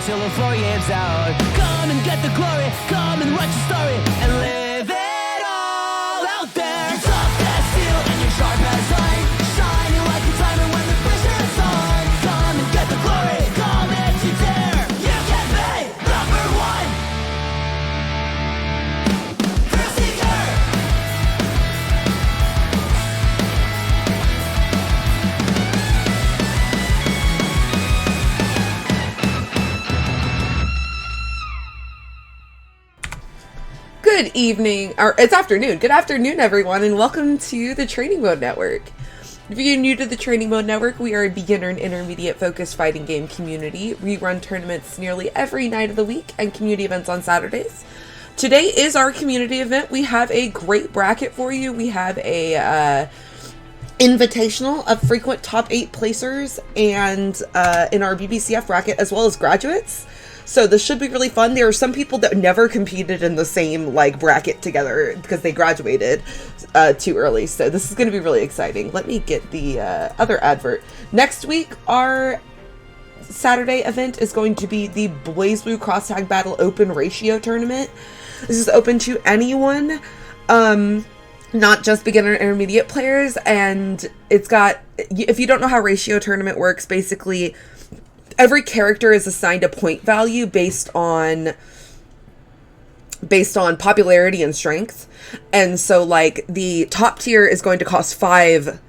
till the floor gives out. Come and get the glory, come and write your story, and live it all out there. You're tough as steel and you're sharp as iron, shining like a diamond when the pressure's on. Come and get the glory, come and you dare. You can be number one. Thrill seeker. Good evening, or it's afternoon. Good afternoon, everyone, and welcome to the Training Mode Network. If you're new to the Training Mode Network, we are a beginner and intermediate focused fighting game community. We run tournaments nearly every night of the week and community events on Saturdays. Today is our community event. We have a great bracket for you. We have a invitational of frequent top 8 placers and in our BBCF bracket, as well as graduates. So this should be really fun. There are some people that never competed in the same bracket together because they graduated too early. So this is going to be really exciting. Let me get the other advert. Next week, our Saturday event is going to be the Blaze Blue Cross Tag Battle Open Ratio Tournament. This is open to anyone, not just beginner and intermediate players. And it's got, if you don't know how Ratio Tournament works, basically every character is assigned a point value based on popularity and strength. And so the top tier is going to cost 5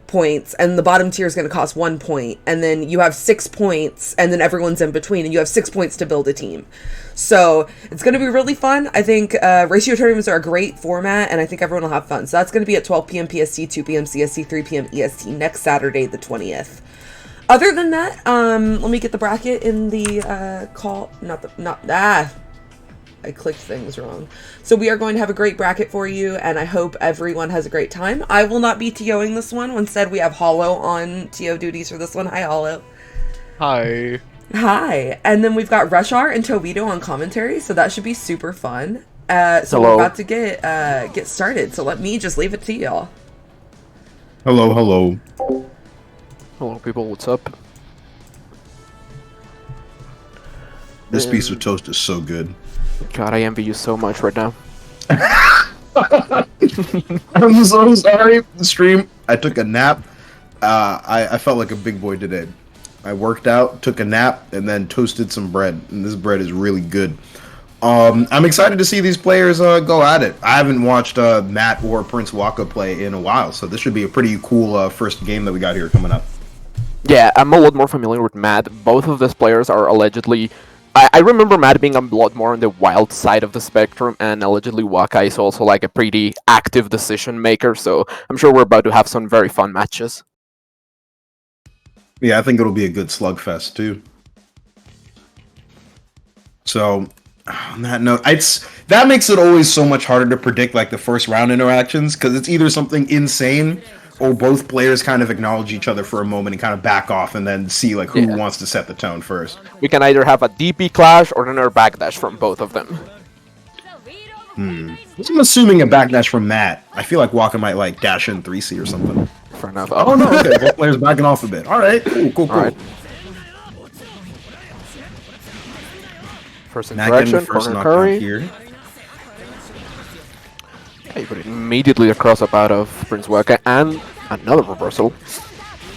points and the bottom tier is going to cost 1 point. And then you have 6 points and then everyone's in between and you have 6 points to build a team. So it's going to be really fun. I think ratio tournaments are a great format and I think everyone will have fun. So that's going to be at 12 p.m. PST, 2 p.m. CST, 3 p.m. EST next Saturday, the 20th. Other than that, let me get the bracket in the I clicked things wrong. So we are going to have a great bracket for you, and I hope everyone has a great time. I will not be TOing this one. Instead, we have Hollow on TO duties for this one. Hi, Hollow. Hi. Hi. And then we've got Reshar and Tobito on commentary, so that should be super fun. So Hello. we're about to get started, so let me just leave it to y'all. Hello, hello. Hello, people. What's up? This piece of toast is so good. God, I envy you so much right now. I'm so sorry. The stream. I took a nap. I felt like a big boy today. I worked out, took a nap, and then toasted some bread. And this bread is really good. I'm excited to see these players go at it. I haven't watched Matt or Prince Waka play in a while, so this should be a pretty cool first game that we got here coming up. Yeah, I'm a lot more familiar with Matt. Both of these players are allegedly... I remember Matt being a lot more on the wild side of the spectrum, and allegedly Waka is also a pretty active decision maker, so I'm sure we're about to have some very fun matches. Yeah, I think it'll be a good slugfest, too. So, on that note, that makes it always so much harder to predict the first round interactions, because it's either something insane or both players kind of acknowledge each other for a moment and kind of back off and then see who wants to set the tone first. We can either have a DP clash or another backdash from both of them. I'm assuming a backdash from Matt. I feel like Waka might dash in 3C or something. Fair enough. Oh no, okay, both players backing off a bit. Alright, cool. Alright. First Matt getting the interaction, first corner knockdown curry. here. He put it immediately across up out of Prince Waka, and another reversal.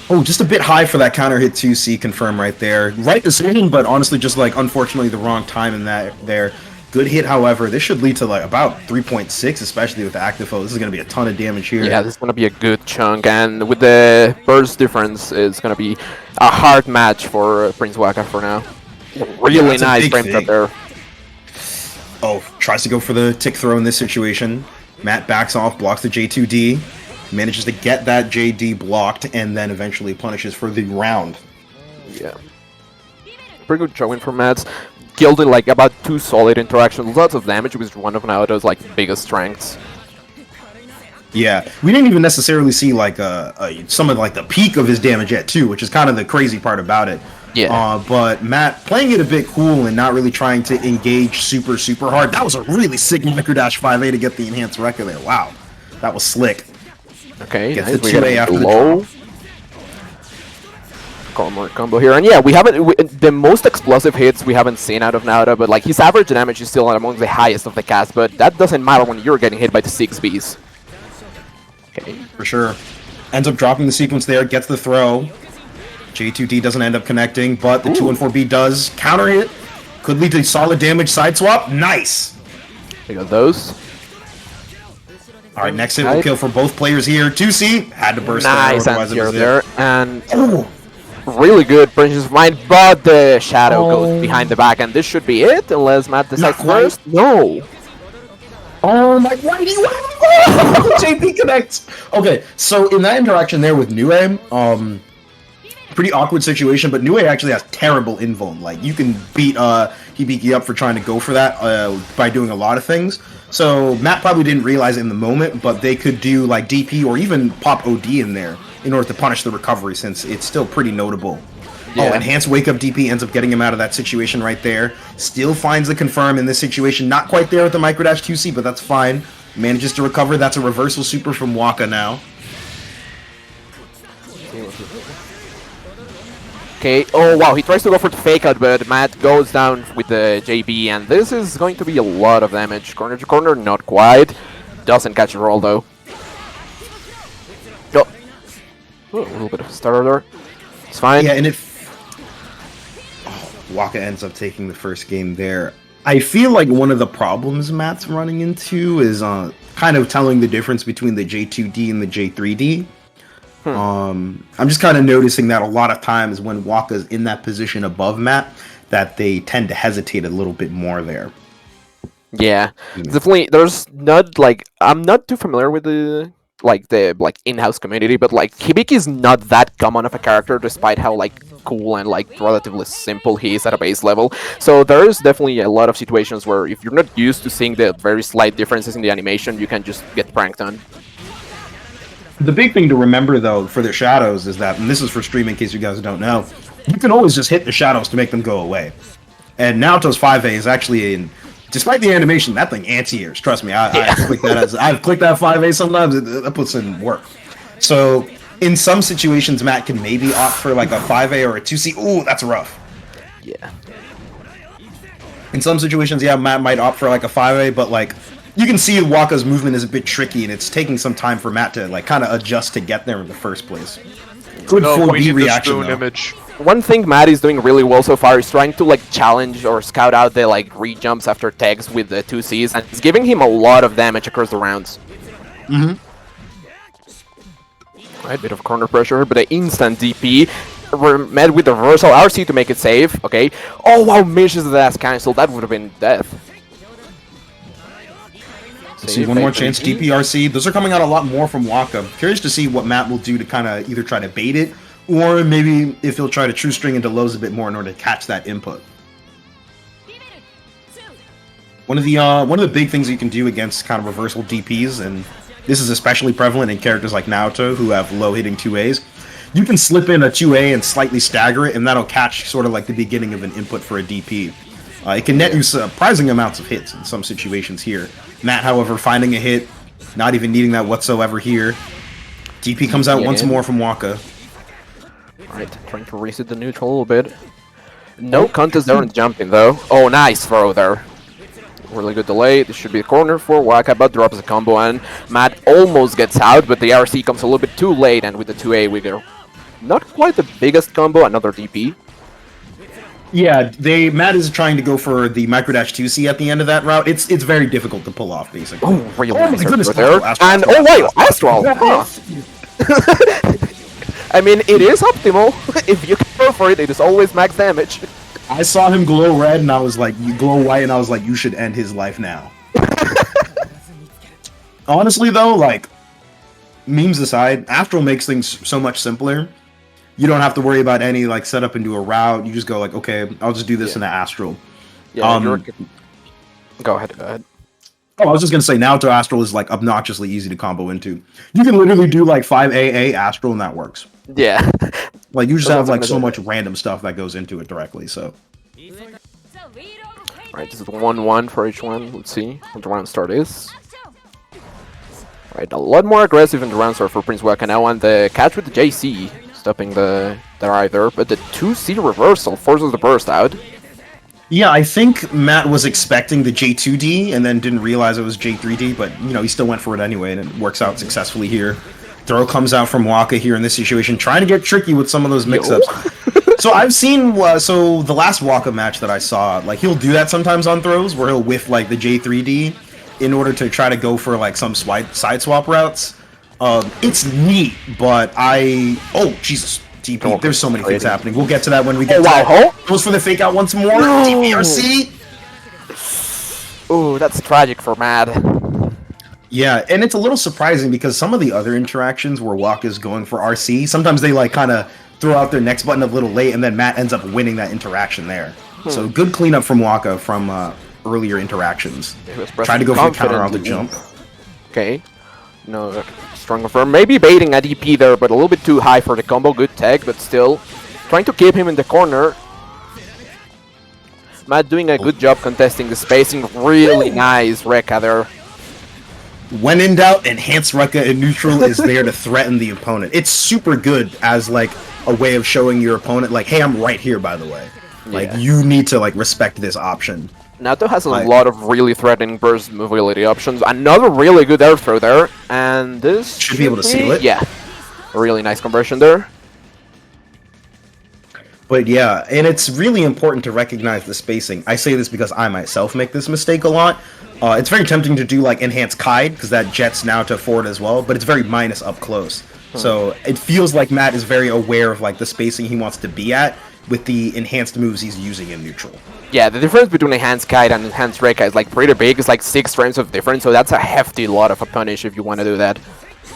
Oh, just a bit high for that counter hit 2C confirm right there. Right decision, but honestly just unfortunately the wrong time in that there. Good hit, however. This should lead to about 3.6, especially with the active foe. This is going to be a ton of damage here. Yeah, this is going to be a good chunk, and with the burst difference, it's going to be a hard match for Prince Waka for now. Really nice frame cut there. Oh, tries to go for the tick throw in this situation. Matt backs off, blocks the J2D, manages to get that JD blocked, and then eventually punishes for the round. Yeah. Pretty good showing from Matt. Killed in about 2 solid interactions, lots of damage, which is one of Naoto's biggest strengths. Yeah, we didn't even necessarily see some of the peak of his damage yet too, which is kind of the crazy part about it. Yeah. But Matt playing it a bit cool and not really trying to engage super hard. That was a really sick micro dash 5A to get the enhanced record there. Wow, that was slick. Okay, Gets nice. the 2A after the low. drop. Cormor combo here, and yeah, we haven't the most explosive hits we haven't seen out of Naoto, but like his average damage is still among the highest of the cast, but that doesn't matter when you're getting hit by the 6Bs. Okay, For sure. Ends up dropping the sequence there, gets the throw. J2D doesn't end up connecting, but the 2-1-4B does counter hit. Could lead to solid damage, side swap. Nice! we got those. Alright, next hit will kill for both players here. 2C, had to burst Nice there, otherwise it anti was there, it. and Oh, really good Princess of Mind, but the shadow goes behind the back, and this should be it, unless Matt decides Not quite. first. No! oh my whitey, JP connects! Okay, so in that interaction there with Nue, pretty awkward situation, but Nue actually has terrible invuln. Like, you can beat Hibiki up for trying to go for that by doing a lot of things. So Matt probably didn't realize it in the moment, but they could do like DP or even pop OD in there in order to punish the recovery, since it's still pretty notable. Yeah. Oh, enhanced wake up DP ends up getting him out of that situation right there. Still finds the confirm in this situation. Not quite there with the microdash QC, but that's fine. Manages to recover. That's a reversal super from Waka now. Okay, oh wow, he tries to go for the fake out, but Matt goes down with the JB, and this is going to be a lot of damage. Corner to corner, not quite. Doesn't catch a roll though. Oh, a little bit of stutter there. It's fine. Yeah, and Waka ends up taking the first game there. I feel like one of the problems Matt's running into is kind of telling the difference between the J2D and the J3D. I'm just kind of noticing that a lot of times when Waka's in that position above Matt, that they tend to hesitate a little bit more there. Yeah, definitely. There's not like I'm not too familiar with the in-house community, but like Hibiki is not that common of a character, despite how like cool and like relatively simple he is at a base level. So there is definitely a lot of situations where if you're not used to seeing the very slight differences in the animation, you can just get pranked on. The big thing to remember, though, for the shadows is that, and this is for stream in case you guys don't know, you can always just hit the shadows to make them go away. And Naoto's 5A is actually, despite the animation, that thing anti-airs. Trust me, I've clicked that 5A sometimes, that puts in work. So, in some situations, Matt can maybe opt for like a 5A or a 2C. Ooh, that's rough. Yeah. In some situations, yeah, Matt might opt for like a 5A, but like, you can see Waka's movement is a bit tricky, and it's taking some time for Matt to like kind of adjust to get there in the first place. Good 4B reaction though. Image. One thing Matt is doing really well so far is trying to like challenge or scout out the like re-jumps after tags with the 2Cs, and it's giving him a lot of damage across the rounds. Right, bit of corner pressure, but the instant DP met with the reversal RC to make it safe. Okay. Oh wow, misses the dash cancel. That would have been death. See, one more chance, DPRC. Those are coming out a lot more from Waka. Curious to see what Matt will do to kind of either try to bait it, or maybe if he'll try to true string into lows a bit more in order to catch that input. One of the big things you can do against kind of reversal DPs, and this is especially prevalent in characters like Naoto who have low hitting 2As, you can slip in a 2A and slightly stagger it, and that'll catch sort of like the beginning of an input for a DP. It can net you surprising amounts of hits in some situations here. Matt, however, finding a hit, not even needing that whatsoever here. DP comes out once more from Waka. Alright, trying to reset the neutral a little bit. No contest there on the jumping though. Oh, nice throw there. Really good delay. This should be a corner for Waka, but drops a combo, and Matt almost gets out, but the RC comes a little bit too late, and with the 2A we go. Not quite the biggest combo, another DP. Yeah, Matt is trying to go for the microdash 2C at the end of that route. It's very difficult to pull off, basically. Oh, really Oh my nice goodness, there. Astral, And Astral, oh wait, Astral! Huh. I mean, it is optimal. If you can go for it, it is always max damage. I saw him glow red, and I was like, you glow white, and I was like, you should end his life now. Honestly, though, like, memes aside, Astral makes things so much simpler. You don't have to worry about any like setup into a route. You just go like, okay, I'll just do this in the Astral. Yeah, go ahead, go ahead. Oh, I was just gonna say, Naoto Astral is like obnoxiously easy to combo into. You can literally do like 5AA Astral, and that works. Yeah. Like you just have like so much random stuff that goes into it directly. So. Alright, this is 1-1 for each one. Let's see what the round start is. Alright, a lot more aggressive in the round start for Prince Waka now, and the catch with the JC. stopping the dive there, but the 2C reversal forces the burst out. Yeah, I think Matt was expecting the J2D and then didn't realize it was J3D, but he still went for it anyway, and it works out successfully here. Throw comes out from Waka here in this situation, trying to get tricky with some of those mix-ups. So I've seen, so the last Waka match that I saw, like he'll do that sometimes on throws, where he'll whiff like the J3D in order to try to go for like some side swap routes. It's neat, but oh Jesus. TP, there's so many things happening. We'll get to that when we get to that. Goes for the fake out once more. No. TPRC. Oh, that's tragic for Mad. Yeah, and it's a little surprising because some of the other interactions where Waka's going for RC, sometimes they like kind of throw out their next button a little late, and then Matt ends up winning that interaction there. So good cleanup from Waka from earlier interactions. Try to go for the counter on the jump. Okay. No, strong confirm. Maybe baiting a DP there, but a little bit too high for the combo. Good tag, but still trying to keep him in the corner. Matt doing a good job contesting the spacing. Really nice Rekka there. When in doubt, enhanced Rekka in neutral is there to threaten the opponent. It's super good as like a way of showing your opponent, like, hey, I'm right here, by the way. Like, you need to like respect this option. Nato has a lot of really threatening burst mobility options. Another really good air throw there, and this should be able to seal it. Yeah, a really nice conversion there. But yeah, and it's really important to recognize the spacing. I say this because I myself make this mistake a lot. It's very tempting to do like enhanced Kide, because that jets now to forward as well, but it's very minus up close. So it feels like Matt is very aware of like the spacing he wants to be at with the enhanced moves he's using in neutral. Yeah, the difference between enhanced Kite and enhanced Rekka is like pretty big. It's like 6 frames of difference, so that's a hefty lot of a punish if you want to do that.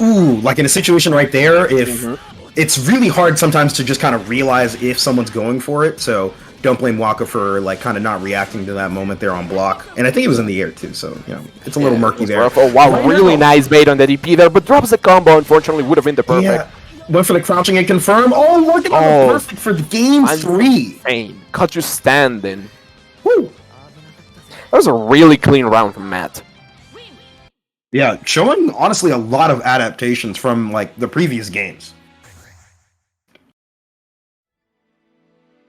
Ooh, like in a situation right there, if it's really hard sometimes to just kind of realize if someone's going for it, so don't blame Waka for like kind of not reacting to that moment there on block. And I think it was in the air too, so it's a little murky there. Rough. Oh wow, really nice bait on the DP there, but drops the combo. Unfortunately, would have been the perfect. Yeah. Went for the crouching and confirm. Oh, look at that, perfect for game 3. Insane. Caught you standing. Woo. That was a really clean round from Matt. Yeah, showing honestly a lot of adaptations from like the previous games.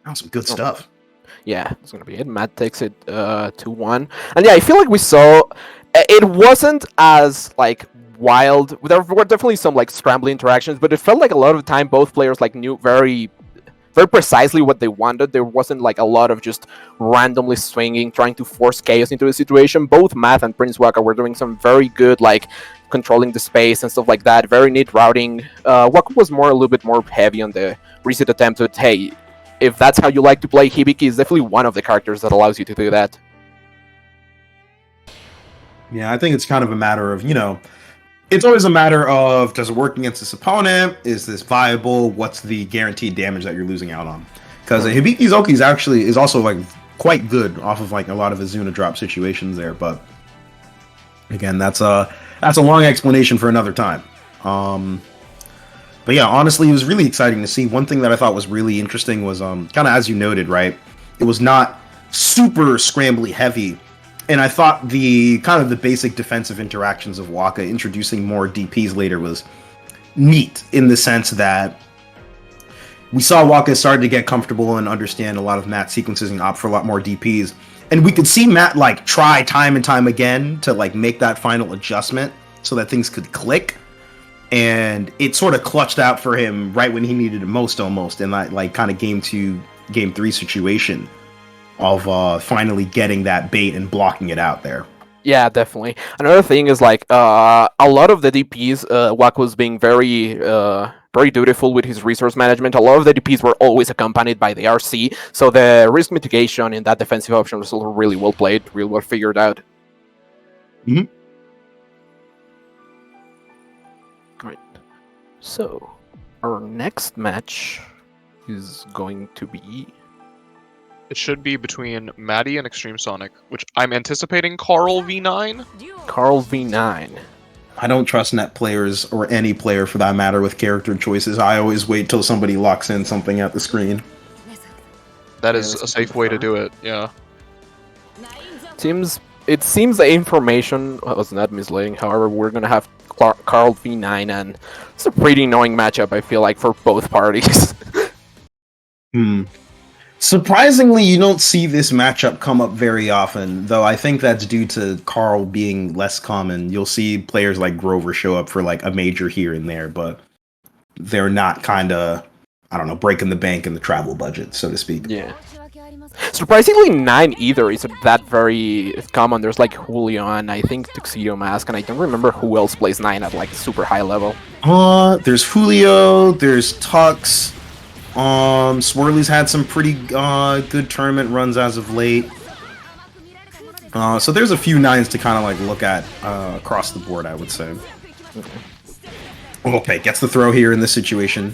That was some good stuff. Yeah, it's gonna be it. Matt takes it 2-1, and yeah, I feel like we saw it wasn't as like wild. There were definitely some like scrambly interactions, but it felt like a lot of the time both players like knew very precisely what they wanted. There wasn't like a lot of just randomly swinging, trying to force chaos into the situation. Both Matt and Prince Waka were doing some very good like controlling the space and stuff like that. Very neat routing. Waka was a little bit more heavy on the reset attempt, but hey, if that's how you like to play, Hibiki is definitely one of the characters that allows you to do that. Yeah, I think it's kind of a matter of, it's always a matter of, does it work against this opponent? Is this viable? What's the guaranteed damage that you're losing out on? Because Hibiki's Oki is also like quite good off of like a lot of Azuna drop situations there, but again, that's a long explanation for another time. But yeah, honestly, it was really exciting to see. One thing that I thought was really interesting was kind of as you noted, right? It was not super scrambly heavy. And I thought the kind of the basic defensive interactions of Waka introducing more DPs later was neat in the sense that we saw Waka started to get comfortable and understand a lot of Matt sequences and opt for a lot more DPs. And we could see Matt like try time and time again to like make that final adjustment so that things could click. And it sort of clutched out for him right when he needed it most, almost in that like kind of game 2, game 3 situation of finally getting that bait and blocking it out there. Yeah, definitely. Another thing is like a lot of the DPs, Waka was being very dutiful with his resource management. A lot of the DPs were always accompanied by the RC, so the risk mitigation in that defensive option was also really well played, really well figured out. Mm-hmm. Right. So, our next match is going to be... It should be between Maddie and Extreme Sonic, which I'm anticipating Carl V9. Carl V9. I don't trust net players, or any player for that matter, with character choices. I always wait till somebody locks in something at the screen. That is a safe way to do it, yeah. It seems the information was not misleading. However, we're going to have Carl v9, and it's a pretty annoying matchup, I feel like, for both parties. Surprisingly, you don't see this matchup come up very often, though I think that's due to Carl being less common. You'll see players like Grover show up for like a major here and there, but they're not kind of, I don't know, breaking the bank in the travel budget, so to speak. Yeah. Surprisingly, 9 either isn't that very common. There's like Julio and I think Tuxedo Mask, and I don't remember who else plays 9 at like super high level. There's Julio, there's Tux. Swirly's had some pretty good tournament runs as of late. So there's a few 9s to kind of like look at across the board, I would say. Okay, gets the throw here in this situation.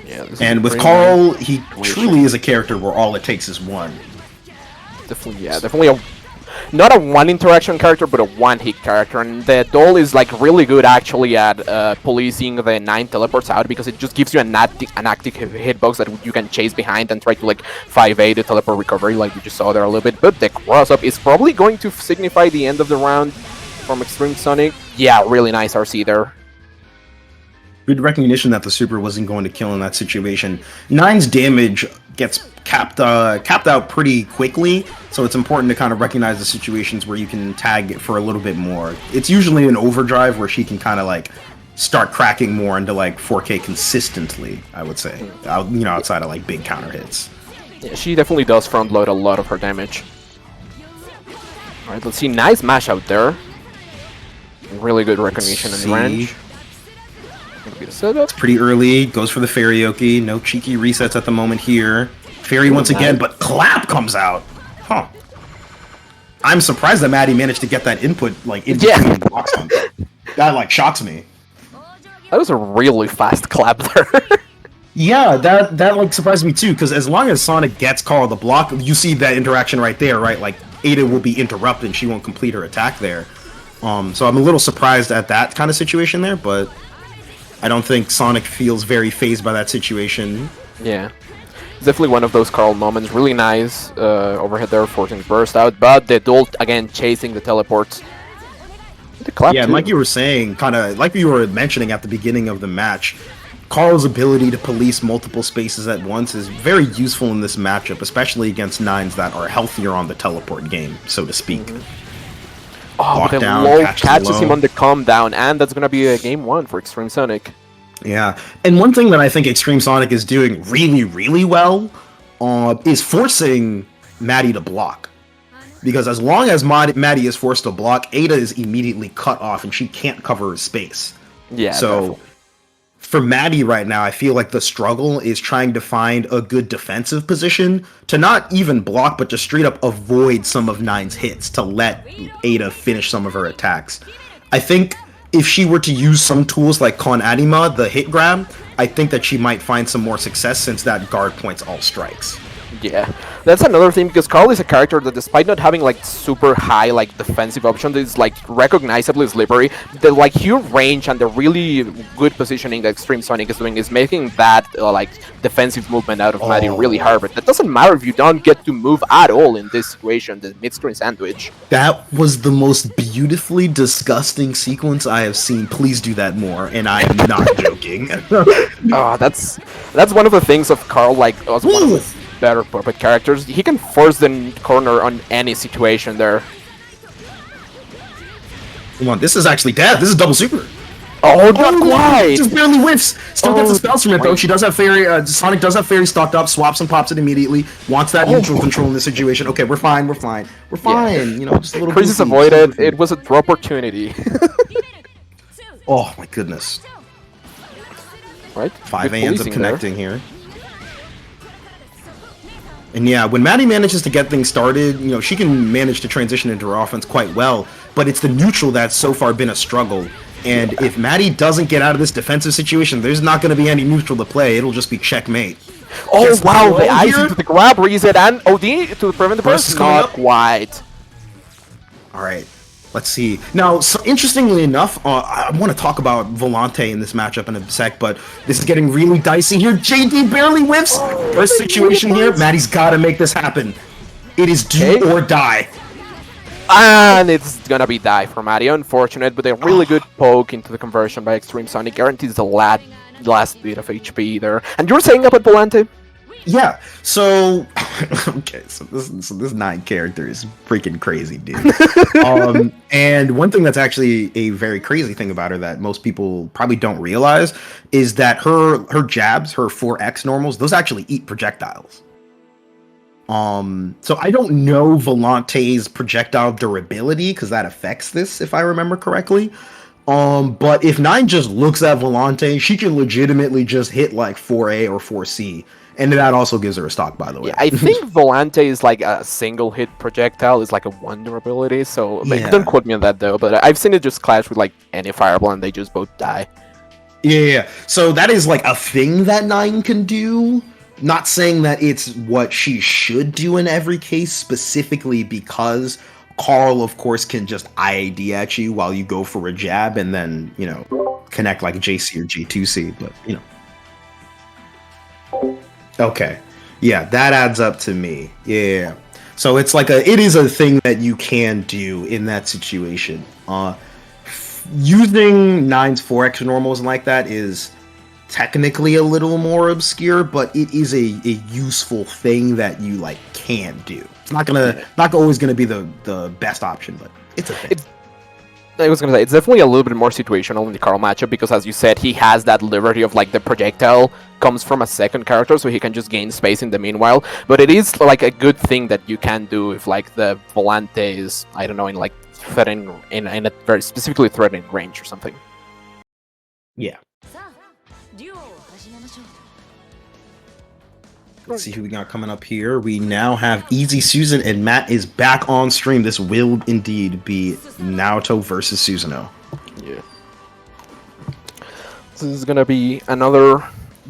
Yeah, and with Carl, he truly is a character where all it takes is one. Definitely not a one interaction character, but a one hit character, and the doll is like really good actually at policing the 9 teleports out, because it just gives you an active hitbox that you can chase behind and try to like 5A the teleport recovery like you just saw there a little bit. But the cross up is probably going to signify the end of the round from Extreme Sonic. Yeah, really nice RC there. Good recognition that the super wasn't going to kill in that situation. 9's damage gets capped out pretty quickly, so it's important to kind of recognize the situations where you can tag it for a little bit more. It's usually an overdrive where she can kind of like start cracking more into like 4K consistently, I would say, outside of like big counter hits. Yeah, she definitely does front load a lot of her damage. Alright, let's see, nice mash out there. Really good recognition and range. It's pretty early, goes for the Fairy-oki, no cheeky resets at the moment here. Fairy once again, but Clap comes out. Huh. I'm surprised that Maddie managed to get that input like in between blocks on. That like shocks me. That was a really fast clap there. Yeah, that like surprised me too, because as long as Sonic gets Carl the block, you see that interaction right there, right? Like Ada will be interrupted and she won't complete her attack there. So I'm a little surprised at that kind of situation there, but I don't think Sonic feels very phased by that situation. Yeah. It's definitely one of those Carl moments. Really nice overhead there, forcing burst out, but the Dolt again chasing the teleports. The clap yeah, too. like you were saying, kind of like you were mentioning at the beginning of the match, Carl's ability to police multiple spaces at once is very useful in this matchup, especially against 9s that are healthier on the teleport game, so to speak. Oh, the low catches him on the calm down, and that's gonna be a game 1 for Extreme Sonic. Yeah, and one thing that I think Extreme Sonic is doing really, really well is forcing Maddie to block. Because as long as Maddie is forced to block, Ada is immediately cut off and she can't cover her space. Yeah, so definitely. For Maddie right now, I feel like the struggle is trying to find a good defensive position to not even block, but just straight up avoid some of 9's hits to let Ada finish some of her attacks. I think if she were to use some tools like Kon Anima, the hit grab, I think that she might find some more success since that guard points all strikes. Yeah, that's another thing, because Carl is a character that, despite not having like super high like defensive options, is like recognizably slippery. The like huge range and the really good positioning that Extreme Sonic is doing is making that like defensive movement out of Maddie really hard. But that doesn't matter if you don't get to move at all in this situation, the mid-screen sandwich. That was the most beautifully disgusting sequence I have seen. Please do that more, and I am not joking. Oh, that's one of the things of Carl, like as one of his better puppet characters. He can force the corner on any situation there. Come on, this is actually dead. This is double super. Oh, not quite! Just barely whiffs. Still gets the spells from it though. She does have Fairy. Sonic does have Fairy stocked up. Swaps and pops it immediately. Wants that neutral control in this situation. Okay, we're fine. We're fine. We're fine. Yeah. You know, just a little. Crisis avoided. It was a drop opportunity. Oh my goodness. Right. 5 ends up connecting here. And yeah, when Maddie manages to get things started, you know, she can manage to transition into her offense quite well, but it's the neutral that's so far been a struggle. And if Maddie doesn't get out of this defensive situation, there's not going to be any neutral to play. It'll just be checkmate. Oh, wow, the ice into the grab, reset, and OD to prevent the burst. Not quite. Alright, let's see. Now, so interestingly enough, I want to talk about Volante in this matchup in a sec, but this is getting really dicey here. JD barely whiffs. First situation here, Maddie's got to make this happen. It is do or die. And it's gonna be die for Maddie. Unfortunate, but a really good poke into the conversion by Extreme Sonic guarantees the last bit of HP there. And you were saying about Volante? Yeah, so okay, so this 9 character is freaking crazy, dude. And one thing that's actually a very crazy thing about her that most people probably don't realize is that her jabs, her 4X normals, those actually eat projectiles. So I don't know Volante's projectile durability because that affects this, if I remember correctly. But if 9 just looks at Volante, she can legitimately just hit like 4A or 4C. And that also gives her a stock, by the way. Yeah, I think Volante is like a single hit projectile, is like a 1 durability, so don't quote me on that though, but I've seen it just clash with like any fireball and they just both die. Yeah. So that is like a thing that 9 can do. Not saying that it's what she should do in every case, specifically because Carl, of course, can just IAD at you while you go for a jab and then, you know, connect like JC or G2C, but, you know. Okay. Yeah, that adds up to me. Yeah. So it's like it is a thing that you can do in that situation. Using 9's 4X normals like that is technically a little more obscure, but it is a useful thing that you like can do. It's not always gonna be the best option, but it's a thing. I was gonna say, it's definitely a little bit more situational in the Carl matchup because, as you said, he has that liberty of like the projectile comes from a second character, so he can just gain space in the meanwhile. But it is like a good thing that you can do if like the Volante is, I don't know, in like threatening in a very specifically threatening range or something. Yeah. Let's see who we got coming up here. We now have Easy Susan and Matt is back on stream. This will indeed be Naoto versus Susanoo. Yeah. This is gonna be another.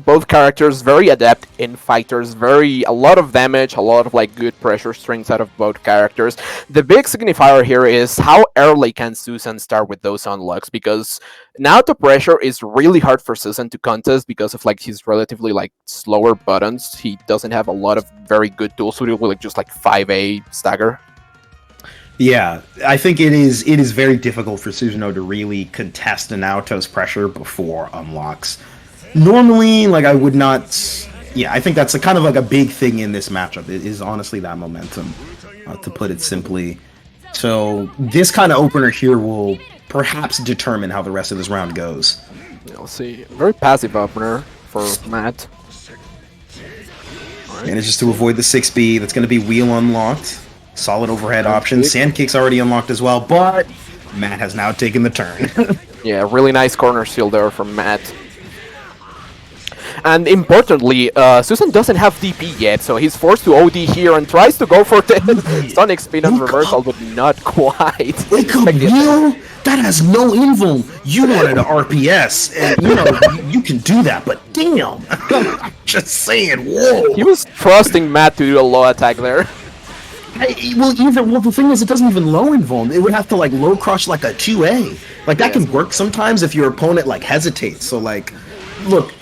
Both characters very adept in fighters, a lot of damage, a lot of like good pressure strings out of both characters. The big signifier here is how early can Susan start with those unlocks, because now the pressure is really hard for Susan to contest because of like his relatively like slower buttons. He doesn't have a lot of very good tools to do with like just like 5A stagger. Yeah, I think it is very difficult for Susanoo to really contest Naoto's pressure before unlocks. Normally, like, I would not... Yeah, I think that's kind of like a big thing in this matchup. It is honestly that momentum, to put it simply. So this kind of opener here will perhaps determine how the rest of this round goes. Yeah, let's see. Very passive opener for Matt. And it's just to avoid the 6B. That's going to be wheel unlocked. Solid overhead option. Sand kick's already unlocked as well, but Matt has now taken the turn. Yeah, really nice corner steal there from Matt. And importantly, Susan doesn't have DP yet, so he's forced to OD here and tries to go for the Sonic spin on reversal, but not quite. Wake up, Will! That has no invo. You wanted an RPS, and you know, you can do that, but damn! I'm just saying, whoa! He was trusting Matt to do a low attack there. Well, the thing is, it doesn't even low invo. It would have to, like, low crush like a 2A. Like, that can work sometimes if your opponent, like, hesitates. So, like, look,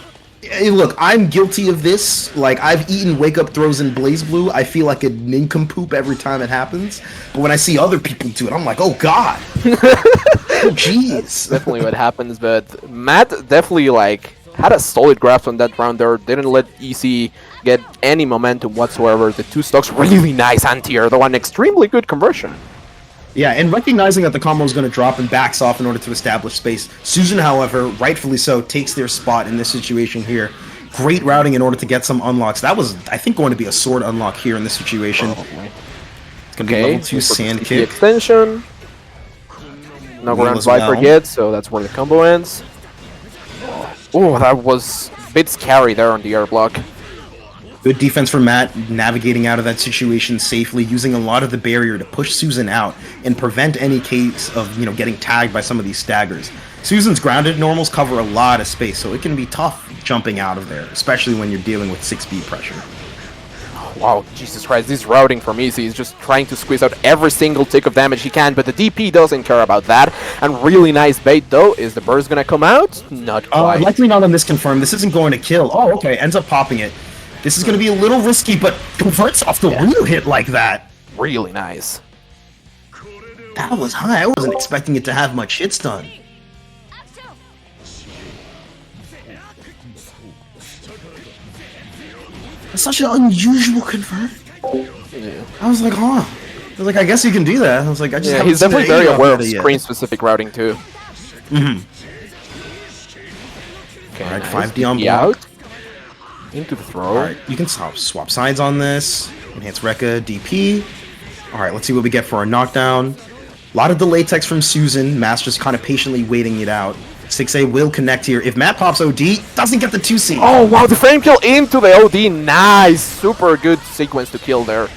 I'm guilty of this. Like, I've eaten wake-up throws in Blaze Blue. I feel like a nincompoop every time it happens. But when I see other people do it, I'm like, oh, God. Oh, jeez. Definitely what happens, but Matt definitely, like, had a solid grasp on that round there. Didn't let EC get any momentum whatsoever. The two stocks really nice anti-air, though an extremely good conversion. Yeah, and recognizing that the combo is going to drop and backs off in order to establish space. Susan, however, rightfully so, takes their spot in this situation here. Great routing in order to get some unlocks. That was, I think, going to be a sword unlock here in this situation. It's going to be level 2 sand kick. Extension. No ground Viper yet, so that's where the combo ends. Oh, that was a bit scary there on the air block. Good defense from Matt, navigating out of that situation safely, using a lot of the barrier to push Susan out and prevent any case of, you know, getting tagged by some of these staggers. Susan's grounded normals cover a lot of space, so it can be tough jumping out of there, especially when you're dealing with 6B pressure. Wow, Jesus Christ, this routing from Easy is just trying to squeeze out every single tick of damage he can, but the DP doesn't care about that. And really nice bait, though. Is the burst gonna come out? Not quite. Likely not on this confirm. This isn't going to kill. Oh, okay, ends up popping it. This is going to be a little risky, but converts off the real hit like that. Really nice. That was high. I wasn't expecting it to have much hit stun. That's such an unusual convert. Yeah. I was like, huh. I was like, I guess you can do that. I was like, I just Yeah, haven't he's seen definitely the very A aware of yet. screen-specific routing too. Mm-hmm. Okay, Alright, nice. 5D on DP block. out. Into the throw. Alright, you can swap sides on this. Enhance Rekka, DP. Alright, let's see what we get for our knockdown. A lot of delay text from Susan. Mass just kind of patiently waiting it out. 6A will connect here. If Matt pops OD, doesn't get the 2C. Oh wow, the frame kill into the OD. Nice, super good sequence to kill there.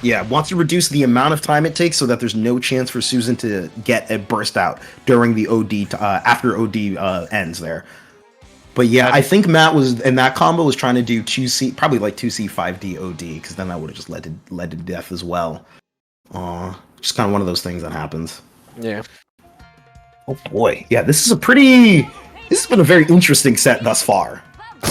Yeah, wants to reduce the amount of time it takes so that there's no chance for Susan to get a burst out during the OD, after OD ends there. But yeah, I think Matt was, in that combo, was trying to do 2C, probably like 2C 5D OD, because then that would have just led to death as well. Just kind of one of those things that happens. Yeah. Oh boy, yeah, this has been a very interesting set thus far.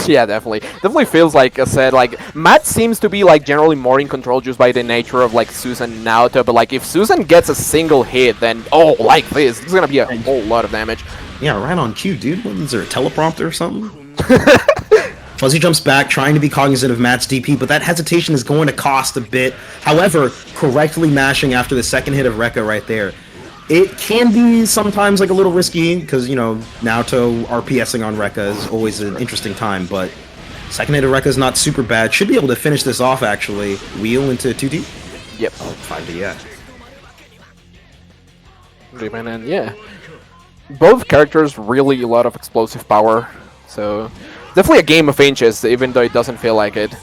Yeah, definitely. Definitely feels like I said, like Matt seems to be like generally more in control just by the nature of like Susan and Naoto, but like if Susan gets a single hit, then like this is gonna be a whole lot of damage. Yeah, right on cue, dude. What, is there a teleprompter or something? Fuzzy jumps back, trying to be cognizant of Matt's DP, but that hesitation is going to cost a bit. However, correctly mashing after the second hit of Rekka right there. It can be sometimes like a little risky, because, you know, Naoto RPSing on Rekka is always an interesting time, but second hit of Rekka is not super bad. Should be able to finish this off, actually. Wheel into 2D? Yep. 5D, yeah. And yeah. Both characters really a lot of explosive power, so definitely a game of inches, even though it doesn't feel like it.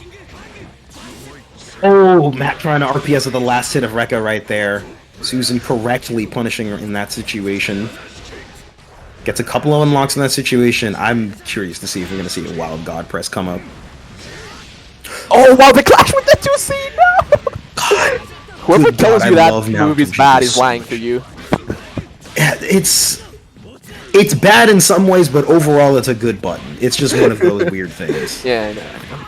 Oh, Matt trying to RPS at the last hit of Rekka right there. Susan correctly punishing her in that situation. Gets a couple of unlocks in that situation. I'm curious to see if we're going to see a Wild God press come up. Oh wow, the clash with the 2C, no! God. Whoever Good tells God, you I that love move is Naoto. bad Jesus. is lying to you. Yeah, it's bad in some ways, but overall it's a good button. It's just one of those weird things. Yeah, I know.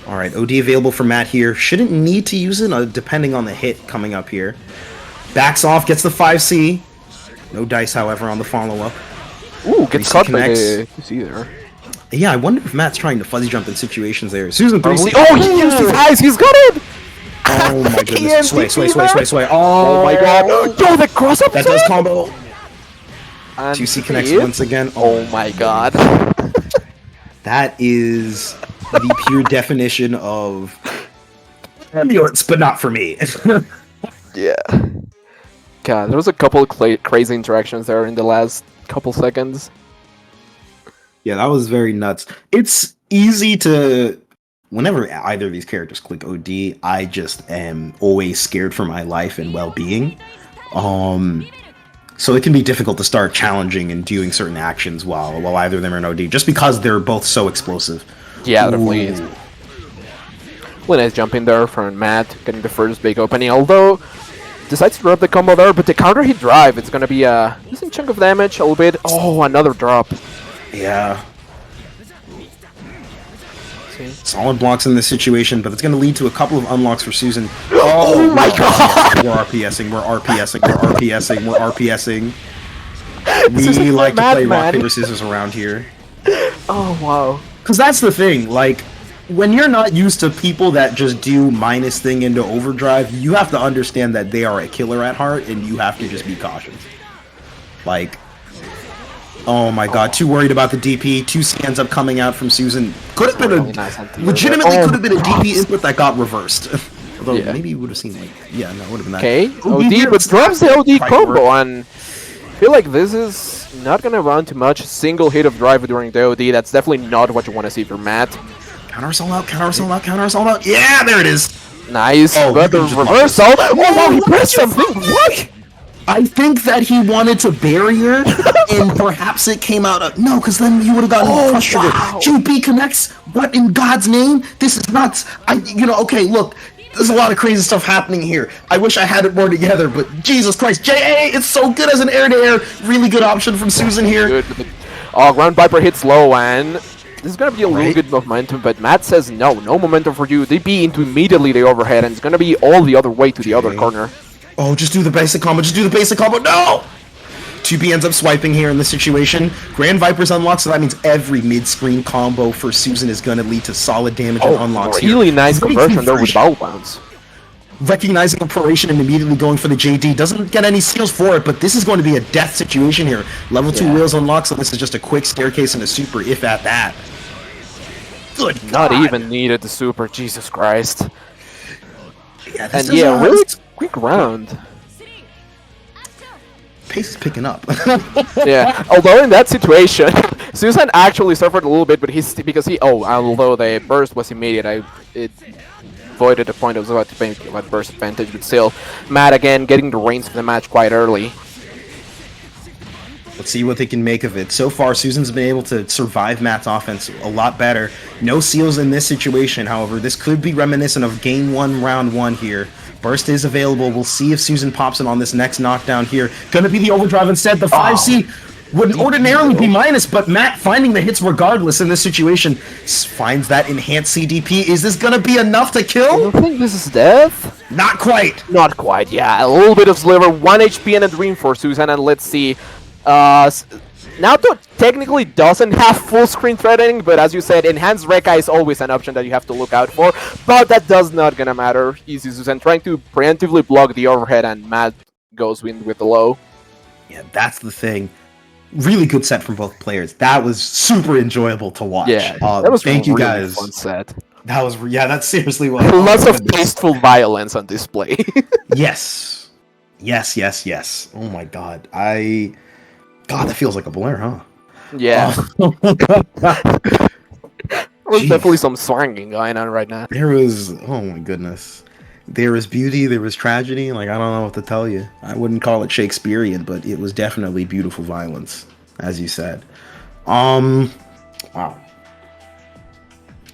Alright, OD available for Matt here. Shouldn't need to use it, depending on the hit coming up here. Backs off, gets the 5C. No dice, however, on the follow-up. Ooh, gets 3C caught by connects. the 2C there. Yeah, I wonder if Matt's trying to fuzzy jump in situations there. Susan 3C. Oh, he used his eyes, he's got it! Oh my goodness. EMP Sway. Oh my god. Yo, the cross-up That does combo. And 2C connects hit? once again. Oh my god. That is the pure definition of ambulance, but not for me. Yeah. God, there was a couple of crazy interactions there in the last couple seconds. Yeah, that was very nuts. It's easy to... Whenever either of these characters click OD, I just am always scared for my life and well-being. So it can be difficult to start challenging and doing certain actions while either of them are in OD, just because they're both so explosive. Yeah, definitely is. Really nice jump in there from Matt, getting the first big opening, although decides to drop the combo there, but the counter hit drive, it's gonna be a decent chunk of damage, a little bit. Oh, another drop. Yeah. Solid blocks in this situation, but it's going to lead to a couple of unlocks for Susan. Oh my god! We're RPSing. This is We like to play Madman. rock, paper, scissors around here. Oh, wow. Because that's the thing, like, when you're not used to people that just do minus thing into overdrive, you have to understand that they are a killer at heart, and you have to just be cautious. Like, oh my god, too worried about the DP. 2C ends up coming out from Susan. Could have been Really nice anti-air there. legitimately Oh, could have been a gosh. DP input that got reversed. Although Yeah. maybe you would have seen, like, yeah, no, it would have been that. Okay, OD, here, but it's drops the not OD quite combo, work. and I feel like this is not gonna run too much. Single hit of drive during the OD, that's definitely not what you want to see from Matt. Counter assault out, counter assault out, counter assault out. Yeah, there it is. Nice, Oh, but the you just blocked reversal. Oh, wow, he pressed something. What? I think that he wanted to bury her, and perhaps it came out of... No, because then you would have gotten crushed trigger. wow. QB connects? What in God's name? This is nuts. Okay, look. There's a lot of crazy stuff happening here. I wish I had it more together, but Jesus Christ. JA, it's so good as an air-to-air. Really good option from Susan here. Good. Oh, Ground Viper hits low, and this is gonna be a little Right. bit of momentum, but Matt says no momentum for you. They be into immediately the overhead, and it's gonna be all the other way to the other Okay. corner. Oh, just do the basic combo. Just do the basic combo. No! 2B ends up swiping here in this situation. Grand Viper's unlocked, so that means every mid-screen combo for Susan is going to lead to solid damage and unlocks here. Really nice conversion there with Bow Bounce. Recognizing operation and immediately going for the JD. Doesn't get any seals for it, but this is going to be a death situation here. Level 2 wheels unlocked, so this is just a quick staircase and a super, if at that. Good Not God. even needed the super, Jesus Christ. Yeah, And yeah, really quick round. Pace is picking up. Yeah, although in that situation, Susan actually suffered a little bit, but although the burst was immediate, it voided the point I was about to make about burst advantage, but still, Matt again getting the reins of the match quite early. Let's see what they can make of it. So far, Susan's been able to survive Matt's offense a lot better. No seals in this situation, however. This could be reminiscent of Game 1, Round 1 here. Burst is available. We'll see if Susan pops it on this next knockdown here. Gonna be the overdrive instead. The 5C would ordinarily be minus, but Matt finding the hits regardless in this situation. Finds that enhanced CDP. Is this gonna be enough to I kill? don't think this is death. Not quite. Not quite, yeah. A little bit of sliver, 1 HP and a dream for Susan, and let's see. Naoto technically doesn't have full screen threatening, but as you said, enhanced Rekka is always an option that you have to look out for. But that does not gonna matter. Easy Susan trying to preemptively block the overhead, and Matt goes with the low. Yeah, that's the thing. Really good set from both players. That was super enjoyable to watch. Yeah, that was thank really you guys. fun set. That was that's seriously what. Lots of tasteful violence on display. Yes. Yes. Oh my God. God, that feels like a blur, huh? Yeah, there's Jeez. definitely some swanging going on right now. There was, oh my goodness. There was beauty, there was tragedy. Like, I don't know what to tell you. I wouldn't call it Shakespearean, but it was definitely beautiful violence, as you said. Wow.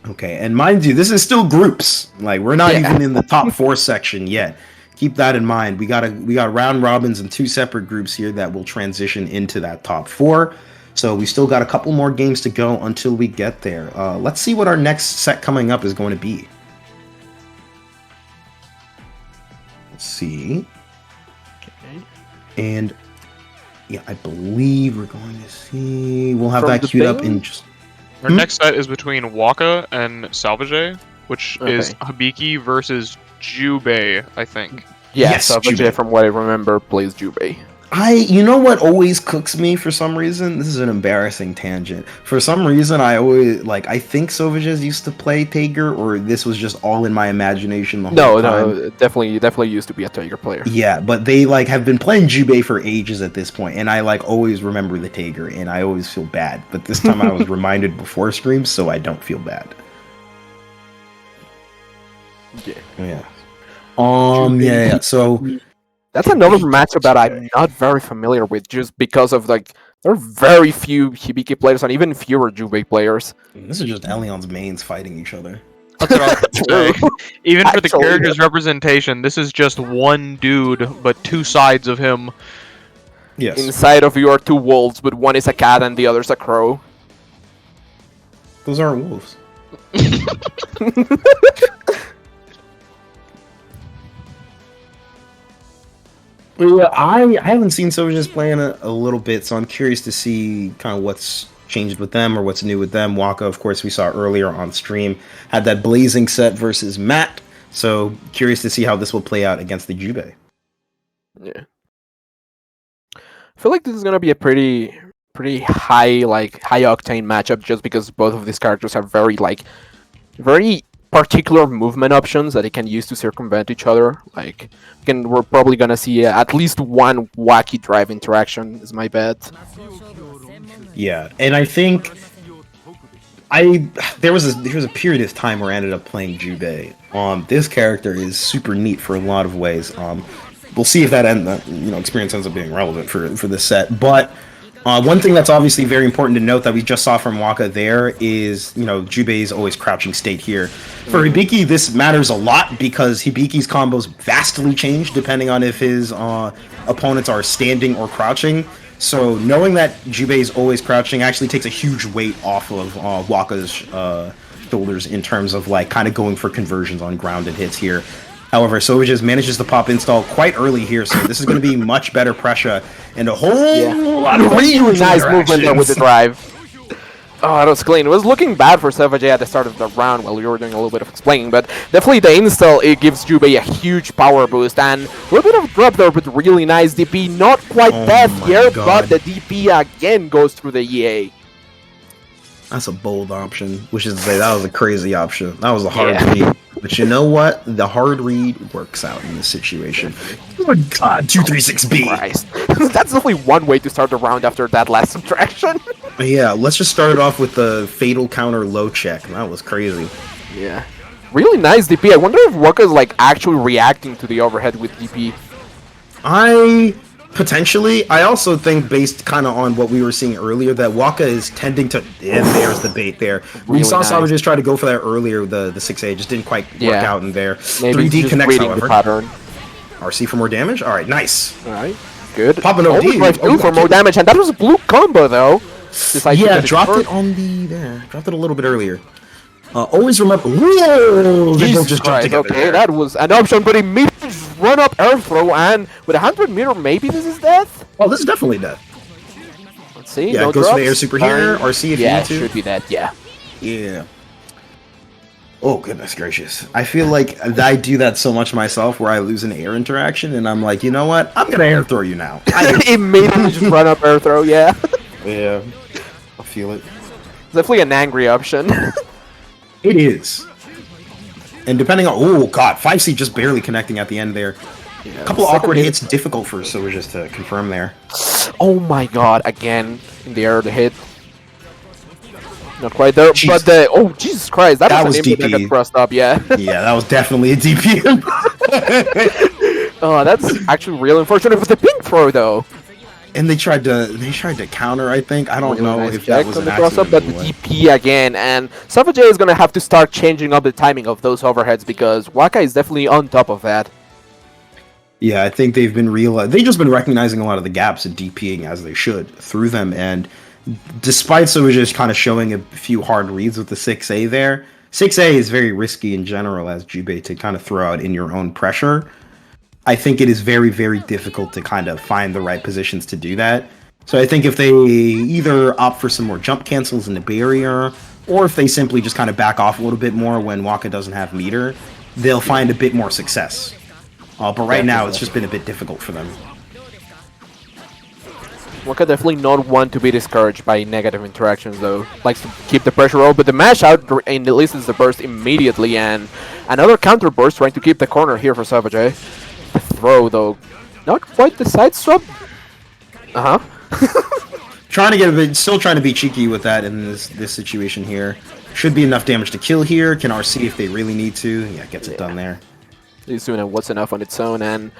Okay, and mind you, this is still groups. Like, we're not even in the top 4 section yet. Keep that in mind. We got round robins and 2 separate groups here that will transition into that top 4. So we still got a couple more games to go until we get there. Let's see what our next set coming up is going to be. Let's see. Okay. And yeah, I believe we're going to see. We'll have From that the queued up bin? in just. Our next set is between Waka and Salvage, which is Okay. Hibiki versus Jubei, I think. Yeah, Yes, so Jubei. from what I remember, plays Jubei. You know what always cooks me for some reason? This is an embarrassing tangent. For some reason, I always, I think Sauvages used to play Tager, or this was just all in my imagination the whole time. No, definitely used to be a Tiger player. Yeah, but they, have been playing Jubei for ages at this point, and I, always remember the Tager, and I always feel bad. But this time I was reminded before stream, so I don't feel bad. Yeah. Yeah. So, That's another matchup that I'm not very familiar with, just because of there are very few Hibiki players and even fewer Jubei players. this is just Elion's mains fighting each other. That's what I was gonna say. Even for the Actually, character's representation, this is just one dude, but 2 sides of him. Yes. Inside of you are 2 wolves, but one is a cat and the other's a crow. Those aren't wolves. Yeah, I haven't seen Sauvages play in a little bit, so I'm curious to see kind of what's changed with them or what's new with them. Waka, of course, we saw earlier on stream, had that blazing set versus Matt, so curious to see how this will play out against the Jubei. Yeah. I feel like this is gonna be a pretty high octane matchup, just because both of these characters have very particular movement options that they can use to circumvent each other. We're probably gonna see at least one wacky drive interaction, is my bet. Yeah, and I think there was a period of time where I ended up playing Jubei. This character is super neat for a lot of ways. We'll see if that experience ends up being relevant for this set. But one thing that's obviously very important to note that we just saw from Waka there is, Jubei's always crouching state here. For Hibiki, this matters a lot because Hibiki's combos vastly change depending on if his opponents are standing or crouching. So knowing that Jubei's always crouching actually takes a huge weight off of Waka's shoulders in terms of kind of going for conversions on grounded hits here. However, Sovages manages to pop install quite early here, so this is going to be much better pressure and a whole lot of Really nice movement there with the drive. Oh, that was clean. It was looking bad for Savage at the start of the round while we were doing a little bit of explaining, but definitely the install, it gives Jubei a huge power boost, and a little bit of drop there, but really nice DP. Not quite death here, but the DP again goes through the EA. That's a bold option, which is to say that was a crazy option. That was a hard read. But you know what? The hard read works out in this situation. Oh my god, 236B! Christ. That's definitely one way to start the round after that last subtraction. Yeah, let's just start it off with the fatal counter low check. That was crazy. Yeah. Really nice DP. I wonder if Waka's like actually reacting to the overhead with DP. Potentially. I also think, based kind of on what we were seeing earlier, that Waka is tending to... And there's the bait there. We saw Savages try to go for that earlier, the 6A. Just didn't quite work out in there. Maybe 3D connects, however. The pattern. RC for more damage? Alright, nice. Alright, good. Popping OD. For more damage, and that was a blue combo, though. Yeah, dropped it on the... There. Dropped it a little bit earlier. Always remember... Whoa! They both just jumped together. Okay, that was an option, but immediately run up air throw, and with 100 meter, maybe this is death? Oh, this is definitely death. Let's see. Yeah, no it goes drops. for the air super here, RC if you need to. Yeah, should be that, yeah. Yeah. Oh, goodness gracious. I feel like I do that so much myself where I lose an air interaction, and I'm like, you know what? I'm gonna air throw you now. Immediately just run up air throw, yeah. Yeah. I feel it. Definitely an angry option. It is. And depending on... Oh, God. 5C just barely connecting at the end there. A couple of awkward hits. Difficult for Sovages to confirm there. Oh my god. Again, in the air, the hit. Not quite there, Jeez. but the... Oh, Jesus Christ. That was an DP. that got crossed up, yeah. Yeah, that was definitely a DP. Oh, that's actually real unfortunate with the pink throw, though. And they tried to counter, I think. I don't know nice if that was an cross up, accident. but the DP again, and Savage is gonna have to start changing up the timing of those overheads because Waka is definitely on top of that. Yeah, I think they've just been recognizing a lot of the gaps in DPing as they should through them, and despite Sovages kind of showing a few hard reads with the 6A there, 6A is very risky in general as Jubei to kind of throw out in your own pressure. I think it is very, very difficult to kind of find the right positions to do that. So I think if they either opt for some more jump cancels in the barrier, or if they simply just kind of back off a little bit more when Waka doesn't have meter, they'll find a bit more success. But right now, it's just been a bit difficult for them. Waka definitely not one to be discouraged by negative interactions, though. Likes to keep the pressure low, but the mash out enlists the burst immediately, and another counter burst trying to keep the corner here for Savage. The throw, though, not quite the side swap. Still trying to be cheeky with that in this situation here. Should be enough damage to kill here. Can RC if they really need to. Yeah, gets it done there. He's doing what's enough on its own, and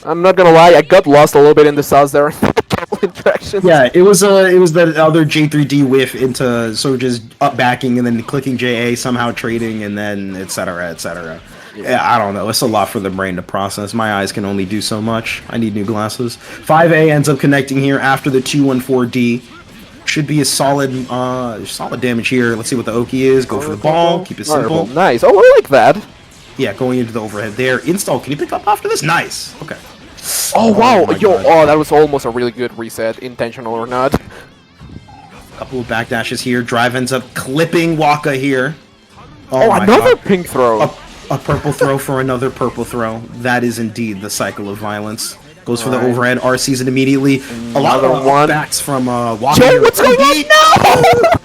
I'm not gonna lie, I got lost a little bit in the sauce there. Interactions. Yeah, it was that other J3D whiff into sort of just up backing and then clicking JA, somehow trading, and then etc. etc. Yeah, I don't know. It's a lot for the brain to process. My eyes can only do so much. I need new glasses. 5A ends up connecting here after the 214D. Should be a solid damage here. Let's see what the Oki is. Go for the ball. Keep it simple. Nice. Oh, I like that. Yeah, going into the overhead there. Install. Can you pick up after this? Nice. Okay. Oh, wow. my Yo, God. that was almost a really good reset, intentional or not. Couple of backdashes here. Drive ends up clipping Waka here. Oh, my another God. pink throw. A purple throw for another purple throw. That is indeed the cycle of violence. Goes for the overhead. RCs it immediately. A lot of backs from Waka. Yo, what's going on? No!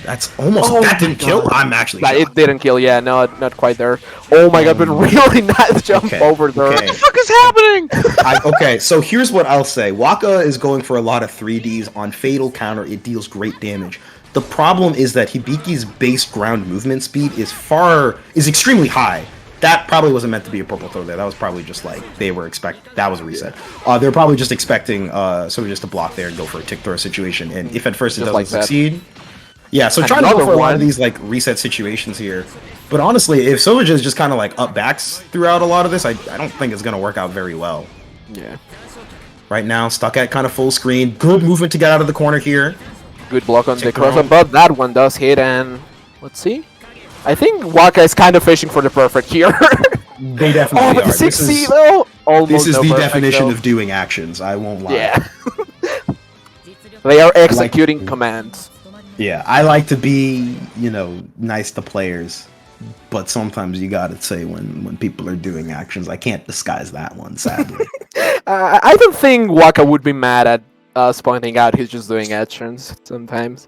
That's almost... that didn't kill? I'm actually shocked. It didn't kill, yeah, no, not quite there. Oh my god, but really nice jump over there. Okay. What the fuck is happening? Okay, so here's what I'll say. Waka is going for a lot of 3Ds on Fatal Counter. It deals great damage. The problem is that Hibiki's base ground movement speed is extremely high. That probably wasn't meant to be a purple throw there. That was probably just like that was a reset. They're probably just expecting somebody just to block there and go for a tick throw situation. And if at first it doesn't succeed, yeah. So trying to go for a lot of these like reset situations here. But honestly, if Sovages just kind of like up backs throughout a lot of this, I don't think it's gonna work out very well. Yeah. Right now, stuck at kind of full screen. Good movement to get out of the corner here. Good block on the crossup, but that one does hit, and let's see. I think Waka is kind of fishing for the perfect here. They definitely Oh, but are. the 6C This is, though? Almost this is no the perfect, definition though. of doing actions. I won't lie. Yeah. They are executing commands. Yeah, I like to be, nice to players, but sometimes you gotta say when people are doing actions. I can't disguise that one, sadly. I don't think Waka would be mad at us pointing out he's just doing actions sometimes.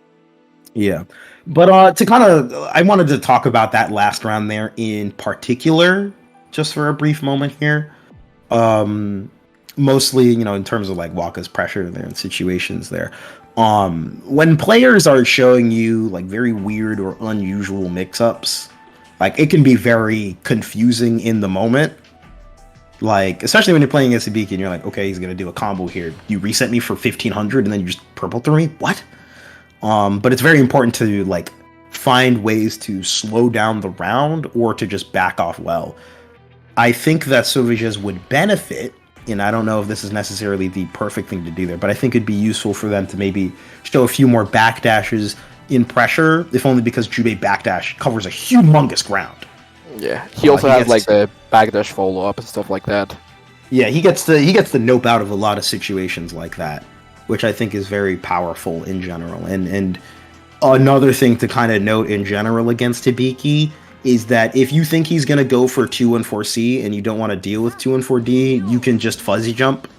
Yeah, but I wanted to talk about that last round there in particular, just for a brief moment here. Mostly, in terms of like Waka's pressure there and situations there. When players are showing you like very weird or unusual mix-ups, like it can be very confusing in the moment. Like, especially when you're playing Isabiki and you're like, okay, he's gonna do a combo here. You reset me for 1500 and then you just purple through me? What? But it's very important to like find ways to slow down the round or to just back off well. I think that Sauvages would benefit, and I don't know if this is necessarily the perfect thing to do there, but I think it'd be useful for them to maybe show a few more backdashes in pressure, if only because Jubei backdash covers a humongous ground. Yeah, he also has like the backdash follow-up and stuff like that. Yeah, he gets the nope out of a lot of situations like that, which I think is very powerful in general. And another thing to kind of note in general against Hibiki is that if you think he's going to go for 2 and 4C and you don't want to deal with 2 and 4D, you can just fuzzy jump.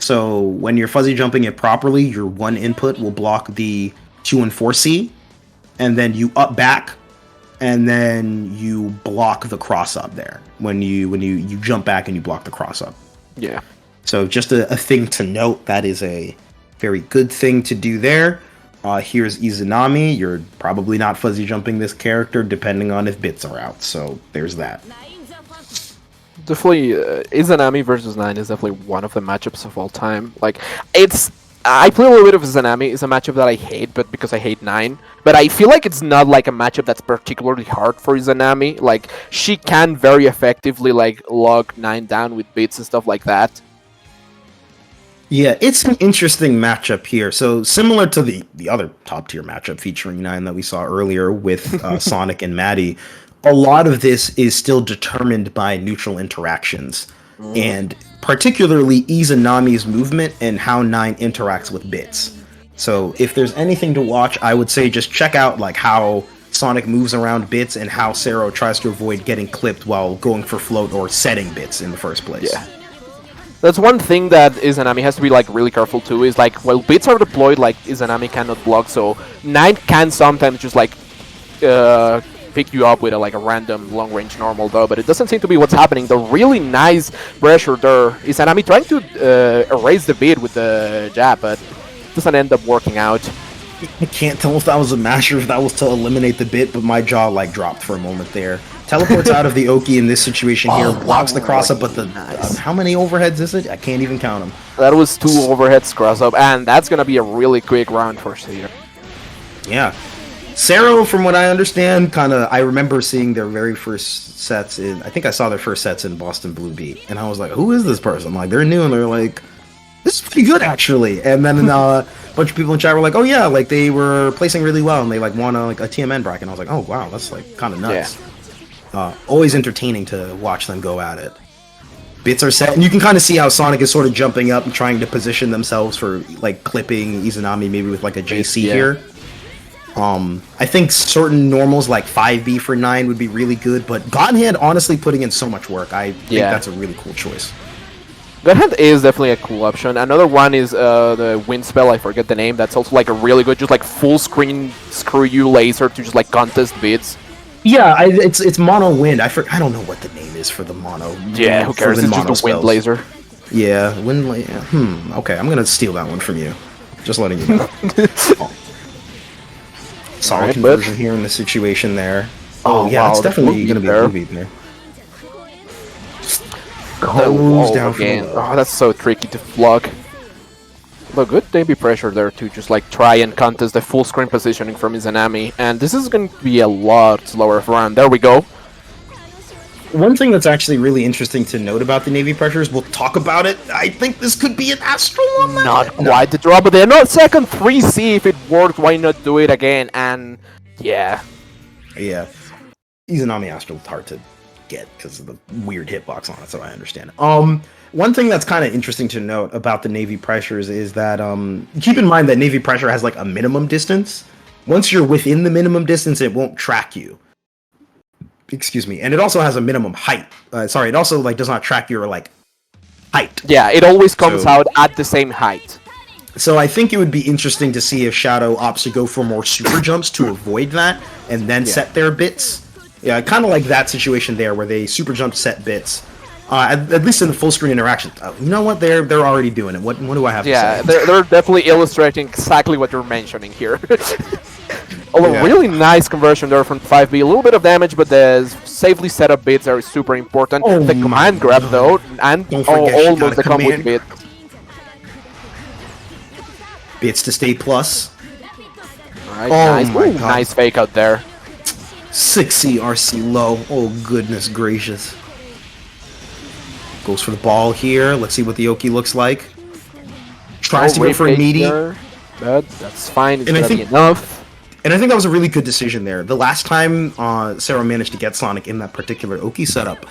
So when you're fuzzy jumping it properly, your one input will block the 2 and 4C, and then you up back, and then you block the cross up there. When you jump back and you block the cross up. Yeah. So just a thing to note, that is a very good thing to do there. Here's Izanami. You're probably not fuzzy jumping this character, depending on if bits are out. So there's that. Definitely, Izanami versus 9 is definitely one of the matchups of all time. Like, I play a little bit of Izanami. It's a matchup that I hate, but because I hate 9. But I feel like it's not like a matchup that's particularly hard for Izanami. Like, she can very effectively like log 9 down with bits and stuff like that. Yeah, it's an interesting matchup here. So similar to the other top tier matchup featuring 9 that we saw earlier with Sonic and Maddie, a lot of this is still determined by neutral interactions, and particularly Izanami's movement and how 9 interacts with bits. So if there's anything to watch, I would say just check out like how Sonic moves around bits and how Sero tries to avoid getting clipped while going for float or setting bits in the first place. Yeah. That's one thing that Izanami has to be like really careful too, is like while bits are deployed, like Izanami cannot block, so 9 can sometimes just like pick you up with a random long range normal though, but it doesn't seem to be what's happening. The really nice pressure there, Izanami trying to erase the bit with the jab, but doesn't end up working out. I can't tell if that was a masher, if that was to eliminate the bit, but my jaw like dropped for a moment there. Teleports out of the Oki in this situation here, blocks the cross up, but how many overheads is it? I can't even count them. That was 2 overheads cross up, and that's gonna be a really quick round for Seer. Yeah. Sero, from what I understand, I remember seeing their very first sets I think I saw their first sets in Boston Blue Beat, and I was like, who is this person? Like, they're new, and they're like, this is pretty good, actually. And then a bunch of people in chat were like, oh yeah, like, they were placing really well, and they, like, won a TMN bracket, and I was like, oh wow, that's, like, kind of nuts. Yeah. Always entertaining to watch them go at it. Bits are set, and you can kind of see how Sonic is sort of jumping up and trying to position themselves for, like, clipping Izanami maybe with, like, a JC here. I think certain normals like 5B for 9 would be really good, but Godhand honestly putting in so much work. I think that's a really cool choice. Godhand is definitely a cool option. Another one is the wind spell, I forget the name, that's also like a really good, just like full screen screw you laser to just like contest bits. Yeah, it's mono wind. I don't know what the name is for the mono. Yeah, who cares? It's just a wind laser. Yeah, wind laser. Okay, I'm gonna steal that one from you. Just letting you know. Solid conversion here in the situation there. Oh yeah, it's definitely gonna be a movie there. Goes down again. Oh, that's so tricky to block. But good maybe pressure there to just like try and contest the full screen positioning from Izanami, and this is going to be a lot slower round. There we go. One thing that's actually really interesting to note about the Navy pressures, we'll talk about it. I think this could be an Astral on that. Not quite the draw, but they're not second 3C. If it worked, why not do it again? And yeah. Yeah. Izanami Astral is hard to get because of the weird hitbox on it, so I understand. One thing that's kind of interesting to note about the Navy pressures is that keep in mind that Navy pressure has like a minimum distance. Once you're within the minimum distance, it won't track you. Excuse me. And it also has a minimum height. It also like does not track your like height. Yeah, it always comes out at the same height. So I think it would be interesting to see if Shadow opts to go for more super jumps to avoid that and then set their bits. Yeah, kind of like that situation there where they super jump set bits. At least in the full screen interaction. You know what? They're already doing it. What do I have to say? Yeah, they're definitely illustrating exactly what you're mentioning here. Really nice conversion there from 5B. A little bit of damage, but the safely set up bits are super important. The command grab though, and almost the combo bit. Bits to stay plus. Alright, nice fake out there. 6C RC low. Oh goodness gracious. Goes for the ball here. Let's see what the Oki looks like. Tries to go for a meaty. That's fine. It's gonna be enough. And I think that was a really good decision there. The last time Sarah managed to get Sonic in that particular Oki setup,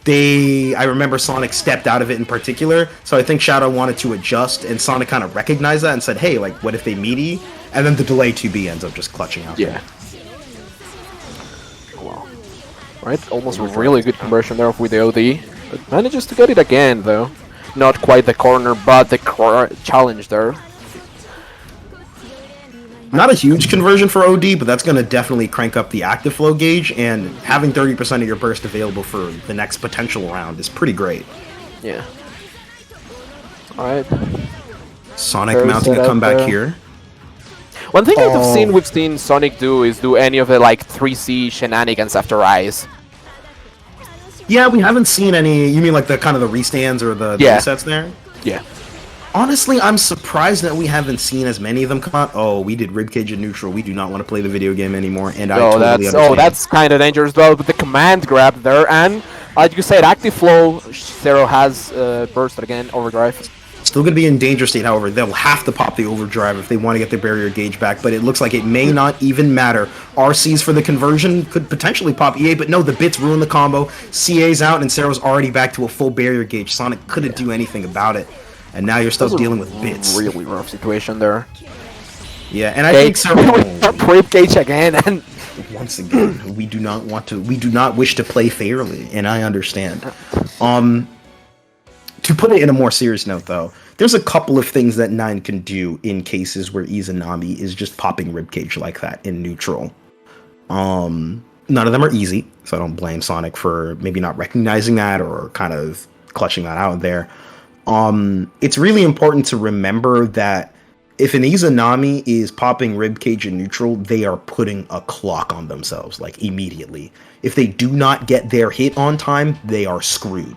I remember Sonic stepped out of it in particular, so I think Shadow wanted to adjust, and Sonic kind of recognized that and said, hey, like, what if they meaty? And then the delay 2B ends up just clutching out. Yeah. Well, right, almost a really good conversion there with the OD. But manages to get it again, though. Not quite the corner, but the challenge there. Not a huge conversion for OD, but that's going to definitely crank up the active flow gauge, and having 30% of your burst available for the next potential round is pretty great. Yeah. Alright. Sonic mounting a comeback here. One thing we've seen Sonic do is do any of the like 3C shenanigans after Rise. Yeah, we haven't seen any. You mean like the kind of the restands or the resets there? Yeah. Honestly, I'm surprised that we haven't seen as many of them come out. Oh, we did ribcage in neutral. We do not want to play the video game anymore, and I totally understand. That's kind of dangerous though. But the command grab there, and like you said, active flow. Zero has burst again, overdrive. Still going to be in danger state, however. They'll have to pop the overdrive if they want to get their barrier gauge back, but it looks like it may not even matter. RCs for the conversion could potentially pop EA, but no, the bits ruin the combo. CA's out, and Cero's already back to a full barrier gauge. Sonic couldn't do anything about it, and now you're still dealing with bits. Really rough situation there. Yeah, and I think Cero... Rib gauge again, and... Once again, we do not wish to play fairly, and I understand. To put it in a more serious note, though, there's a couple of things that 9 can do in cases where Izanami is just popping ribcage like that in neutral. None of them are easy, so I don't blame Sonic for maybe not recognizing that or kind of clutching that out there. It's really important to remember that if an Izanami is popping ribcage in neutral, they are putting a clock on themselves, like, immediately. If they do not get their hit on time, they are screwed.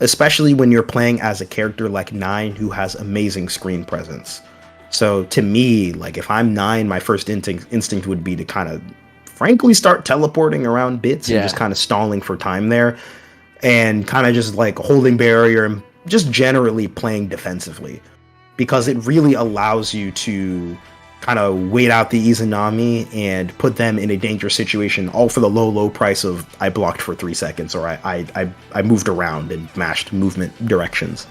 Especially when you're playing as a character like 9 who has amazing screen presence. So to me, like if I'm 9, my first instinct would be to kind of frankly start teleporting around bits and just kind of stalling for time there and kind of just like holding barrier and just generally playing defensively, because it really allows you to kind of wait out the Izanami and put them in a dangerous situation, all for the low price of I blocked for 3 seconds or I moved around and mashed movement directions.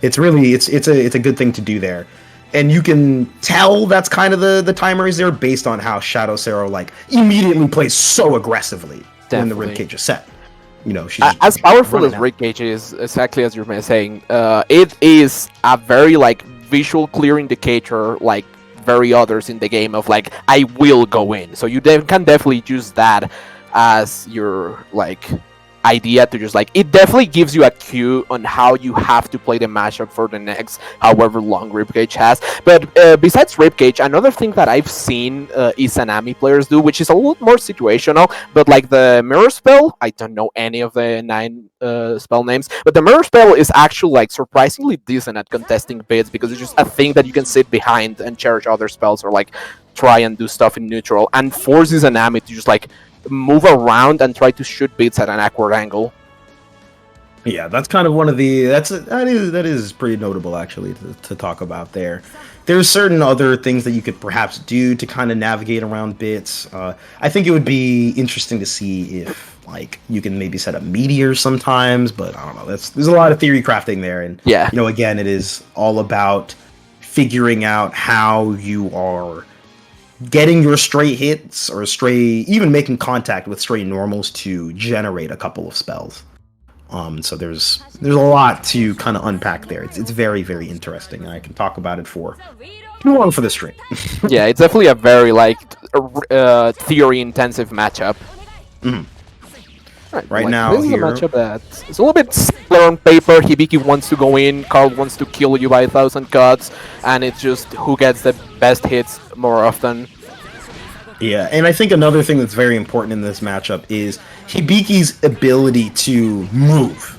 It's really it's a good thing to do there, and you can tell that's kind of the timer is there based on how Shadow Zero like immediately plays so aggressively when the ribcage is set. You know, she's as powerful as ribcage is, exactly as you're saying, it is a very like visual clear indicator, like very others in the game of like I will go in, so you can definitely use that as your like idea to just like it definitely gives you a cue on how you have to play the matchup for the next however long ribcage has. But besides ribcage, another thing that I've seen Izanami players do, which is a lot more situational, but like the mirror spell, I don't know any of the 9 spell names, but the mirror spell is actually like surprisingly decent at contesting bids, because it's just a thing that you can sit behind and charge other spells or like try and do stuff in neutral and force Izanami to just like move around and try to shoot bits at an awkward angle. Yeah, that's kind of one of the that is pretty notable actually to talk about there. There's certain other things that you could perhaps do to kind of navigate around bits. I think it would be interesting to see if Like, you can maybe set up meteors sometimes, but I don't know. There's a lot of theory crafting there, and Yeah. again, it is all about figuring out how you are getting your stray hits or even making contact with stray normals to generate a couple of spells. So there's a lot to kind of unpack there. It's very, very interesting, and I can talk about it for too long for the stream. Yeah, it's definitely a very theory-intensive matchup. Right now, this is a here- matchup that's it's a little bit simpler on paper. Hibiki wants to go in, Carl wants to kill you by 1,000 cuts, and it's just who gets the best hits more often. Yeah, and I think another thing that's very important in this matchup is Hibiki's ability to move.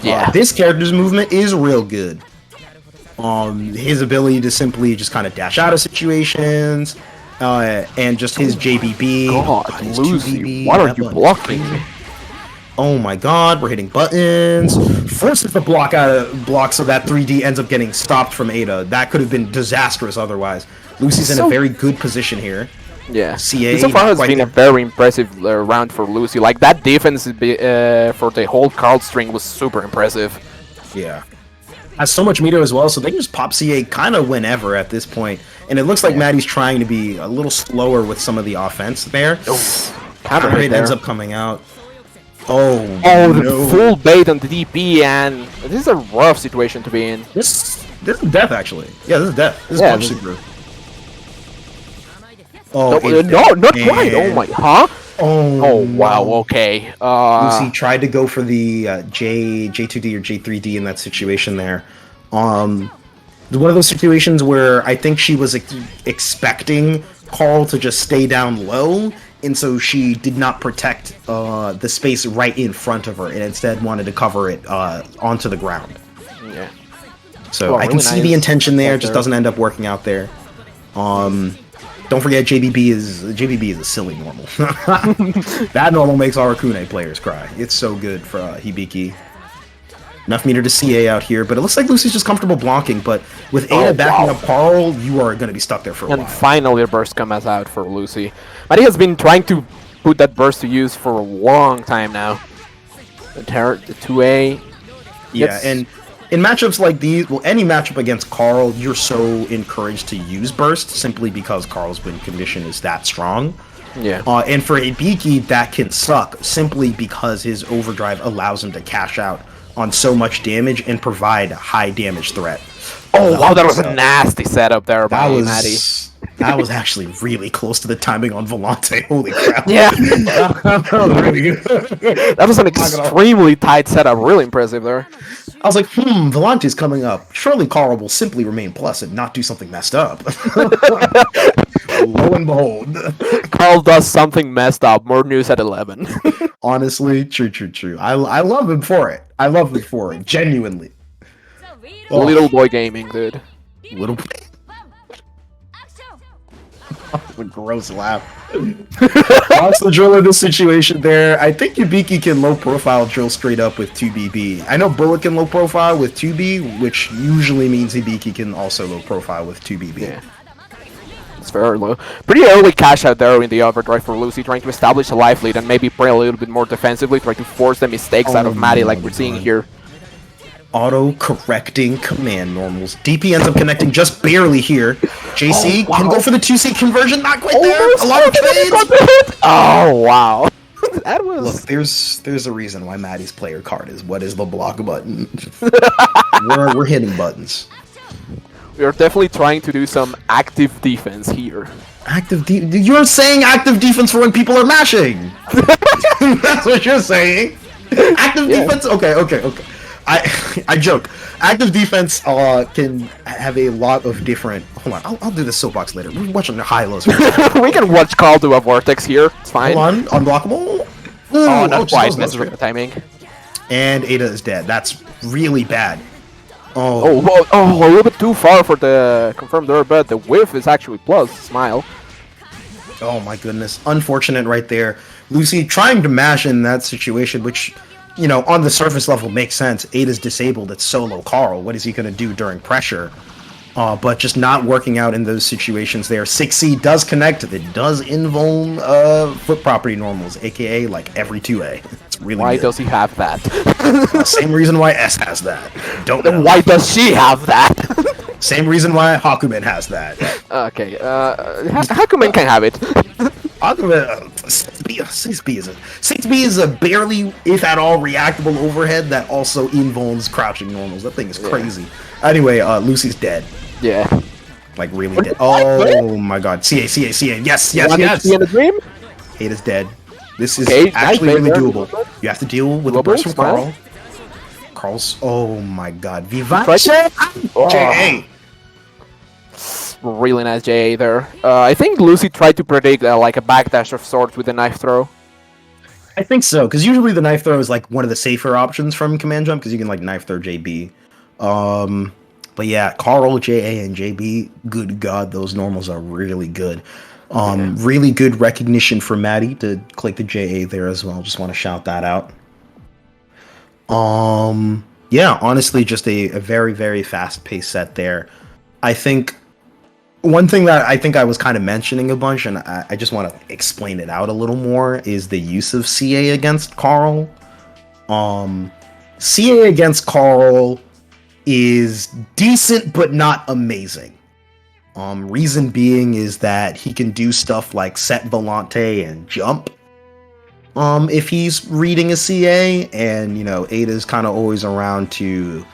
Yeah. This character's movement is real good. His ability to simply just kind of dash out of situations, and just his JBB. God, his Lucy, 2BB, what are that you button. blocking? Oh my god, we're hitting buttons. Forces the block so that 3D ends up getting stopped from Ada. That could have been disastrous otherwise. Lucy's in a very good position here. Yeah, CA, this so far not has quite been a there. very impressive round for Lucy. Like, that defense for the whole Carl string was super impressive. Yeah. Has so much meter as well, so they can just pop CA kind of whenever at this point. And it looks like Maddie's trying to be a little slower with some of the offense there. Counter Rate right there. ends up coming out. Oh, Oh, the no. full bait on the DP, and this is a rough situation to be in. This is death, actually. Yeah, this is death. This is Yeah, punch this- super. Oh, No, it's no, dead. not quite. Oh And- my, huh? Oh, Oh wow. no. Okay. Lucy tried to go for the J2D or J3D in that situation there. One of those situations where I think she was expecting Carl to just stay down low, and so she did not protect the space right in front of her, and instead wanted to cover it onto the ground. Yeah. So Well, I can really see nice the intention there, right just there. doesn't end up working out there. Don't forget JBB is a silly normal. That normal makes Arakune players cry. It's so good for Hibiki. Enough meter to CA out here, but it looks like Lucy's just comfortable blocking, but with Ada backing wow. up Carl, you are going to be stuck there for a And while. finally, the burst comes out for Lucy. Maddie has been trying to put that burst to use for a long time now. The 2A. Yeah, It's- and in matchups like these, well, any matchup against Carl, you're so encouraged to use burst simply because Carl's win condition is that strong. Yeah. And for Hibiki, that can suck simply because his overdrive allows him to cash out on so much damage and provide high damage threat. Oh wow, that was a nasty setup there by Maddie. That was actually really close to the timing on Volante. Holy crap! Yeah. That was really good. That was an extremely tight setup. Really impressive there. I was like, Volante's coming up. Surely Carl will simply remain plus and not do something messed up. Lo and behold. Carl does something messed up. More news at 11. Honestly, true. I love him for it. I love him for it. Genuinely. Oh, Little boy gaming, dude. little a gross laugh. Lost the drill in this situation there. I think Yubiki can low profile drill straight up with 2BB. I know Bullet can low profile with 2B, which usually means Hibiki can also low profile with 2BB. Yeah. It's very low. Pretty early cash out there in the overdrive for Lucy, trying to establish a life lead and maybe play a little bit more defensively, try to force the mistakes out of Maddie like we're seeing here. Auto-correcting command normals. DP ends up connecting just barely here. JC can go for the 2C conversion, not quite there. A lot of trades. Oh wow. That was Look, there's a reason why Maddie's player card is what is the block button. we're hitting buttons. we are definitely trying to do some active defense here. You're saying active defense for when people are mashing. That's what you're saying. Active defense. Okay. I joke. Active defense can have a lot of different. Hold on, I'll do this soapbox later. We're watching the high-lows. We can watch Carl do a vortex here. It's fine. Hold on, unblockable. Ooh, Oh, not just quite. those Messes notes. with the timing. And Ada is dead. That's really bad. Oh, whoa, oh, a little bit too far for the confirmed error, but the whiff is actually plus. Smile. Oh my goodness. Unfortunate right there. Lucy trying to mash in that situation, which, you know, on the surface level makes sense. Ada's disabled. It's solo Carl. What is he going to do during pressure? but just not working out in those situations there. 6C does connect. It does invuln foot property normals, aka like every 2A. It's really Why good. does he have that? Same reason why S has that. Don't know. Then why does she have that? Same reason why Hakumen has that. Okay, Hakumen can have it. Hakumen, 6B is a barely, if at all, reactable overhead that also invulns crouching normals. That thing is crazy. Anyway, Lucy's dead. Yeah. Like, really dead. Oh my god. CA. Yes. In the dream? 8 is dead. This is Okay, actually nice, really very doable. good. You have to deal with the Doable, burst from smile. Carl's. Oh my god. Tried Vivace! Oh. JA! Really nice JA there. I think Lucy tried to predict like a backdash of sorts with a knife throw. I think so, because usually the knife throw is like one of the safer options from command jump, because you can like knife throw JB. But yeah, Carl, JA, and JB, good god, those normals are really good. Really good recognition for Maddie to click the JA there as well. Just want to shout that out. Yeah, honestly, just a very, very fast-paced set there. I think one thing that I think I was kind of mentioning a bunch, and I just want to explain it out a little more, is the use of CA against Carl. CA against Carl is decent, but not amazing. Reason being is that he can do stuff like set Volante and jump. If he's reading a CA, and you know, Ada's kind of always around to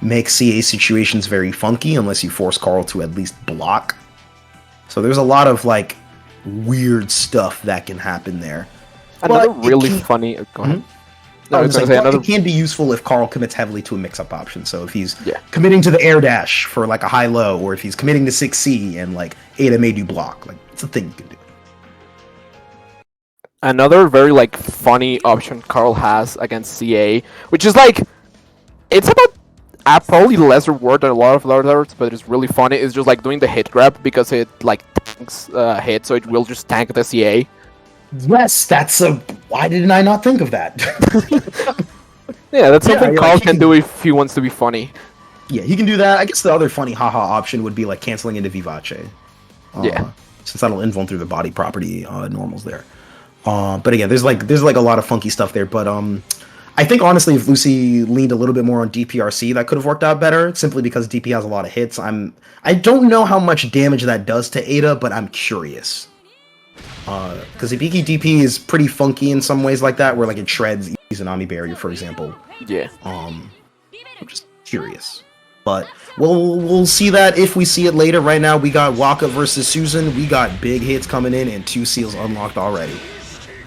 make CA situations very funky unless you force Carl to at least block. So there's a lot of like weird stuff that can happen there. Another But really it can- funny. Go ahead. Mhm. No, I was gonna say another. It can be useful if Carl commits heavily to a mix-up option. So if he's Yeah. committing to the air dash for like a high-low, or if he's committing to 6C and like Ada made you block, like it's a thing you can do. Another very like funny option Carl has against CA, which is like, it's about probably lesser word than a lot of others, but it's really funny. It's just like doing the hit grab because it like tanks hit, so it will just tank the CA. Yes, that's a. Why didn't I not think of that? Yeah, that's Yeah, something like, Carl he can can- do if he wants to be funny. Yeah, he can do that. I guess the other funny haha option would be like canceling into Vivace. Yeah. Since that'll invuln through the body property normals there. But again, there's like a lot of funky stuff there. But I think honestly, if Lucy leaned a little bit more on DPRC, that could have worked out better. Simply because DP has a lot of hits. I don't know how much damage that does to Ada, but I'm curious. Because Ibiki DP is pretty funky in some ways like that, where like it shreds Izanami Barrier, for example. Yeah. I'm just curious. But we'll see that if we see it later. Right now, we got Waka versus Susan. We got big hits coming in and 2 seals unlocked already.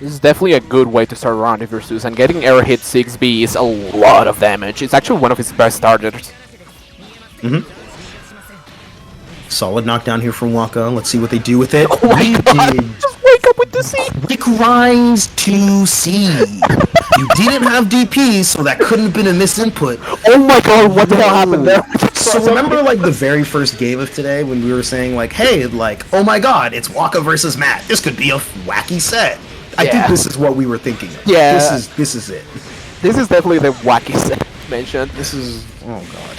This is definitely a good way to start a round if you're Susan. Getting air hit 6B is a lot of damage. It's actually one of his best starters. Solid knockdown here from Waka. Let's see what they do with it. Oh my god! Just wake up with the C! Quick Rise 2C. You didn't have DP, so that couldn't have been a misinput. Oh my god, what the hell happened there? So remember like the very first game of today when we were saying like, hey, like, oh my god, it's Waka versus Matt. This could be a wacky set. I think Yeah. this is what we were thinking of. Yeah. This is it. This is definitely the wacky set mentioned. This is oh god.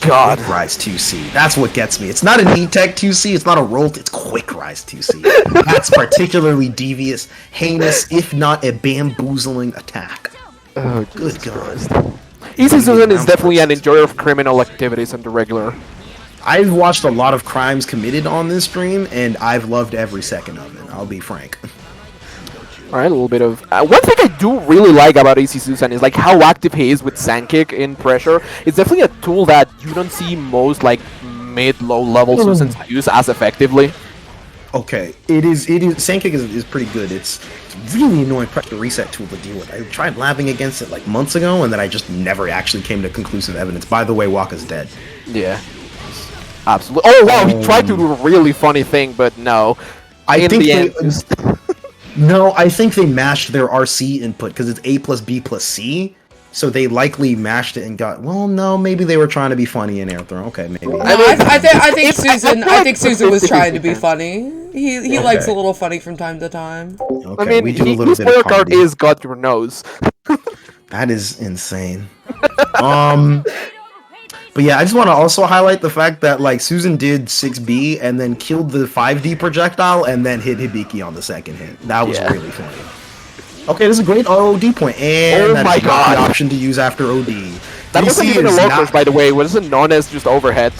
God. Quick Rise 2C. That's what gets me. It's not a Tech 2C, it's not a Rolt, it's Quick Rise 2C. That's particularly devious, heinous, if not a bamboozling attack. Oh, Good god. Easy Susan is definitely an enjoyer of criminal activities on the regular. I've watched a lot of crimes committed on this stream, and I've loved every second of it, I'll be frank. Alright, a little bit of... one thing I do really like about AC Susan is like how active he is with Sandkick in pressure. It's definitely a tool that you don't see most like mid-low level Susans use as effectively. Okay, it is Sandkick is pretty good. It's really annoying pressure reset tool to deal with. I tried labbing against it like months ago, and then I just never actually came to conclusive evidence. By the way, Waka's dead. Yeah. Absolutely. Oh wow, he tried to do a really funny thing, but no. I In think the they, end, just- no, I think they mashed their RC input because it's A plus B plus C. So they likely mashed it and got. Well, no, maybe they were trying to be funny in air throw. Okay, maybe. No, I think Susan was trying to be funny. He likes a little funny from time to time. Okay, I mean, we do a little his bit of player card comedy. is got your nose. That is insane. But yeah, I just want to also highlight the fact that like Susan did 6B and then killed the 5D projectile and then hit Hibiki on the second hit. That was really funny. Okay, this is a great OD point, and that's not the option to use after OD. That wasn't even a low push, by the way. It wasn't known as just overhead.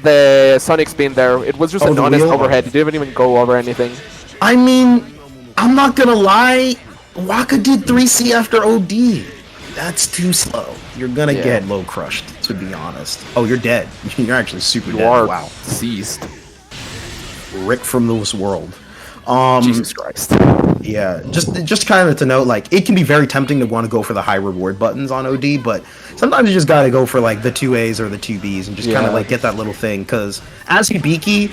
The Sonic spin there, it was just a known as overhead. It didn't even go over anything. I mean, I'm not gonna lie. Waka did 3C after OD. That's too slow. You're gonna get low crushed, to be honest. Oh, you're dead. You're actually super dead. Wow. Seized. Rick from this world. Jesus Christ. Yeah, just kind of to note, like, it can be very tempting to want to go for the high reward buttons on OD, but sometimes you just gotta go for, like, the 2As or the 2Bs and just kind of, like, get that little thing, because as Hibiki,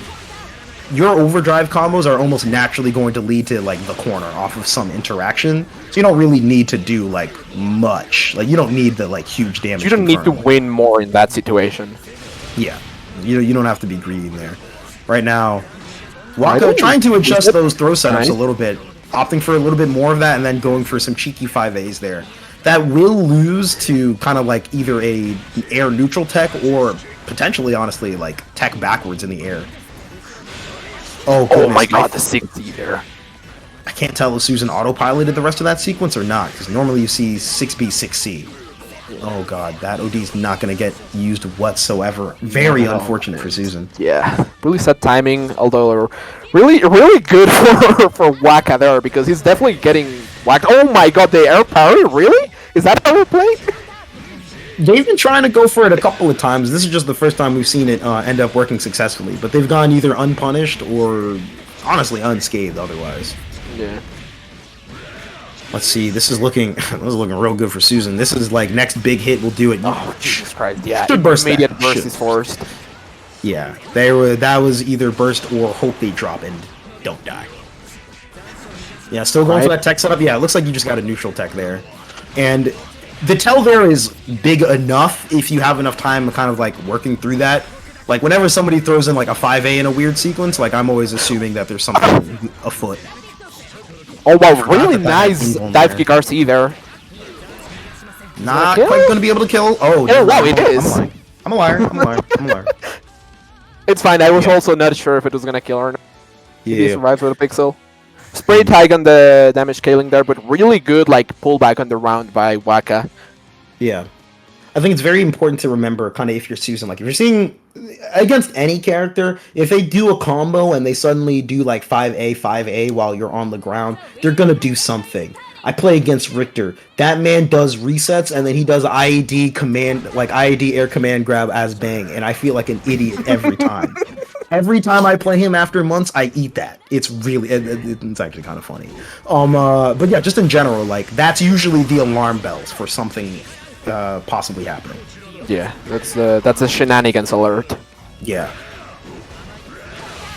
your overdrive combos are almost naturally going to lead to, like, the corner off of some interaction, so you don't really need to do, like, much. Like, you don't need the, like, huge damage. You don't need to win more in that situation. Yeah, you don't have to be greedy there. Right now, Waka trying to adjust those throw setups a little bit, opting for a little bit more of that, and then going for some cheeky 5As there. That will lose to kind of like either a air neutral tech or potentially, honestly, like tech backwards in the air. Oh, goodness. Oh my god, the 6D there. I can't tell if Susan autopiloted the rest of that sequence or not, because normally you see 6B, 6C. Oh god, that OD's not going to get used whatsoever. Very unfortunate for Susan. Yeah, really sad timing, although really good for Waka there, because he's definitely getting whacked. Oh my god, the air power? Really? Is that how we're playing? They've been trying to go for it a couple of times. This is just the first time we've seen it end up working successfully, but they've gone either unpunished or, honestly, unscathed otherwise. Yeah. Let's see. This is looking real good for Susan. This is like next big hit will do it. Oh Jesus Christ! Yeah, should burst. Immediate burst is forced. Yeah, that was either burst or hope they drop and don't die. Yeah, still going for that tech setup. Yeah, it looks like you just got a neutral tech there, and the tell there is big enough if you have enough time kind of like working through that. Like whenever somebody throws in like a 5A in a weird sequence, like I'm always assuming that there's something afoot. Oh wow, really nice dive kick RC there. Not quite gonna be able to kill. Oh wow, it is. I'm a liar. It's fine, I was also not sure if it was gonna kill or not. Yeah. He survived with a pixel. Spray tag on the damage scaling there, but really good like pullback on the round by Waka. Yeah. I think it's very important to remember, kind of, if you're Susan, like, if you're seeing, against any character, if they do a combo and they suddenly do, like, 5A while you're on the ground, they're gonna do something. I play against Richter. That man does resets, and then he does IED air command grab as bang, and I feel like an idiot every time. Every time I play him after months, I eat that. It's really, it's actually kind of funny. But yeah, just in general, like, that's usually the alarm bells for something possibly happening. Yeah, that's a shenanigans alert. Yeah.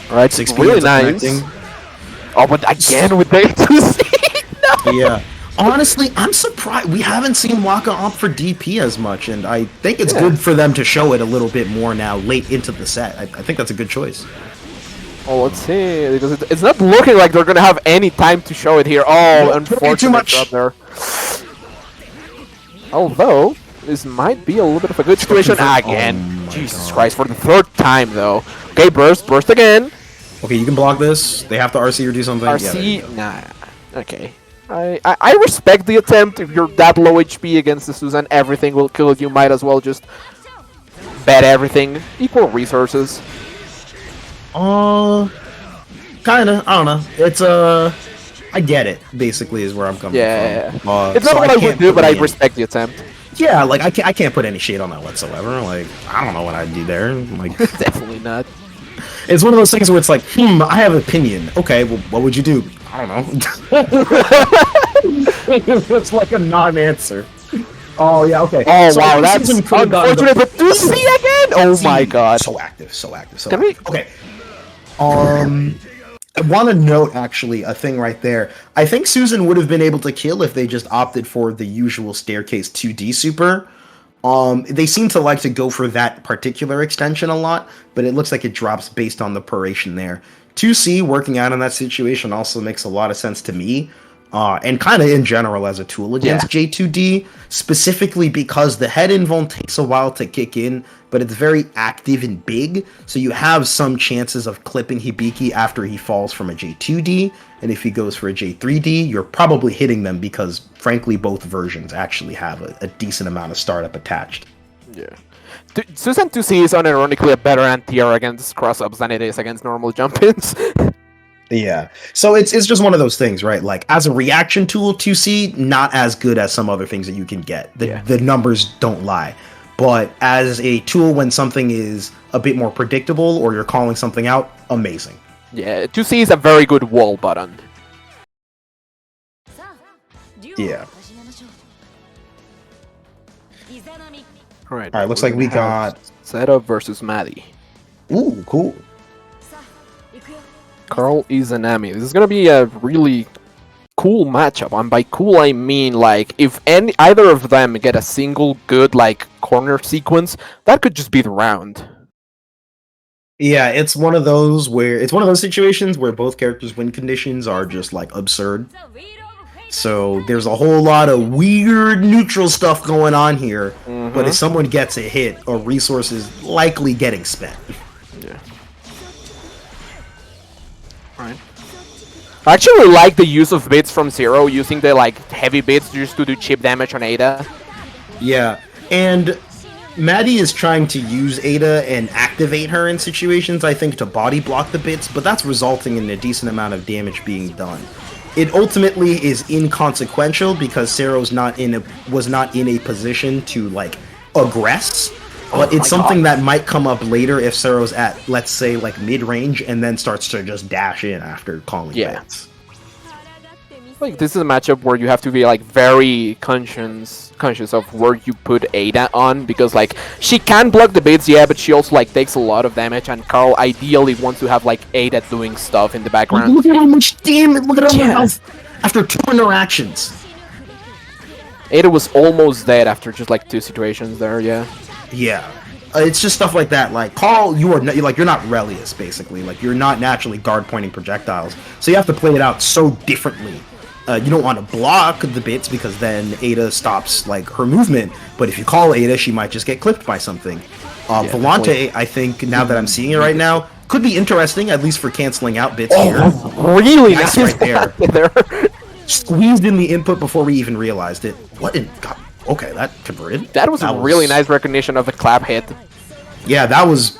All right, 6 really nice. Oh, but again with the 2C. No. Yeah. Honestly, I'm surprised we haven't seen Waka opt for DP as much, and I think it's good for them to show it a little bit more now, late into the set. I think that's a good choice. Oh, let's see, because it's not looking like they're gonna have any time to show it here. Oh, unfortunately, too much drop there. Although this might be a little bit of a good situation again. Jesus Christ, for the third time though. Okay, burst again. Okay, you can block this. They have to RC or do something. RC, nah. Okay. I respect the attempt. If you're that low HP against the Susan, everything will kill you. Might as well just bet everything. Equal resources. Kinda. I don't know. It's I get it. Basically, is where I'm coming from. It's not what I would do, but I respect the attempt. Yeah, like I can't put any shade on that whatsoever. Like I don't know what I'd do there. Like definitely not. It's one of those things where it's like, I have an opinion. Okay, well, what would you do? I don't know. It's like a non-answer. Oh yeah, okay. Oh so wow, that's unfortunate. But 2C again? Oh my god. So active. Okay. I want to note, actually, a thing right there. I think Susan would have been able to kill if they just opted for the usual staircase 2D super. They seem to like to go for that particular extension a lot, but it looks like it drops based on the puration there. 2C working out in that situation also makes a lot of sense to me. and kind of in general as a tool against J2D, specifically because the head invuln takes a while to kick in, but it's very active and big, so you have some chances of clipping Hibiki after he falls from a J2D, and if he goes for a J3D, you're probably hitting them because, frankly, both versions actually have a decent amount of startup attached. Yeah. Susan 2C is unironically a better anti-air against cross-ups than it is against normal jump-ins. Yeah, so it's just one of those things, right? Like, as a reaction tool, 2C, not as good as some other things that you can get. The numbers don't lie. But as a tool when something is a bit more predictable or you're calling something out, amazing. Yeah, 2C is a very good wall button. Yeah. Alright, Looks like we got... Setup versus Maddie. Ooh, cool. Carl Izanami. This is gonna be a really cool matchup, and by cool I mean like if either of them get a single good like corner sequence, that could just be the round. Yeah, it's one of those situations where both characters' win conditions are just like absurd. So there's a whole lot of weird neutral stuff going on here, but if someone gets a hit, a resource is likely getting spent. Yeah. Right. I actually like the use of bits from Zero, using the like heavy bits just to do chip damage on Ada. Yeah, and Maddie is trying to use Ada and activate her in situations, I think, to body block the bits, but that's resulting in a decent amount of damage being done. It ultimately is inconsequential because Sero's was not in a position to like aggress, but it's something that might come up later if Sero's at, let's say, like mid-range and then starts to just dash in after calling bits. Like this is a matchup where you have to be like very conscious of where you put Ada on, because like she can block the bits, yeah, but she also like takes a lot of damage, and Carl ideally wants to have like Ada doing stuff in the background. Look at how much damage! Look at how much health after 2 interactions. Ada was almost dead after just like 2 situations there, yeah. Yeah. It's just stuff like that. Like, Carl, you're not Relius, basically. Like, you're not naturally guard-pointing projectiles. So you have to play it out so differently. You don't want to block the bits because then Ada stops, like, her movement. But if you call Ada, she might just get clipped by something. Volante, I think, now that I'm seeing it right now, could be interesting, at least for canceling out bits here. Really nice right there. Squeezed in the input before we even realized it. What in... God. Okay, that converted. That was a really nice recognition of the clap hit. Yeah, that was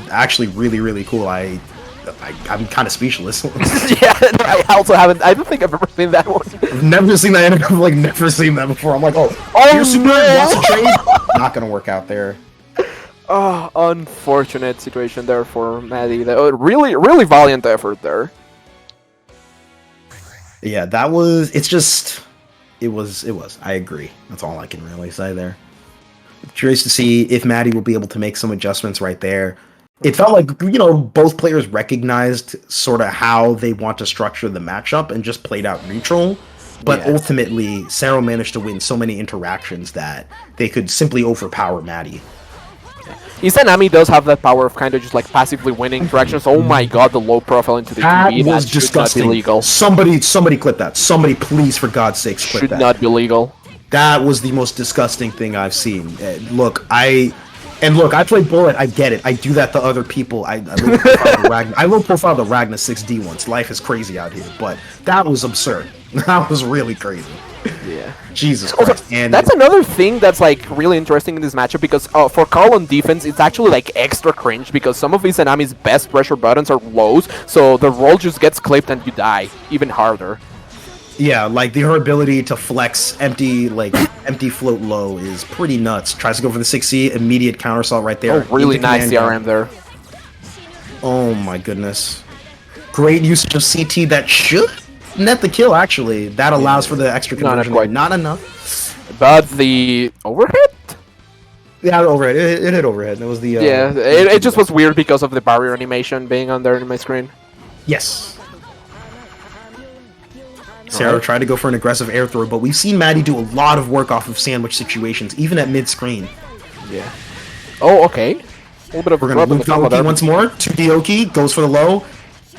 actually really, really cool. I'm kind of speechless. Yeah, I also haven't. I don't think I've ever seen that one. I've never seen that. I've like never seen that before. I'm like, here's super. Wants to trade. Not gonna work out there. Oh, unfortunate situation there for Maddie. Really, really valiant effort there. Yeah, that was. It's just. It was. I agree. That's all I can really say there. Curious to see if Maddie will be able to make some adjustments right there. It felt like, both players recognized sort of how they want to structure the matchup and just played out neutral. But ultimately, Sero managed to win so many interactions that they could simply overpower Maddie. Izanami does have that power of kind of just like passively winning interactions. Oh my god, the low profile into the TV. That was disgusting. Not be legal. Somebody clip that. Somebody, please, for God's sakes, clip that. Should not be legal. That was the most disgusting thing I've seen. Look, I played Bullet. I get it. I do that to other people. I low profile the Ragna 6D once. Life is crazy out here, but that was absurd. That was really crazy. Yeah. Jesus Christ. Also, and that's another thing that's like really interesting in this matchup, because for Carl on defense, it's actually like extra cringe because some of Izanami's best pressure buttons are lows, so the roll just gets clipped and you die even harder. Yeah, like her ability to flex empty float low is pretty nuts. Tries to go for the 6C, immediate counterassault right there. Oh, really nice CRM there. Oh my goodness. Great usage of CT that should net the kill, actually. That allows for the extra conversion. Not enough. But the overhead? Yeah, overhead. It hit overhead. It was the... it just was weird because of the barrier animation being on there in my screen. Yes. Sero tried to go for an aggressive air throw, but we've seen Maddie do a lot of work off of sandwich situations, even at mid-screen. Yeah. Oh, okay. A little bit of We're going to loop the Oki once more. 2D Oki, goes for the low.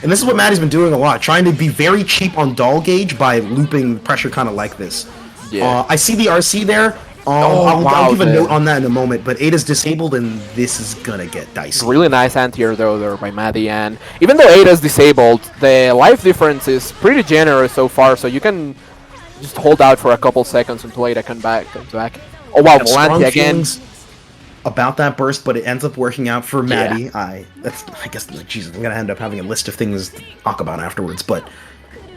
And this is what Maddie's been doing a lot, trying to be very cheap on doll gauge by looping pressure kind of like this. Yeah. I see the RC there. I'll give a note on that in a moment, but Ada's disabled, and this is gonna get dicey. Really nice anti-air though there by Maddie, and even though Ada's disabled, the life difference is pretty generous so far, so you can just hold out for a couple seconds until Ada comes back. Oh wow, Volante again. About that burst, but it ends up working out for Maddie. I guess, Jesus, I'm gonna end up having a list of things to talk about afterwards, but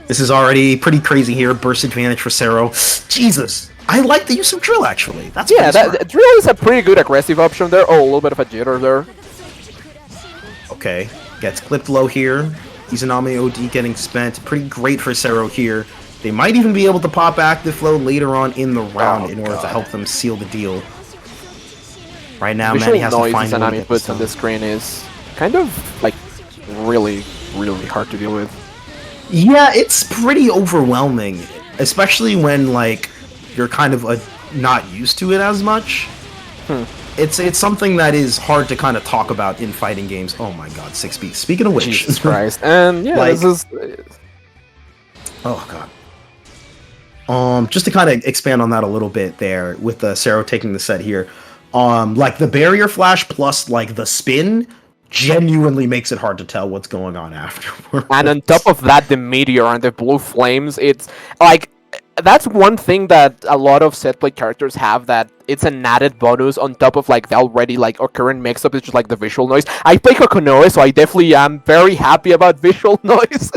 this is already pretty crazy here. Burst advantage for Sero. Jesus, I like the use of drill actually. That's drill is a pretty good aggressive option there. Oh, a little bit of a jitter there. Okay, gets clipped low here. Izanami OD getting spent. Pretty great for Sero here. They might even be able to pop active flow later on in the round in order to help them seal the deal. Right now, Manny has to find Izanami puts on the screen is kind of like really hard to deal with. Yeah, it's pretty overwhelming, especially when like you're kind of not used to it as much. It's something that is hard to kind of talk about in fighting games. Oh my God, 6B. Speaking of which, Jesus Christ, and yeah, like, this is. Oh God. Just to kind of expand on that a little bit there, with Sero taking the set here. Like the barrier flash plus like the spin genuinely makes it hard to tell what's going on afterwards. And on top of that, the meteor and the blue flames, it's like that's one thing that a lot of set play characters have, that it's an added bonus on top of like the already like occurring mix-up. It's just like the visual noise. I play Kokonoe, so I definitely am very happy about visual noise.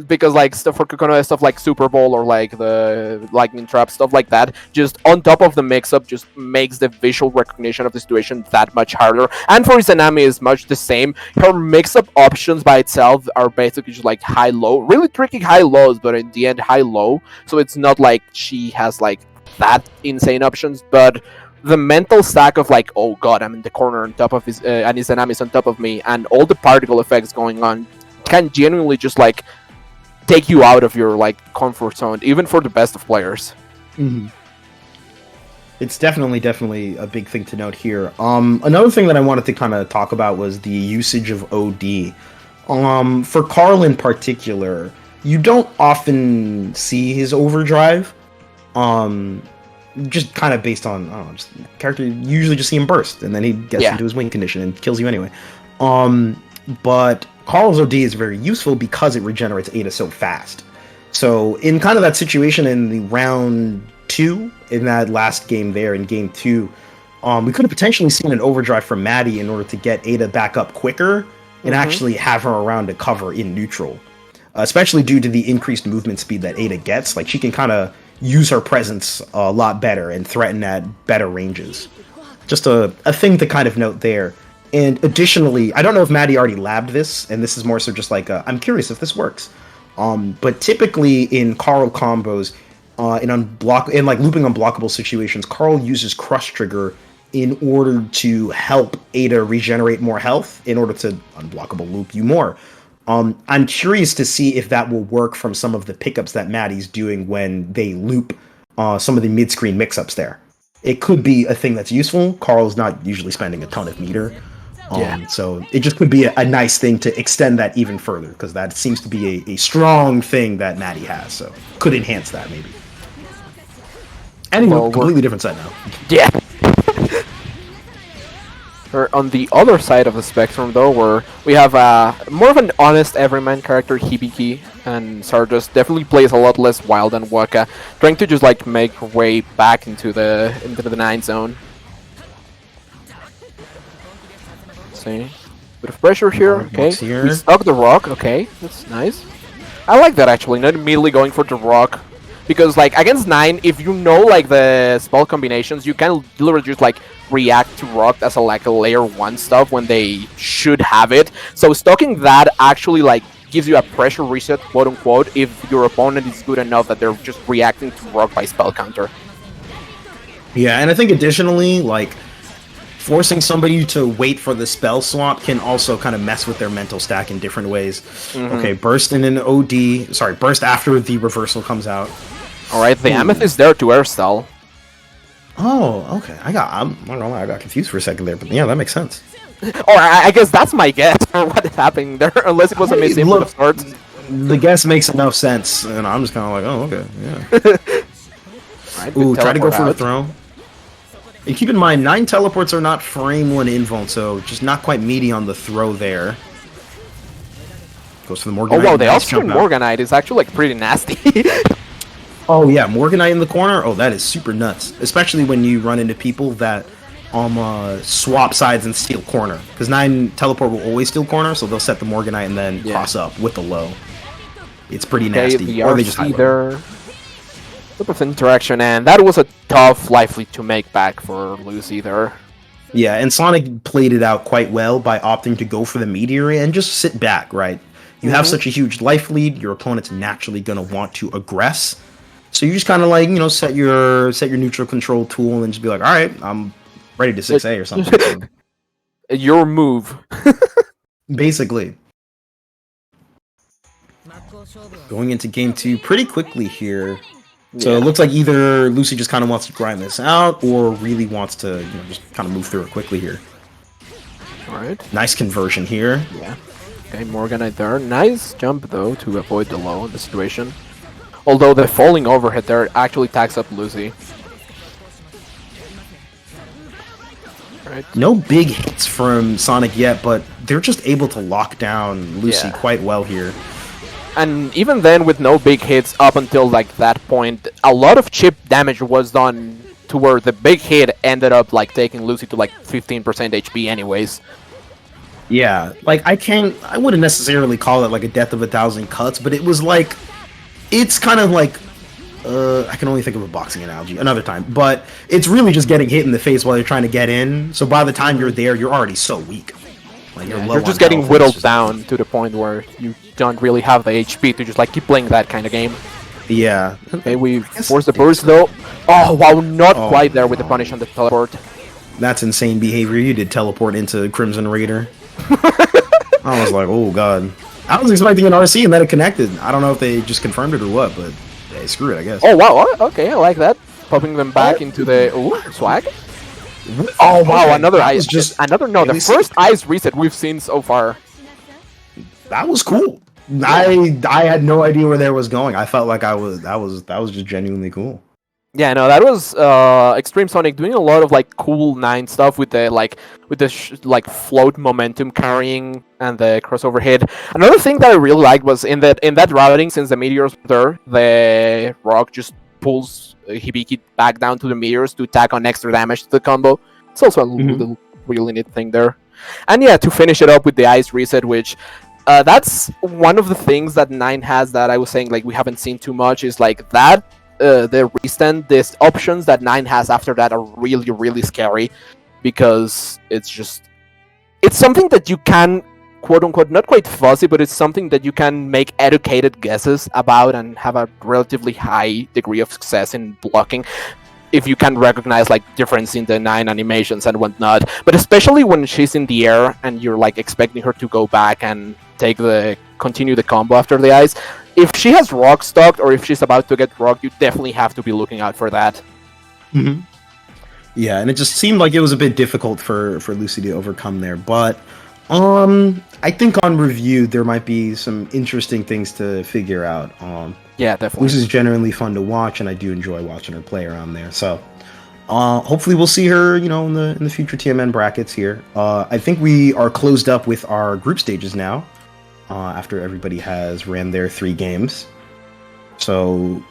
Because like stuff for Kokonoe, stuff like Super Bowl or like the lightning trap, stuff like that, just on top of the mix-up just makes the visual recognition of the situation that much harder. And for Izanami is much the same. Her mix-up options by itself are basically just like high-low, really tricky high-lows, but in the end high-low, so it's not like she has like that insane options, but the mental stack of like, oh god, I'm in the corner on top of his and Izanami's on top of me, and all the particle effects going on can genuinely just like take you out of your like comfort zone, even for the best of players. It's definitely a big thing to note here. Another thing that I wanted to kind of talk about was the usage of OD. For Carl in particular, you don't often see his overdrive. Just kind of based on, I don't know, just character. You usually just see him burst, and then he gets into his wing condition and kills you anyway. But Carl's OD is very useful because it regenerates Ada so fast. So in kind of that situation in the round 2, in that last game there, in game 2, we could have potentially seen an overdrive from Maddie in order to get Ada back up quicker and actually have her around to cover in neutral. Especially due to the increased movement speed that Ada gets. Like, she can kind of use her presence a lot better and threaten at better ranges. Just a thing to kind of note there. And additionally, I don't know if Maddie already labbed this, and this is more so just like, I'm curious if this works. But typically in Carl combos, in like looping unblockable situations, Carl uses Crush Trigger in order to help Ada regenerate more health in order to unblockable loop you more. I'm curious to see if that will work from some of the pickups that Maddie's doing when they loop some of the mid-screen mix-ups there. It could be a thing that's useful. Carl's not usually spending a ton of meter. So it just could be a nice thing to extend that even further, because that seems to be a strong thing that Maddie has, so could enhance that maybe. Anyway, completely different side now. Yeah. On the other side of the spectrum, though, where we have more of an honest everyman character, Hibiki, and Sardas definitely plays a lot less wild than Waka, trying to just like make her way back into the 9 zone. See, bit of pressure here. Okay, we stuck the rock. Okay, that's nice. I like that actually. Not immediately going for the rock, because like against 9, if you know like the spell combinations, you can literally just like react to rock as a layer 1 stuff when they should have it. So stocking that actually like gives you a pressure reset, quote unquote, if your opponent is good enough that they're just reacting to rock by spell counter. Yeah, and I think additionally, like, forcing somebody to wait for the spell swap can also kind of mess with their mental stack in different ways. Okay, burst in an OD. Sorry, burst after the reversal comes out. Alright, the Amethyst there to air stall. Oh, okay. I'm not gonna lie, I got confused for a second there, but yeah, that makes sense. Or I guess that's my guess for what is happening there, unless it was a misinput Look, of sorts. the guess makes enough sense, and I'm just kind of like, oh, okay, yeah. Right, Ooh, good try to go teleport for a out. throw. And keep in mind, 9 teleports are not frame 1 invuln, so just not quite meaty on the throw there. Goes for the Morganite. Oh wow, the nice offscreen jump out. Morganite is actually like pretty nasty. Oh yeah, Morganite in the corner. Oh, that is super nuts. Especially when you run into people that swap sides and steal corner. Because 9 teleport will always steal corner, so they'll set the Morganite and then cross up with the low. It's pretty Okay, nasty. the Or they just RC hide there. Bit of interaction, and that was a tough life lead to make back for Lucy there. Yeah, and Sonic played it out quite well by opting to go for the meteor and just sit back, right? You have such a huge life lead, your opponent's naturally gonna want to aggress. So you just kind of like, you know, set your neutral control tool and just be like, all right, I'm ready to 6A or something. Your move. Basically. Going into game 2 pretty quickly here. So Yeah. it looks like either Lucy just kind of wants to grind this out or really wants to, you know, just kind of move through it quickly here. Alright. Nice conversion here. Yeah. Okay, Morganite there. Nice jump though to avoid the low in the situation. Although the falling overhead there actually tags up Lucy. Right. No big hits from Sonic yet, but they're just able to lock down Lucy Yeah. quite well here. And even then, with no big hits up until like that point, a lot of chip damage was done to where the big hit ended up like taking Lucy to like 15% HP anyways. Yeah, like I wouldn't necessarily call it like a death of 1,000 cuts, but it was like, it's kind of like, I can only think of a boxing analogy another time, but it's really just getting hit in the face while you're trying to get in. So by the time you're there, you're already so weak. Like Yeah, low you're on just getting health, and whittled it's just- down to the point where you don't really have the HP to just like keep playing that kind of game. Yeah. Okay, we guess force the it's burst though. Oh wow, not Oh, quite there with the punish on the teleport. That's insane behavior. You did teleport into Crimson Raider. I was like, oh god. I was expecting an RC and then it connected. I don't know if they just confirmed it or what, but hey, screw it, I guess. Oh wow, okay, I like that. Popping them back into the swag. Oh wow, Okay, another that ice. was just Another no, the really first ice reset we've seen so far. That was cool. I had no idea where there was going. I felt like that was just genuinely cool. Yeah, no, that was Extreme Sonic doing a lot of like cool 9 stuff with the like float momentum carrying and the crossover hit. Another thing that I really liked was in that routing, since the meteors were there, the rock just pulls Hibiki back down to the meteors to tack on extra damage to the combo. It's also a little really neat thing there. And yeah, to finish it up with the ice reset, which that's one of the things that 9 has that I was saying like we haven't seen too much, is like that the restand, these options that 9 has after that are really, really scary, because it's something that you can, quote unquote, not quite fuzzy, but it's something that you can make educated guesses about and have a relatively high degree of success in blocking if you can recognize like difference in the 9 animations and whatnot. But especially when she's in the air and you're like expecting her to go back and continue the combo after the ice. If she has rock stocked or if she's about to get rocked, you definitely have to be looking out for that. Yeah, and it just seemed like it was a bit difficult for Lucy to overcome there, but I think on review there might be some interesting things to figure out. Yeah, definitely. Lucy's generally fun to watch, and I do enjoy watching her play around there. So hopefully we'll see her, you know, in the future TMN brackets here. I think we are closed up with our group stages now, after everybody has ran their 3 games. So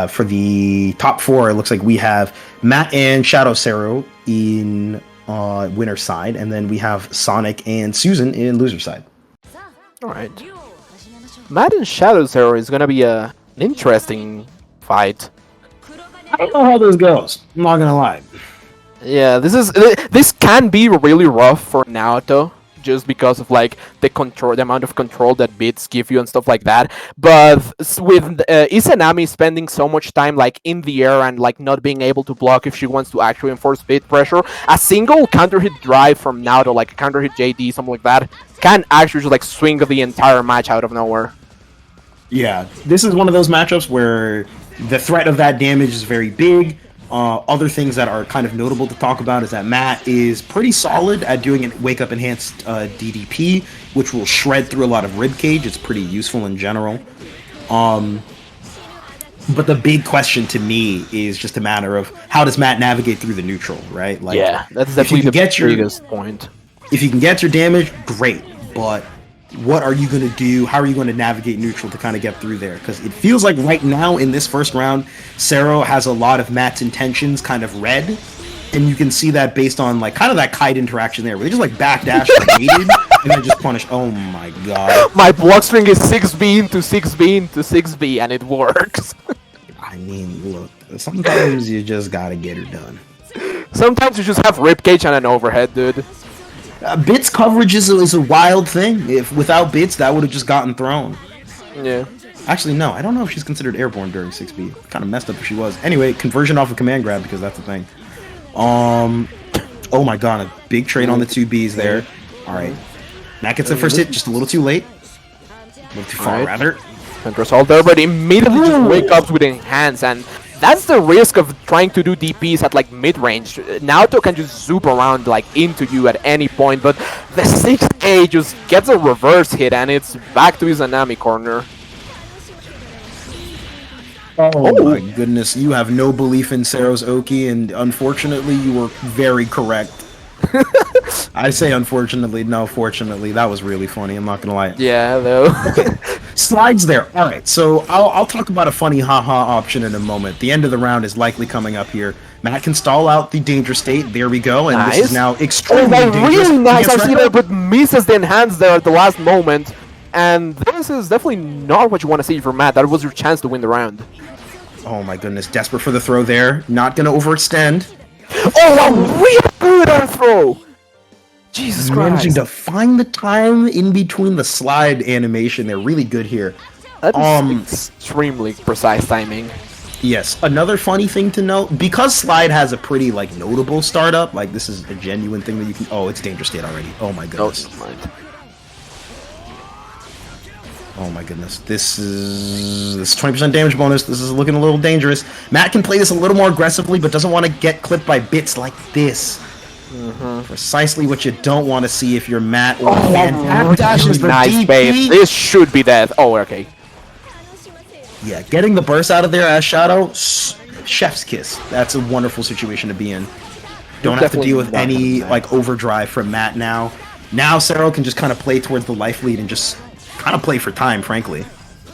for the top 4, it looks like we have Matt and Shadow Zero in winner side, and then we have Sonic and Susan in loser side. Alright. Matt and Shadow Zero is gonna be an interesting fight. I don't know how this goes. I'm not gonna lie. Yeah, this can be really rough for Naoto, just because of like the amount of control that bits give you and stuff like that. But with Izanami spending so much time like in the air and like not being able to block if she wants to actually enforce bit pressure, a single counter hit drive from Naoto, like a counter hit JD, something like that, can actually just like swing the entire match out of nowhere. Yeah, this is one of those matchups where the threat of that damage is very big, Other things that are kind of notable to talk about is that Matt is pretty solid at doing an wake up enhanced DDP, which will shred through a lot of rib cage. It's pretty useful in general. But the big question to me is just a matter of how does Matt navigate through the neutral, right? Like, Yeah, that's definitely the biggest point. If you can get your damage, great. But what are you going to do? How are you going to navigate neutral to kind of get through there? Because it feels like right now in this first round, Sero has a lot of Matt's intentions kind of read. And you can see that based on like kind of that kite interaction there, where they just like backdash and waited and then just punished. Oh my god. My block string is 6B into 6B into 6B and it works. I mean, look, sometimes you just gotta get it done. Sometimes you just have ribcage and an overhead, dude. Bits coverage is a wild thing. If without bits, that would have just gotten thrown. Yeah. Actually, no. I don't know if she's considered airborne during 6B. Kind of messed up if she was. Anyway, conversion off of command grab because that's the thing. Oh my god, a big trade on the 2Bs there. All right. Matt gets the first hit just a little too late. A little too far, rather. Control there, but immediately just wake up with enhance, and that's the risk of trying to do DPs at like mid-range. Naoto can just zoop around like into you at any point, but the 6A just gets a reverse hit and it's back to his Anami corner. Oh my goodness, you have no belief in Sero's Oki, and unfortunately you were very correct. I say unfortunately, no, fortunately. That was really funny, I'm not gonna lie. Yeah, though. Slides there. Alright, so I'll talk about a funny haha option in a moment. The end of the round is likely coming up here. Matt can stall out the danger state. There we go, and Nice. this is now extremely dangerous. Really nice. Against I see Rekka. that, but misses the enhance there at the last moment. And this is definitely not what you want to see from Matt. That was your chance to win the round. Oh my goodness, desperate for the throw there. Not gonna overextend. Oh, a real good air throw! Jesus Managing Christ. to find the time in between the slide animation. They're really good here. That is extremely precise timing. Yes, another funny thing to note, because Slide has a pretty, like, notable startup, like, this is a genuine thing that you can... Oh, it's Danger State already. Oh my goodness. Oh my goodness. This is 20% damage bonus. This is looking a little dangerous. Matt can play this a little more aggressively, but doesn't want to get clipped by bits like this. Precisely what you don't want to see if you're Matt or Fan. Dashes the Nice DP. bait. This should be death. Oh, okay. Yeah, getting the burst out of there as Shadow, chef's kiss. That's a wonderful situation to be in. Don't have to deal with any like overdrive from Matt now. Now Sero can just kind of play towards the life lead and just kind of play for time, frankly.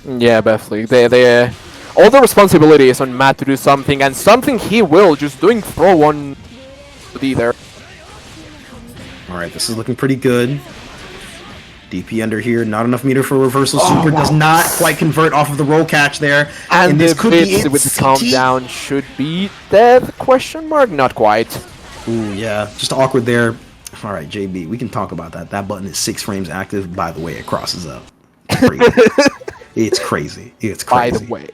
Yeah, definitely. They all the responsibility is on Matt to do something, and something he will. Just doing throw on D there. All right, this is looking pretty good. DP under here, not enough meter for reversal. Super does not quite convert off of the roll catch there. And this the could be bits it. with the CT? calm down should be death? Question mark? Not quite. Ooh, yeah, just awkward there. All right, JB, we can talk about that. That button is 6 frames active. By the way, it crosses up. Crazy. It's crazy. It's crazy. By the way.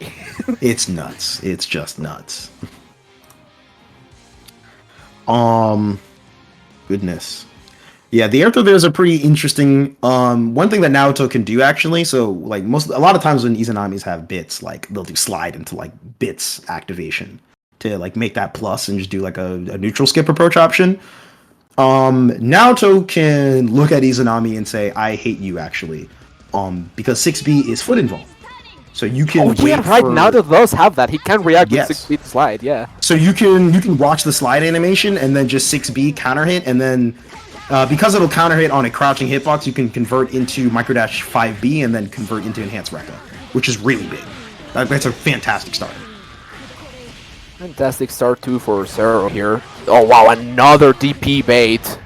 It's nuts. It's just nuts. Goodness. Yeah, the air throw there is a pretty interesting one thing that Naoto can do actually. So like a lot of times when Izanamis have bits, like they'll do slide into like bits activation to like make that plus and just do like a neutral skip approach option. Naoto can look at Izanami and say, I hate you actually. Because 6B is foot involved. So you can Oh yeah, right now that does have that. He can react Yes. with 6-speed slide, yeah. So you can watch the slide animation and then just 6B counter hit, and then because it'll counter hit on a crouching hitbox, you can convert into microdash 5B and then convert into enhanced Rekka, which is really big. That's a fantastic start. Fantastic start too for Sero here. Oh wow, another DP bait.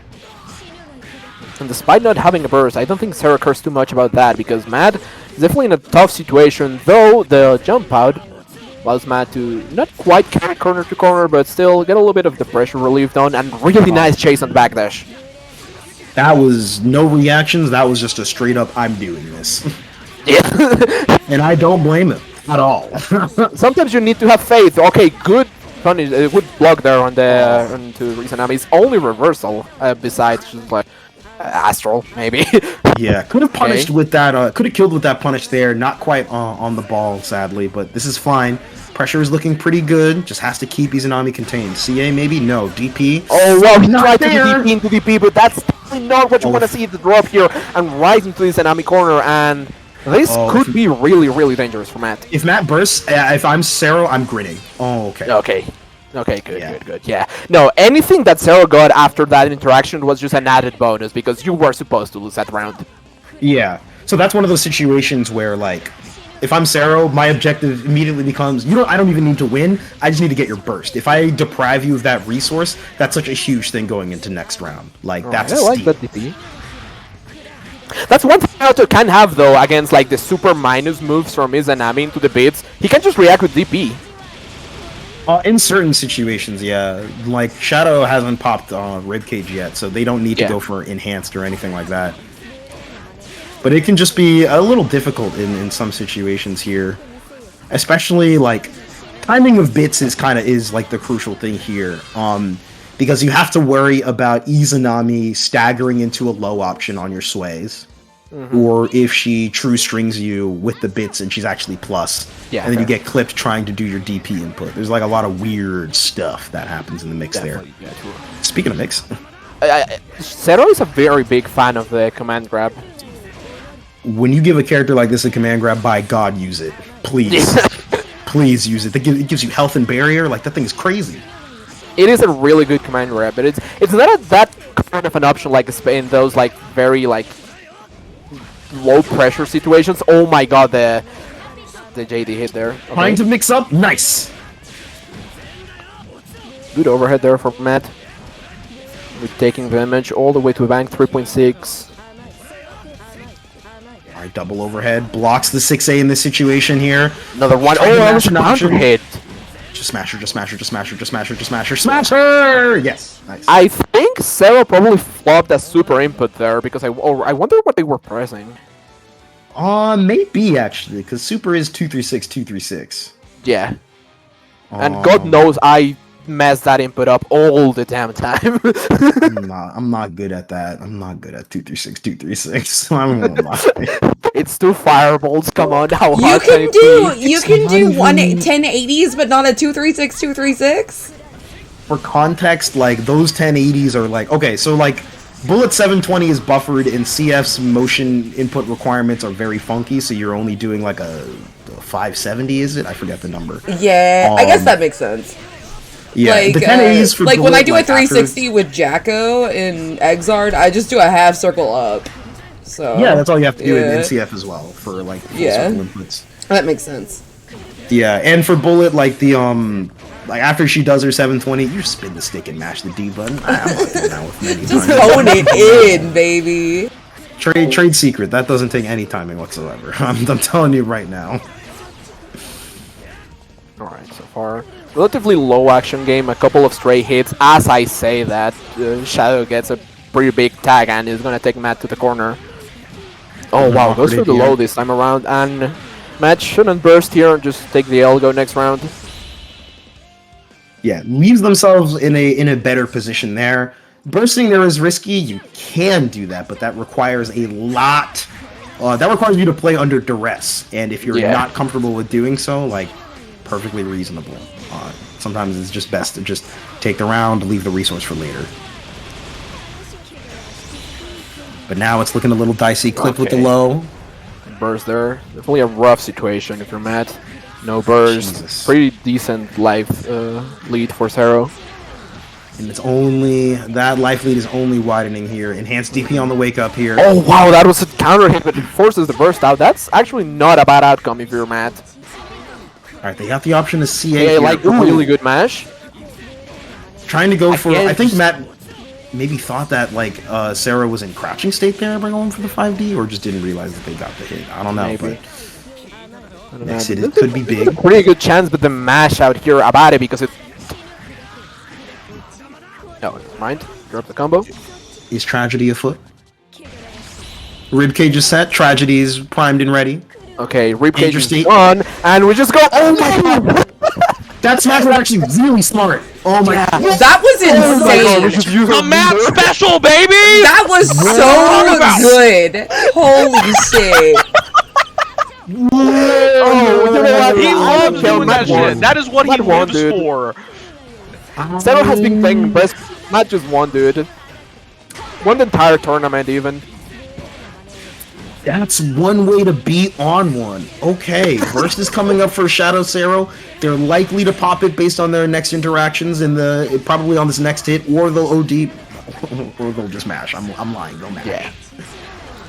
And despite not having a burst, I don't think Sero cares too much about that, because Matt is definitely in a tough situation, though the jump out allows Matt to not quite carry corner to corner, but still get a little bit of the pressure relief done, and really nice chase on backdash. That was no reactions, that was just a straight up, I'm doing this. Yeah. And I don't blame him at all. Sometimes you need to have faith. Okay, good punish, good block there on the onto Izanami's only reversal, besides just like Astral, maybe. Yeah, could have punished Okay. with that. Could have killed with that punish there. Not quite on the ball, sadly, but this is fine. Pressure is looking pretty good. Just has to keep Izanami contained. CA maybe? No. DP? Oh, well, he Not tried to do there. DP into DP, but that's definitely not what you Oh, want to see the drop here, and right into this enemy corner, and this Oh, could if- be really, really dangerous for Matt. If Matt bursts, if I'm Sero, I'm grinning. Oh, okay. Okay. Okay, good, Yeah. good. Yeah. No, anything that Sarah got after that interaction was just an added bonus, because you were supposed to lose that round. Yeah. So that's one of those situations where, like, if I'm Sero, my objective immediately becomes, I don't even need to win, I just need to get your burst. If I deprive you of that resource, that's such a huge thing going into next round. Like, that's I like steep. that DP. That's one thing Naruto can have, though, against, like, the super minus moves from Izanami into the bits. He can just react with DP. In certain situations, yeah. Like, Shadow hasn't popped Ribcage yet, so they don't need to Yeah. go for Enhanced or anything like that. But it can just be a little difficult in some situations here. Especially, like, timing of bits is like the crucial thing here. Because you have to worry about Izanami staggering into a low option on your sways. Or if she true strings you with the bits and she's actually plus. Yeah, and then you fair. get clipped trying to do your DP input. There's like a lot of weird stuff that happens in the mix Definitely, yeah, true. there. Speaking of mix, Zero is a very big fan of the command grab. when you give a character like this a command grab, by God, use it. Please. Please use it. It gives you health and barrier. Like, that thing is crazy. It is a really good command grab, but it's not that kind of an option like in those like very like low pressure situations. Oh my god, the JD hit there. Okay. Trying to mix up. Nice. Good overhead there for Matt. We're taking damage all the way to the bank, 3.6. All right, double overhead. Blocks the 6A in this situation here. Another one. Trying to Oh, that was mash an an option. hit. Just smash her, just smash her, just smash her, just smash her, just smash her, smash her! Yes, nice. I think Sarah probably flopped a super input there because I wonder what they were pressing. Maybe actually, because super is 236, 236. Yeah. And God knows I mess that input up all the damn time. I'm not good at that. I'm not good at 236, 236. I'm gonna lie. It's two fireballs. Come on, how You hard can it do be? you can do 1080s, but not a 236 236. For context, like, those 1080s are like, okay, so like Bullet 720 is buffered and CF's motion input requirements are very funky, so you're only doing like a 570, is it? I forget the number. Yeah, I guess that makes sense. Yeah, Like, the 1080s for like when I Bullet, do like, a 360 with Jacko in Exard, I just do a half circle up. So Yeah, that's all you have to do in yeah. CF as well for like full Yeah. circle inputs. That makes sense. Yeah, and for Bullet, like the like after she does her 720, you spin the stick and mash the D button. I'm not doing that with many Just times. hone it in, baby. Trade secret. That doesn't take any timing whatsoever. I'm telling you right now. Alright, so far, relatively low action game, a couple of stray hits. As I say that, Shadow gets a pretty big tag and is gonna take Matt to the corner. Oh wow, goes for the low this time around, and Matt shouldn't burst here, just take the L, go next round. Yeah, leaves themselves in a better position there. Bursting there is risky. You can do that, but that requires a lot. That requires you to play under duress, and if you're Yeah. not comfortable with doing so, like, perfectly reasonable. Sometimes it's just best to just take the round, leave the resource for later. But now it's looking a little dicey. Clip with the Okay. low. Burst there, definitely a rough situation if you're Matt. No burst, Jesus. pretty decent life lead for Zero. And it's only, that life lead is only widening here. Enhanced DP on the wake up here. Oh wow, that was a counter hit, but it forces the burst out. That's actually not a bad outcome if you're Matt. Alright, they got the option to CA Yeah, here. like Ooh. really good mash. Trying to go for, I think Against- Matt maybe thought that, like, Sarah was in crouching state there by going for the 5D, or just didn't realize that they got the hit. I don't know, Maybe. but I don't know. next it could be big. Pretty good chance, but the mash out here about it because it. No, never mind. Drop the combo. Is Tragedy afoot? Ribcage is set, Tragedy is primed and ready. Okay, Ribcage Danger is state. on, and we just go. Oh my god! That smash was actually really smart. Oh my god. That was insane. The Matt special, baby! That was so good. Holy shit. Oh, you know what? He loves Okay, doing Matt that won. shit. That is what he Matt won, lives dude. for. Zero has been playing best. Matt just won, dude. Won the entire tournament, even. That's one way to beat on one. Okay, Burst is coming up for Shadow Zero. They're likely to pop it based on their next interactions in the probably on this next hit, or they'll OD, or they'll just mash. I'm lying. They'll mash. Yeah.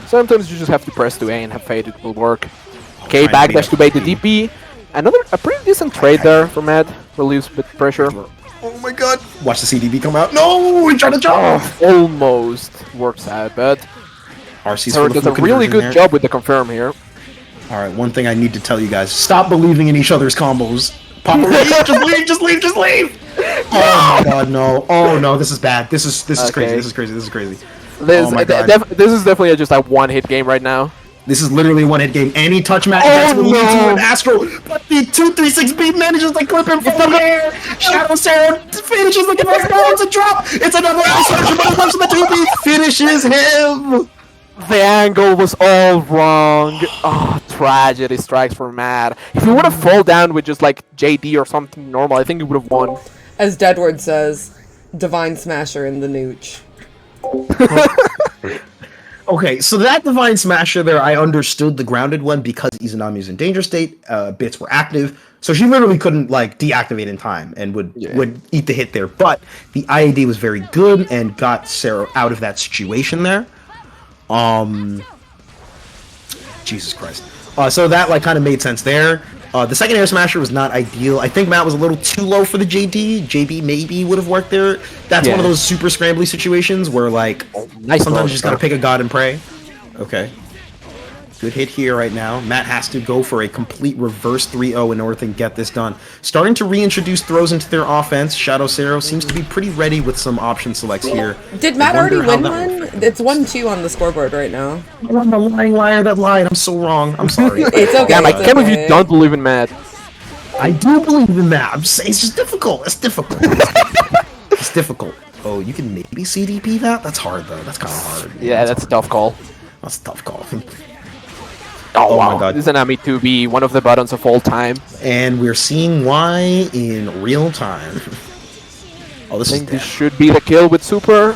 Sometimes you just have to press to A and have faith it will work. Okay, Trying to beat backdash to bait the DP. A pretty decent trade there for Matt. Relieves a bit pressure. Oh my god! Watch the CDB come out. No, he tried to jump. Almost works out, but RC's Zero does a really good job with the confirm here. All right, one thing I need to tell you guys: stop believing in each other's combos. Papa, just leave! Oh my god, no! Oh no, this is bad. This is Okay. crazy. This is crazy. This, Oh my God. this is definitely just a one-hit game right now. This is literally a one-hit game. Any touch match Oh, will lead to no. an Astro, but the 236 beat manages to clip him from the air. Shadow Sarah finishes the first ball. It's a drop. It's another ice smash, but comes to the 2B. Finishes him. The angle was all wrong. Oh, tragedy strikes for Matt. If he would have fallen down with just like JD or something normal, I think he would have won. As Deadwood says, Divine Smasher in the nooch. Okay, so that Divine Smasher there, I understood the grounded one because Izanami's in danger state. Bits were active, so she literally couldn't like deactivate in time and would eat the hit there. But the IAD was very good and got Sarah out of that situation there. Jesus Christ. So that like kind of made sense there. The second air smasher was not ideal. I think Matt was a little too low for the JD. JB maybe would have worked there. That's one of those super scrambly situations where like Nice sometimes throw, you just gotta pick a god and pray. Okay. Good hit here right now. Matt has to go for a complete reverse 3-0 in order to get this done. Starting to reintroduce throws into their offense. Shadow Zero seems to be pretty ready with some option selects here. Did Matt I wonder already how win that will one? affect It's 1-2 on the scoreboard right now. I'm a lying liar that lied. I'm so wrong. I'm sorry. It's okay. Damn, I it's can't believe okay. you don't believe in Matt. I do believe in that. I'm just saying it's just difficult. It's difficult. It's difficult. Oh, you can maybe CDP that? That's hard though. That's kind of hard. Yeah, that's a tough call. That's a tough call. Oh, my wow. God. This is an Ami 2B, one of the buttons of all time. And we're seeing why in real time. Oh, this I is think this dead. should be the kill with Super.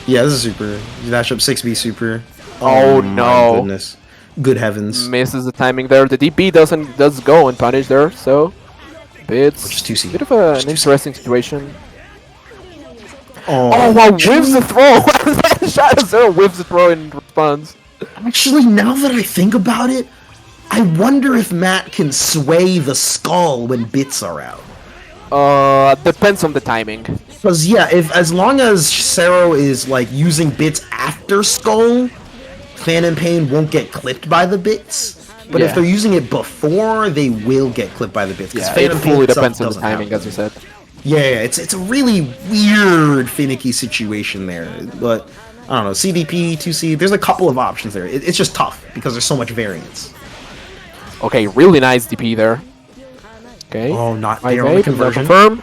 Yeah, this is super. Dash up 6B super. Oh, my no. Goodness. Good heavens. Misses the timing there. The DP does go and punish there, so it's Just 2C. bit of an Just 2C. interesting situation. Oh, Oh wow, whiffs the throw! Shadow Zero whiffs the throw in response. Actually, now that I think about it, I wonder if Matt can sway the skull when bits are out. Depends on the timing. Because yeah, if as long as Sero is like using bits after skull, Fan and Pain won't get clipped by the bits. But if Yeah. they're using it before, they will get clipped by the bits. 'cause Yeah, Fan it and Pain fully itself depends on the doesn't have timing, them. as you said. Yeah, it's a really weird, finicky situation there. But I don't know, CDP, 2C, there's a couple of options there. It's just tough because there's so much variance. Okay, really nice DP there. Okay. Oh, not My there on the vape, conversion. confirm.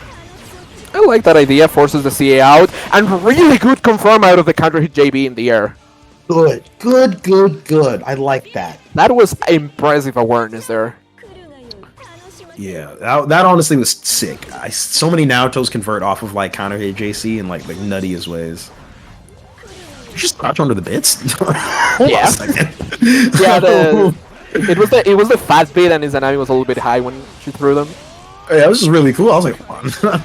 I like that idea, forces the CA out, and really good confirm out of the counter hit JB in the air. Good, good, good, good. I like that. That was impressive awareness there. Yeah, that honestly was sick. So many Naruto's convert off of like counter hit JC in like the nuttiest ways. You just crouch under the bits. Hold on Yeah. a second. Yeah, it was the fat bit, and his enemy was a little bit high when she threw them. Yeah, this is really cool. I was like, hold on.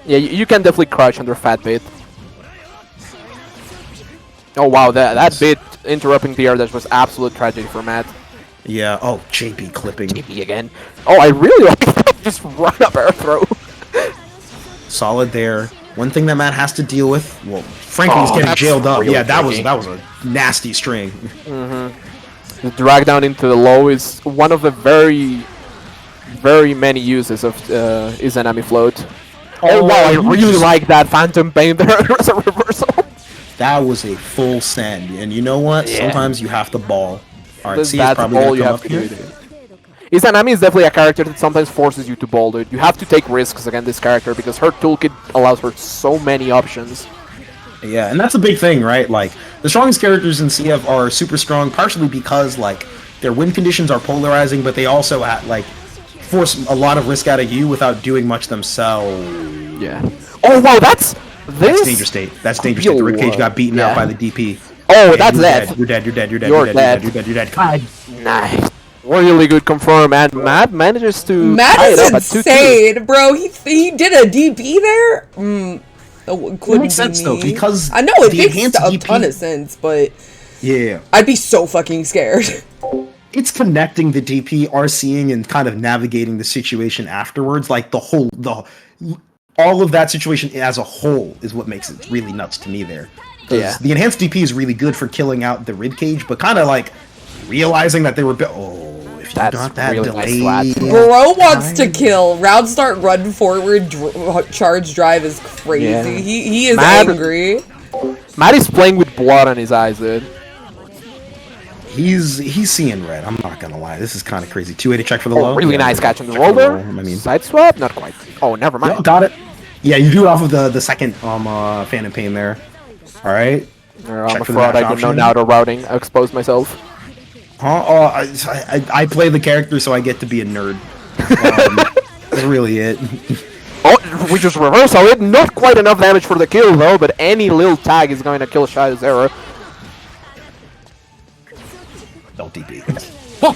Yeah, you can definitely crouch under fat bit. Oh wow, that bit interrupting the air dash was absolute tragedy for Matt. Yeah. Oh, JP clipping. JP again. Oh, I really like that. Just run up air throw. Solid there. One thing that Matt has to deal with. Well, Franklin was Oh, getting that's jailed up. really Yeah, that was tricky. a nasty string. The drag down into the low is one of the very, very many uses of his enemy float. Oh wow, I really like that Phantom Pain there as a reversal. That was a full send, and you know what? Yeah. Sometimes you have to ball. All right, see, it's That's probably all gonna you come have up to here. do. Izanami is definitely a character that sometimes forces you to bold it. You have to take risks against this character because her toolkit allows her so many options. Yeah, and that's a big thing, right? Like, the strongest characters in CF are super strong, partially because, like, their win conditions are polarizing, but they also, like, force a lot of risk out of you without doing much themselves. Yeah. Oh, wow, that's... That's Danger State. That's Danger State. The Ribcage got beaten out by the DP. Oh, Yeah, that's that. You're dead, you're dead, you're dead, You're you're dead. dead, you're dead, you're dead, you're dead. God. Nice. Really good confirm, and Matt manages to Matt tie it is up at 2-2. insane, bro. He did a DP there? It makes sense, though, because I know it the makes enhanced a DP ton of sense, but Yeah. I'd be so fucking scared. It's connecting the DP, RCing, and kind of navigating the situation afterwards. Like, all of that situation as a whole is what makes it really nuts to me there. Yeah. The enhanced DP is really good for killing out the Ribcage, but kind of like realizing that they were if you That's got that really delay. nice flat. Bro wants to kill. Round start, run forward, charge drive is crazy. Yeah. He is Matt- angry. Matt is playing with blood on his eyes, dude. He's seeing red. I'm not gonna lie. This is kind of crazy. 280 check for the low. Oh, really Yeah, nice catch on the check roll for there. low, I mean, Side swap? Not quite. Oh, never mind. yeah, got it. Yeah, you do it off of the second Phantom Pain there. All right. I'm Check a for the fraud. dash I don't know option. now the routing. I exposed myself. Huh? Oh, I play the character, so I get to be a nerd. That's really it. Oh, we just reversal it. Not quite enough damage for the kill, though, but any little tag is going to kill Shadow's error. Don't DP. Oh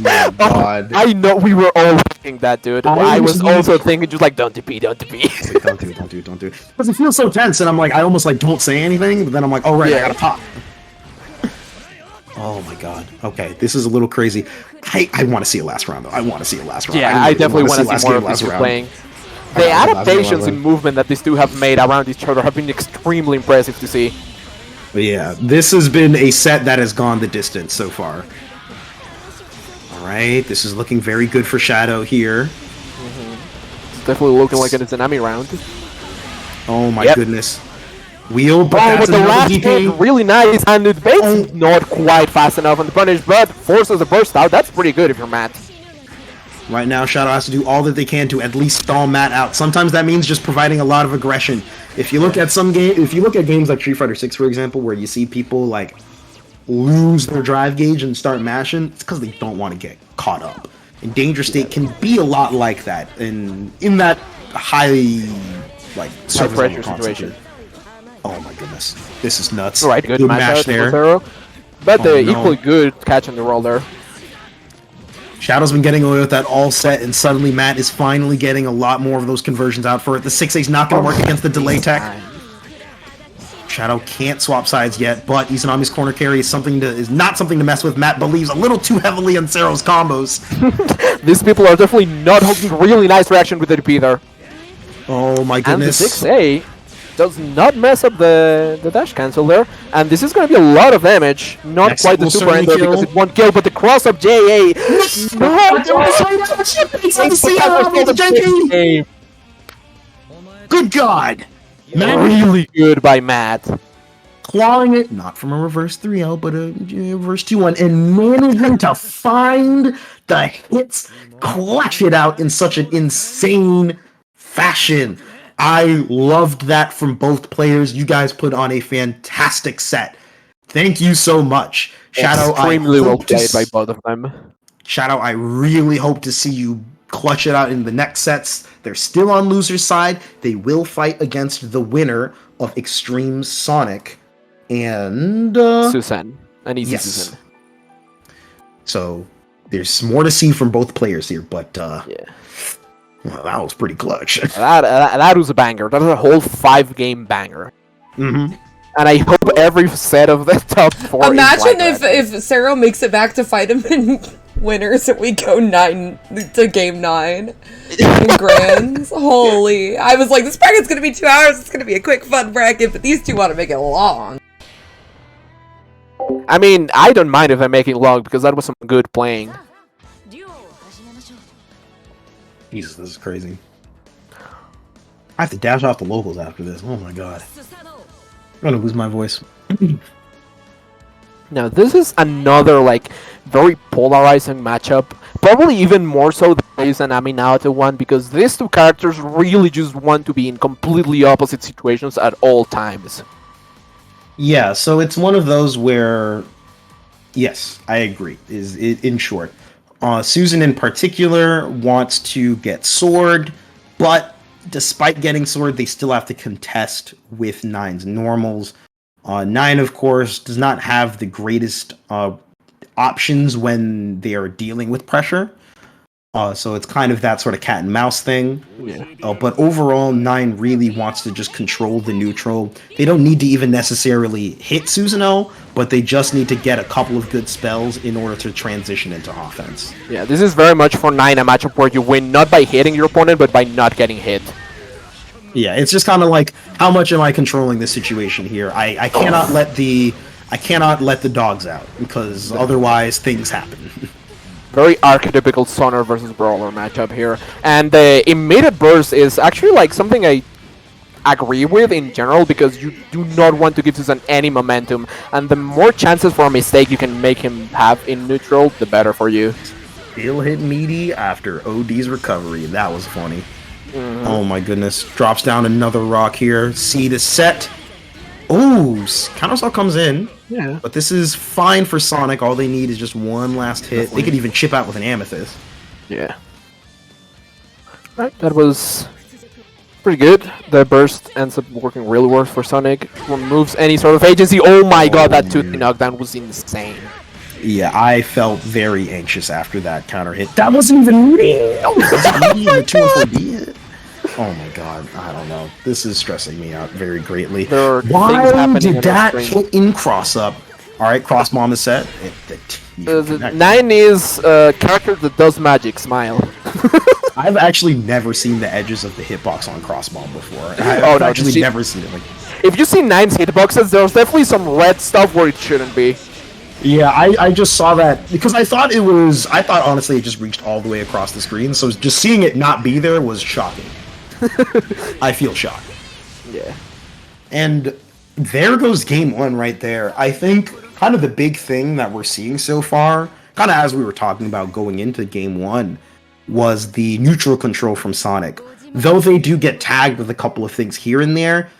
my god. I know we were all thinking that, dude. I was also thinking just like, don't DP, don't DP. Don't do it. Because it feels so tense, and I'm like, I almost like don't say anything, but then I'm like, oh right, I gotta pop. Oh my god. Okay, this is a little crazy. I want to see a last round though. I want to see a last round. Yeah, I definitely want to see more of these two playing. The adaptations in movement that these two have made around each other have been extremely impressive to see. But yeah, this has been a set that has gone the distance so far. Alright, this is looking very good for Shadow here. It's definitely looking like an Izanami round. Oh my Yep. goodness. Wheel, but Oh, that's but the another last DP. hit, really nice, and the bait's not quite fast enough on the punish, but forces a burst out. That's pretty good if you're Matt. Right now, Shadow has to do all that they can to at least stall Matt out. Sometimes that means just providing a lot of aggression. If you look at games like Street Fighter 6, for example, where you see people like lose their drive gauge and start mashing, it's because they don't want to get caught up. And Danger State can be a lot like that, in that high surface pressure level situation. concentrate. Oh my goodness, this is nuts. Right, good mash match there. there. But Oh, the no. equally good catch on the roll there. Shadow's been getting away with that all set, and suddenly Matt is finally getting a lot more of those conversions out for it. The 6A's not going to work against the delay tech. Shadow can't swap sides yet, but Izanami's corner carry is not something to mess with. Matt believes a little too heavily on Sero's combos. These people are definitely not holding really nice reaction with the DP there. Oh my And the goodness. 6A does not mess up the dash cancel there. And this is going to be a lot of damage. Not Next quite the will super certainly ender kill. because it won't kill, but the cross up JA. Good God. Matt Really good by Matt. clawing it, not from a reverse 3L, but a reverse 2-1, and managing to find the hits, clutch it out in such an insane fashion. I loved that from both players. You guys put on a fantastic set. Thank you so much. Shadow, Extremely I well hope to played by both of them. Shadow, I really hope to see you clutch it out in the next sets. They're still on loser's side. They will fight against the winner of Extreme Sonic and Susan. An easy yes. Susan. So there's more to see from both players here, but Yeah. well, that was pretty clutch. That was a banger. That was a whole 5-game banger. Mm-hmm. And I hope every set of the top 4 Imagine is like if Sero makes it back to fight him in winners and we go 9 to game 9 in grands. Holy. I was like, this bracket's gonna be 2 hours, it's gonna be a quick fun bracket, but these two want to make it long. I mean, I don't mind if I make it long because that was some good playing. Jesus, this is crazy. I have to dash off the locals after this. Oh my god. I'm gonna lose my voice. Now, this is another, like, very polarizing matchup. Probably even more so than Raze and Aminato one, because these two characters really just want to be in completely opposite situations at all times. Yeah, so it's one of those where, yes, I agree. In short, Susan in particular wants to get Sword, but despite getting Sword, they still have to contest with Nine's normals. Nine, of course, does not have the greatest options when they are dealing with pressure. So it's kind of that sort of cat and mouse thing. Yeah. But overall, Nine really wants to just control the neutral. They don't need to even necessarily hit Susanoo, but they just need to get a couple of good spells in order to transition into offense. Yeah, this is very much for Nine a matchup where you win not by hitting your opponent, but by not getting hit. Yeah, it's just kind of like, how much am I controlling this situation here? I cannot let the dogs out, because otherwise things happen. Very archetypical Sonar versus Brawler matchup here. And the immediate burst is actually like something I agree with in general, because you do not want to give Susan any momentum, and the more chances for a mistake you can make him have in neutral, the better for you. Still hit meaty after OD's recovery. That was funny. Oh my goodness. Drops down another rock here. C to set. Oh, Countersell comes in. Yeah. But this is fine for Sonic. All they need is just one last hit. They could even chip out with an Amethyst. Yeah. Right, that was pretty good. The burst ends up working really well for Sonic. Removes any sort of agency. Oh my god, that 2-3 knockdown was insane. Yeah, I felt very anxious after that counter hit. That wasn't even real! The 2-4D hit. Oh my god, I don't know. This is stressing me out very greatly. Why did that hit in cross up? Alright, cross bomb is set. Nine is a character that does magic, smile. I've actually never seen the edges of the hitbox on cross bomb before. I've actually never seen it. Like, if you see Nine's hitboxes, there's definitely some red stuff where it shouldn't be. yeah, I just saw that because I thought honestly it just reached all the way across the screen, so just seeing it not be there was shocking. I feel shocked. Yeah. And there goes game one right there. I think kind of the big thing that we're seeing so far, kind of as we were talking about going into game one, was the neutral control from Sonic. Though they do get tagged with a couple of things here and there,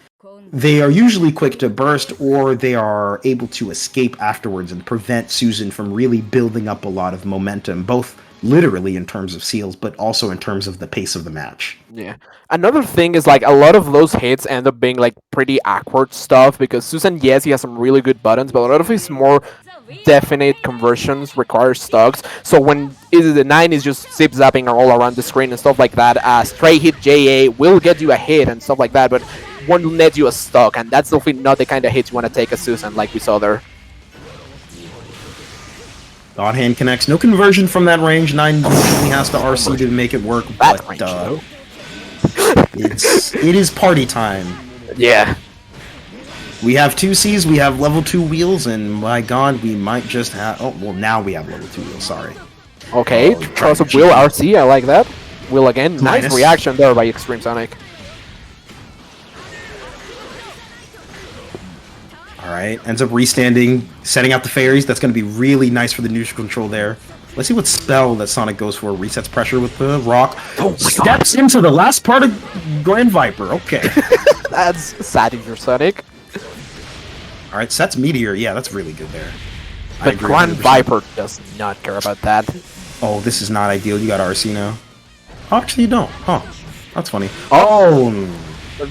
they are usually quick to burst, or they are able to escape afterwards and prevent Susan from really building up a lot of momentum, both literally in terms of seals, but also in terms of the pace of the match. Yeah. Another thing is like a lot of those hits end up being like pretty awkward stuff, because Susan, yes, he has some really good buttons, but a lot of his more definite conversions require stocks. So when the 9 is just zip zapping all around the screen and stuff like that, a stray hit JA will get you a hit and stuff like that, but won't net you a stock, and that's definitely not the kind of hits you want to take as Susan, like we saw there. God hand connects. No conversion from that range. 9 usually has to RC to make it work, but it is party time. Yeah. We have 2 Cs, we have level 2 wheels, and my god, we might just have... Oh, well, now we have level 2 wheels, sorry. Okay, Charles of Will RC, I like that. Will again, nice Minus. reaction there by Extreme Sonic. Alright, ends up restanding, setting out the fairies. That's going to be really nice for the neutral control there. Let's see what spell that Sonic goes for. Resets pressure with the rock. Oh, steps into the last part of Grand Viper. Okay. That's sad if you're Sonic. Alright, sets Meteor. Yeah, that's really good there. But Grand Viper does not care about that. Oh, this is not ideal. You got RC now. Oh, actually, you don't. Huh. That's funny. Oh.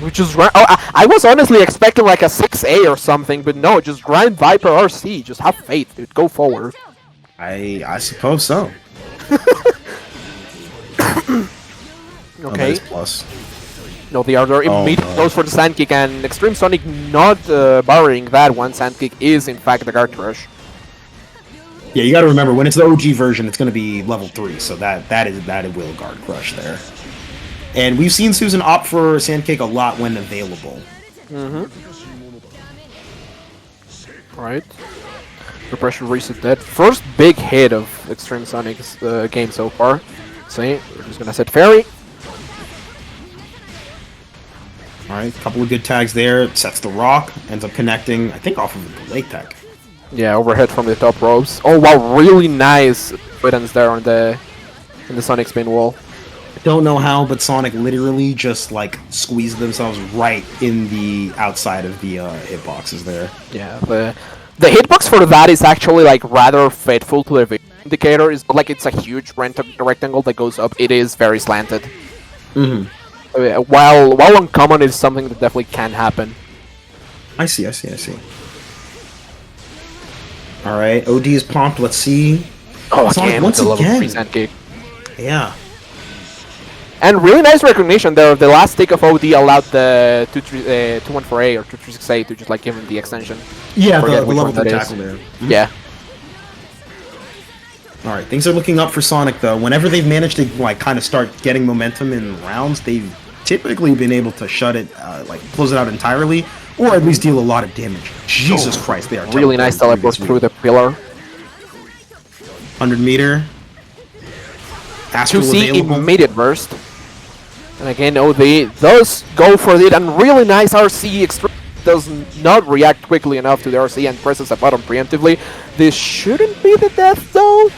Which is I was honestly expecting like a 6A or something, but no, just Grand Viper RC. Just have faith, dude. Go forward. I suppose so. Okay. Plus. No, the other immediate close for the Sand Kick, and Extreme Sonic not borrowing that one. Sand Kick is in fact the Guard Rush. Yeah, you got to remember when it's the OG version, it's going to be level 3, so that will Guard Crush there. And we've seen Susan opt for Sandcake a lot when available. Right. Repression reset that. First big hit of Extreme Sonic's game so far. See, we're just gonna set Fairy. Alright, a couple of good tags there. Sets the rock, ends up connecting, I think off of the lake tech. Yeah, overhead from the top ropes. Oh wow, really nice buttons there on the Sonic spin wall. Don't know how, but Sonic literally just like squeezed themselves right in the outside of the hitboxes there. Yeah, the hitbox for that is actually like rather faithful to the vision indicator. It's not like it's a huge rectangle that goes up. It is very slanted. While uncommon is something that definitely can happen. I see. All right, OD is pumped. Let's see. Oh, Sonic again, once with the level again. 3 kick. Yeah. And really nice recognition there. The last tick of OD allowed the 214A or 2368 to just like give him the extension. Yeah, Forget the which level one that 3 is. tackle there. Yeah. All right, things are looking up for Sonic though. Whenever they've managed to like kind of start getting momentum in rounds, they've typically been able to shut it, like close it out entirely, or at least deal a lot of damage. Jesus Christ, they are Really nice teleport through the pillar. 100 meter. Astral 2C available. immediate burst. And again, OD does go for it, and really nice RC extreme does not react quickly enough to the RC and presses a button preemptively. This shouldn't be the death though.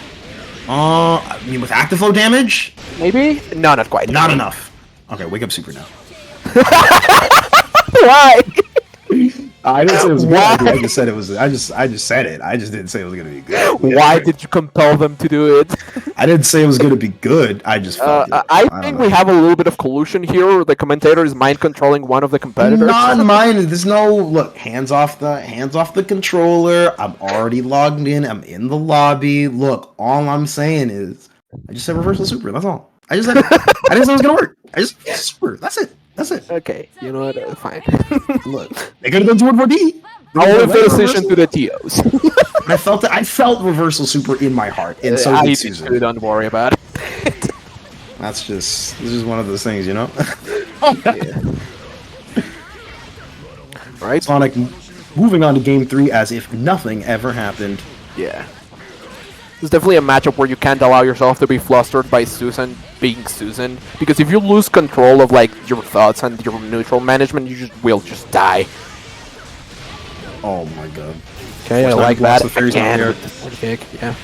I mean, with active flow damage, Maybe? No, not quite. not enough. Okay, wake up Super now. Why? I didn't say it was a good Why? idea. I just said it was. I just said it. I just didn't say it was gonna be good. Why did you compel them to do it? I didn't say it was gonna be good. I just felt it. I don't think know. we have a little bit of collusion here. The commentator is mind controlling one of the competitors. Not mine. There's no look. Hands off the controller. I'm already logged in. I'm in the lobby. Look, all I'm saying is, I just said reversal super. That's all. I just said. I didn't say it was gonna work. I just super. That's it. That's it. Okay, you know what? Fine. Look, they could have done 2-4D. I'll leave the decision to the TOs. I felt reversal super in my heart, and so I did did Susan. too, don't worry about it. That's just. This is one of those things, you know. Right? Sonic moving on to game 3 as if nothing ever happened. Yeah. It's definitely a matchup where you can't allow yourself to be flustered by Susan being Susan, because if you lose control of like your thoughts and your neutral management, you will just die. Oh my god. Okay, I Force like lost that. the fairies Again out with the side kick, yeah.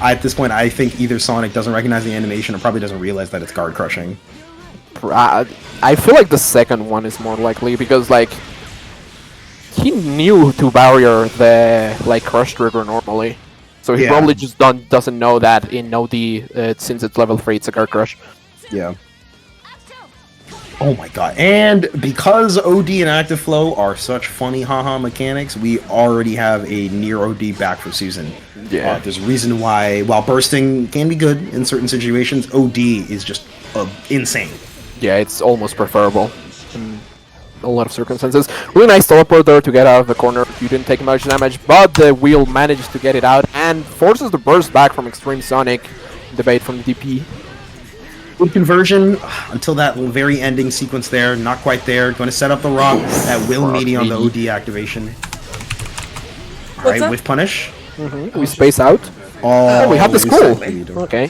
At this point, I think either Sonic doesn't recognize the animation or probably doesn't realize that it's guard crushing. I feel like the second one is more likely because like he knew to barrier the like crush trigger normally, so he Yeah. probably just doesn't know that in OD since it's level 3 it's a guard crush. Yeah. Oh my god. And because OD and Active Flow are such funny haha mechanics, we already have a near OD back for Susan. Yeah. There's a reason why, while bursting can be good in certain situations, OD is just insane. Yeah, it's almost preferable in a lot of circumstances. Really nice teleport there to get out of the corner. You didn't take much damage, but the wheel managed to get it out and forces the burst back from Extreme Sonic. Debate from the DP. Good conversion until that very ending sequence there. Not quite there. Going to set up the rock. That will Rock meaty on the meaty. OD activation. What's Alright, up? whiff punish. We space out. Oh, We have the school. exactly. Okay.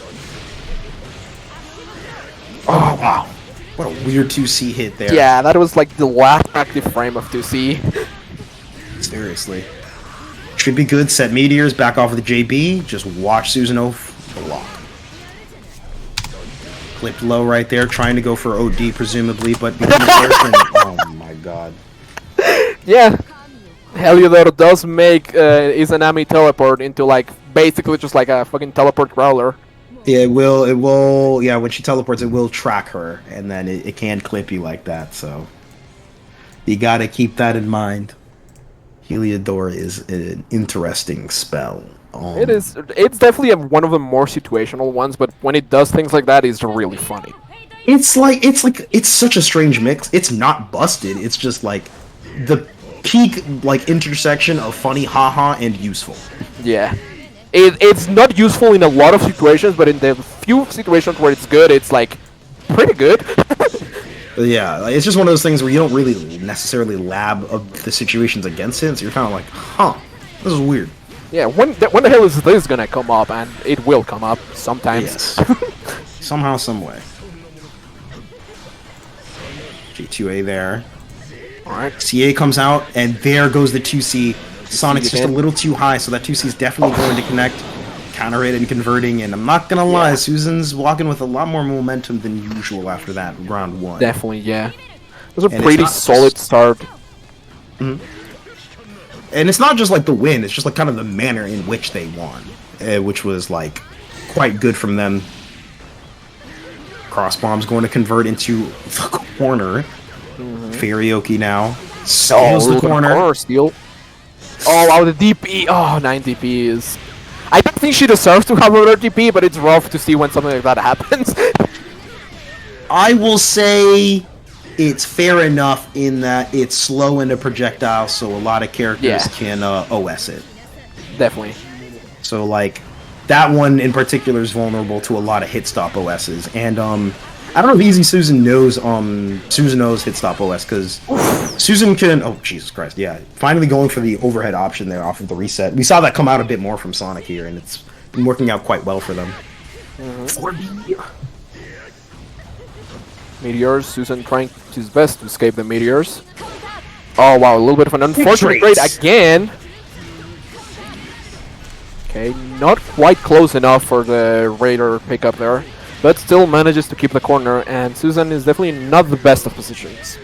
Oh, wow. What a weird 2C hit there. Yeah, that was like the last active frame of 2C. Seriously. Should be good. Set meteors. Back off with the JB. Just watch Susan block. Clipped low right there. Trying to go for OD, presumably, but becomes oh my god. Yeah. Heliodor does make Izanami teleport into like basically just like a fucking teleport crawler. It will, yeah, when she teleports, it will track her, and then it can clip you like that, so. You gotta keep that in mind. Heliodor is an interesting spell. It is. It's definitely one of the more situational ones, but when it does things like that, it's really funny. It's such a strange mix. It's not busted, it's just like the peak, like, intersection of funny, haha, and useful. Yeah. It's not useful in a lot of situations, but in the few situations where it's good, it's like pretty good. But yeah, like, it's just one of those things where you don't really necessarily lab the situations against it, so you're kind of like, huh, this is weird. Yeah, when the hell is this gonna come up? And it will come up sometimes. Yes. Somehow, someway. G2A there. Alright. CA comes out, and there goes the 2C. Sonic's just a little too high, so that 2C is definitely going to connect, counter it, and converting. And I'm not gonna lie, Susan's walking with a lot more momentum than usual after that round 1. Definitely, yeah. It was a pretty solid start. And it's not just like the win; it's just like kind of the manner in which they won, which was like quite good from them. Cross bomb's going to convert into the corner. Farioki now steals the corner. Steal. Oh wow, the DP. Oh, 9 DP is. I don't think she deserves to have another DP, but it's rough to see when something like that happens. I will say it's fair enough in that it's slow in a projectile, so a lot of characters can OS it. Definitely. So like that one in particular is vulnerable to a lot of hit stop OSs, and I don't know if Easy Susan knows hit stop OS, because Susan can. Oh Jesus Christ! Yeah, finally going for the overhead option there off of the reset. We saw that come out a bit more from Sonic here, and it's been working out quite well for them. 4D. Meteors. Susan trying his best to escape the meteors. Oh wow, a little bit of an unfortunate grade again. Okay, not quite close enough for the Raider pickup there, but still manages to keep the corner, and Susan is definitely not the best of positions.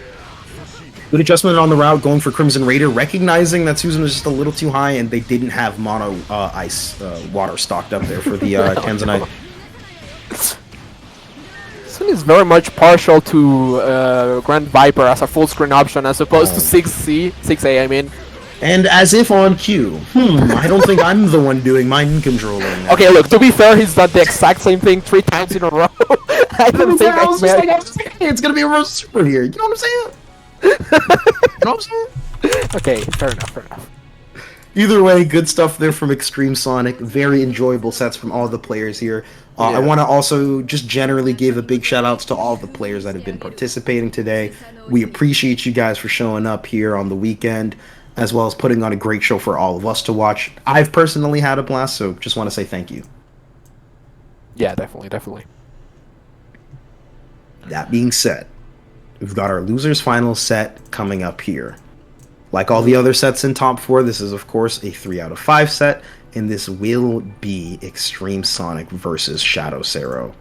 Good adjustment on the route, going for Crimson Raider, recognizing that Susan was just a little too high, and they didn't have mono ice water stocked up there for the Tanzanite. Susan is very much partial to Grand Viper as a full screen option as opposed to 6A, I mean. And as if on cue, I don't think I'm the one doing mind controlling. Okay, look, to be fair, he's done the exact same thing 3 times in a row. I don't think it's gonna be a real super here. You know what I'm saying? You know what I'm saying? Okay, fair enough. Either way, good stuff there from Extreme Sonic. Very enjoyable sets from all the players here. I want to also just generally give a big shout outs to all the players that have been participating today. We appreciate you guys for showing up here on the weekend, as well as putting on a great show for all of us to watch. I've personally had a blast, so just want to say thank you. Yeah, definitely. That being said, we've got our losers final set coming up here. Like all the other sets in top 4, this is of course a 3 out of 5 set, and this will be Extreme Sonic versus Shadow Zero.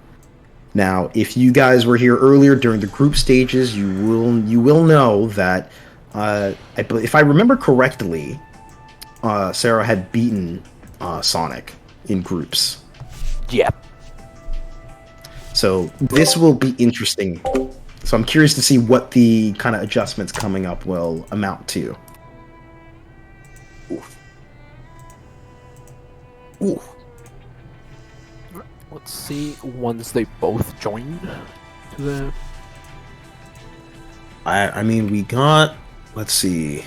Now, if you guys were here earlier during the group stages, you will know that if I remember correctly, Sarah had beaten Sonic in groups. Yeah. So this will be interesting. So I'm curious to see what the kind of adjustments coming up will amount to. Ooh. Let's see once they both join to the. I mean, we got. Let's see.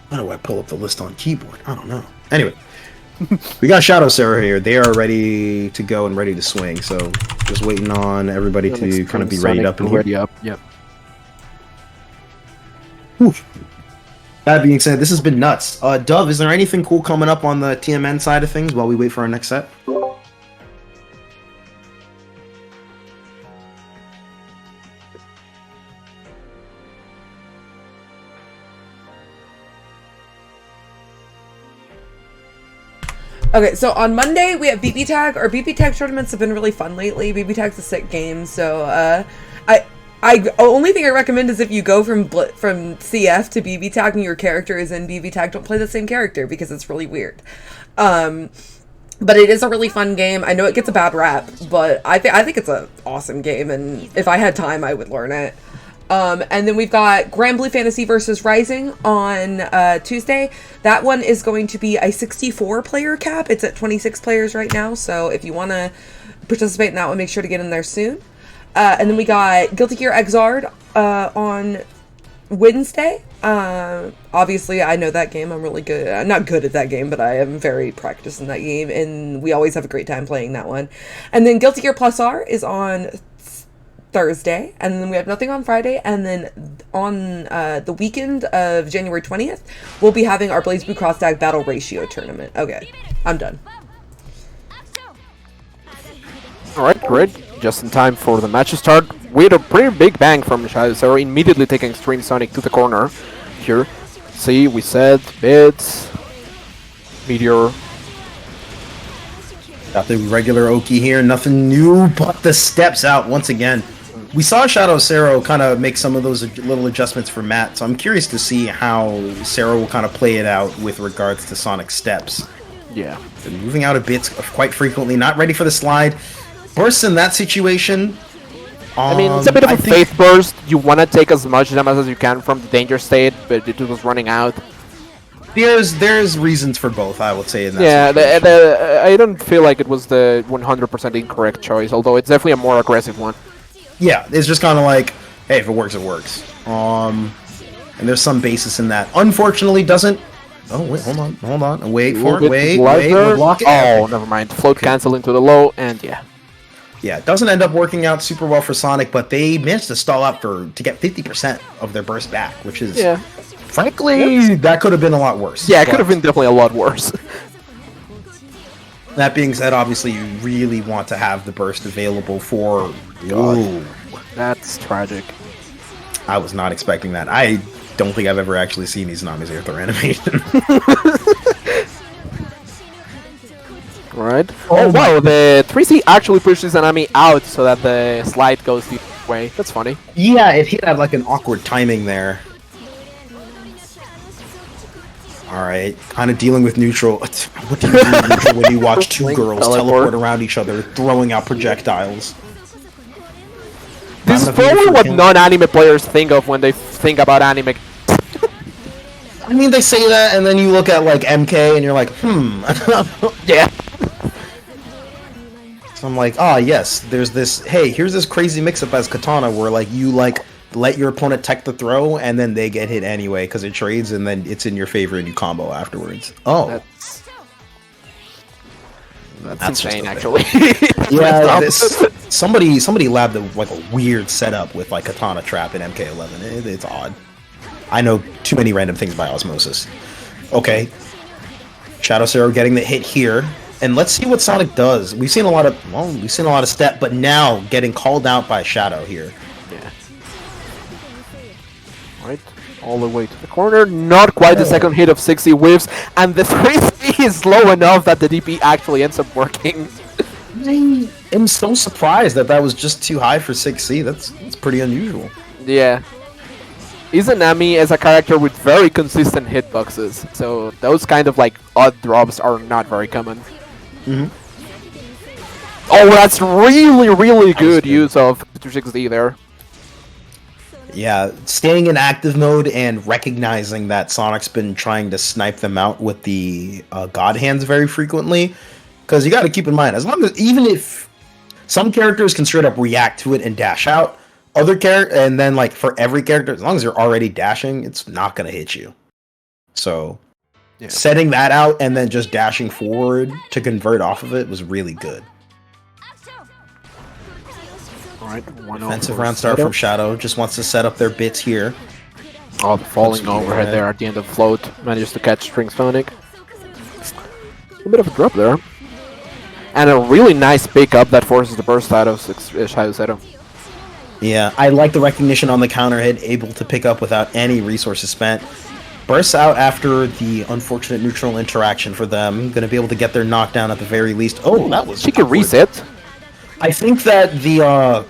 How do I pull up the list on keyboard? I don't know. Anyway, we got Shadow Sarah here. They are ready to go and ready to swing. So just waiting on everybody to kind of be readied up in here. Ready up. Yep. Whew. That being said, this has been nuts. Dove, is there anything cool coming up on the TMN side of things while we wait for our next set? Okay, so on Monday we have BB Tag. Our BB Tag tournaments have been really fun lately. BB Tag's a sick game, so I only thing I recommend is if you go from CF to BB Tag and your character is in BB Tag, don't play the same character because it's really weird. But it is a really fun game. I know it gets a bad rap, but I think it's an awesome game, and if I had time, I would learn it. And then we've got Grand Blue Fantasy versus Rising on Tuesday. That one is going to be a 64 player cap. It's at 26 players right now, so if you want to participate in that one, make sure to get in there soon. And then we got Guilty Gear Xrd on Wednesday. Obviously, I know that game. I'm really good. I'm not good at that game, but I am very practiced in that game, and we always have a great time playing that one. And then Guilty Gear Plus R is on Thursday, and then we have nothing on Friday, and then on the weekend of January 20th, we'll be having our Blaze Blue Cross Tag Battle Ratio tournament. Okay, I'm done. Alright, great. Just in time for the match to start. With a pretty big bang from Shadow Zero, immediately taking Extreme Sonic to the corner here. See, we said bits. Meteor. Got the regular Oki here, nothing new but the steps out once again. We saw Shadow Cero kind of make some of those little adjustments for Matt, so I'm curious to see how Cero will kind of play it out with regards to Sonic steps. Yeah. They're moving out of bits quite frequently, not ready for the slide. Bursts in that situation. I mean, it's a bit of a faith burst. You want to take as much damage as you can from the danger state, but it was running out. There's reasons for both, I would say. In that Yeah, I don't feel like it was the 100% incorrect choice, although it's definitely a more aggressive one. Yeah, it's just kind of like, hey, if it works, it works. And there's some basis in that. Unfortunately, doesn't. Oh wait, hold on, wait for it, wait, we'll block it. Oh, never mind. Float cancel into the low, and yeah. Yeah, it doesn't end up working out super well for Sonic, but they managed to stall out to get 50% of their burst back, which is, frankly, that could have been a lot worse. Yeah, it could have been definitely a lot worse. That being said, obviously, you really want to have the burst available for. Ooh, that's tragic. I was not expecting that. I don't think I've ever actually seen these Nami's air throw animation. Right. Oh wow, the 3C actually pushes Anami out so that the slide goes the other way. That's funny. Yeah, it hit at like an awkward timing there. Alright, kind of dealing with neutral. What do you do with neutral when you watch two girls teleport around each other, throwing out projectiles? This is probably what non-anime players think of when they think about anime. I mean, they say that, and then you look at like MK, and you're like, Yeah. So I'm like, ah, yes, there's this, hey, here's this crazy mix-up as Katana, where like you like let your opponent tech the throw, and then they get hit anyway, because it trades, and then it's in your favor, and you combo afterwards. Oh. That's insane, actually. Yeah, somebody labbed like a weird setup with like Katana Trap in MK11. It's odd. I know too many random things by osmosis. Okay. Shadow Cero getting the hit here. And let's see what Sonic does. We've seen a lot of step, but now getting called out by Shadow here. Yeah. Right, all the way to the corner. Not quite the second hit of 60 whiffs, and the 3C is low enough that the DP actually ends up working. I am so surprised that was just too high for 6C. That's pretty unusual. Yeah. Izanami is a character with very consistent hitboxes, so those kind of like odd drops are not very common. Oh, that's really good use of 260 there. Yeah, staying in active mode and recognizing that Sonic's been trying to snipe them out with the God Hands very frequently, because you got to keep in mind, even if some characters can straight up react to it and dash out, and then like for every character, as long as you're already dashing, it's not gonna hit you. So setting that out and then just dashing forward to convert off of it was really good. Alright, offensive round start from Shadow. Just wants to set up their bits here. Oh, the falling overhead there at the end of float. Manages to catch String Sonic. A bit of a drop there. And a really nice pickup that forces the burst out of Shadow Zero. Yeah, I like the recognition on the counter hit, able to pick up without any resources spent. Bursts out after the unfortunate neutral interaction for them. Going to be able to get their knockdown at the very least. Oh, that was... She can reset. I think that the...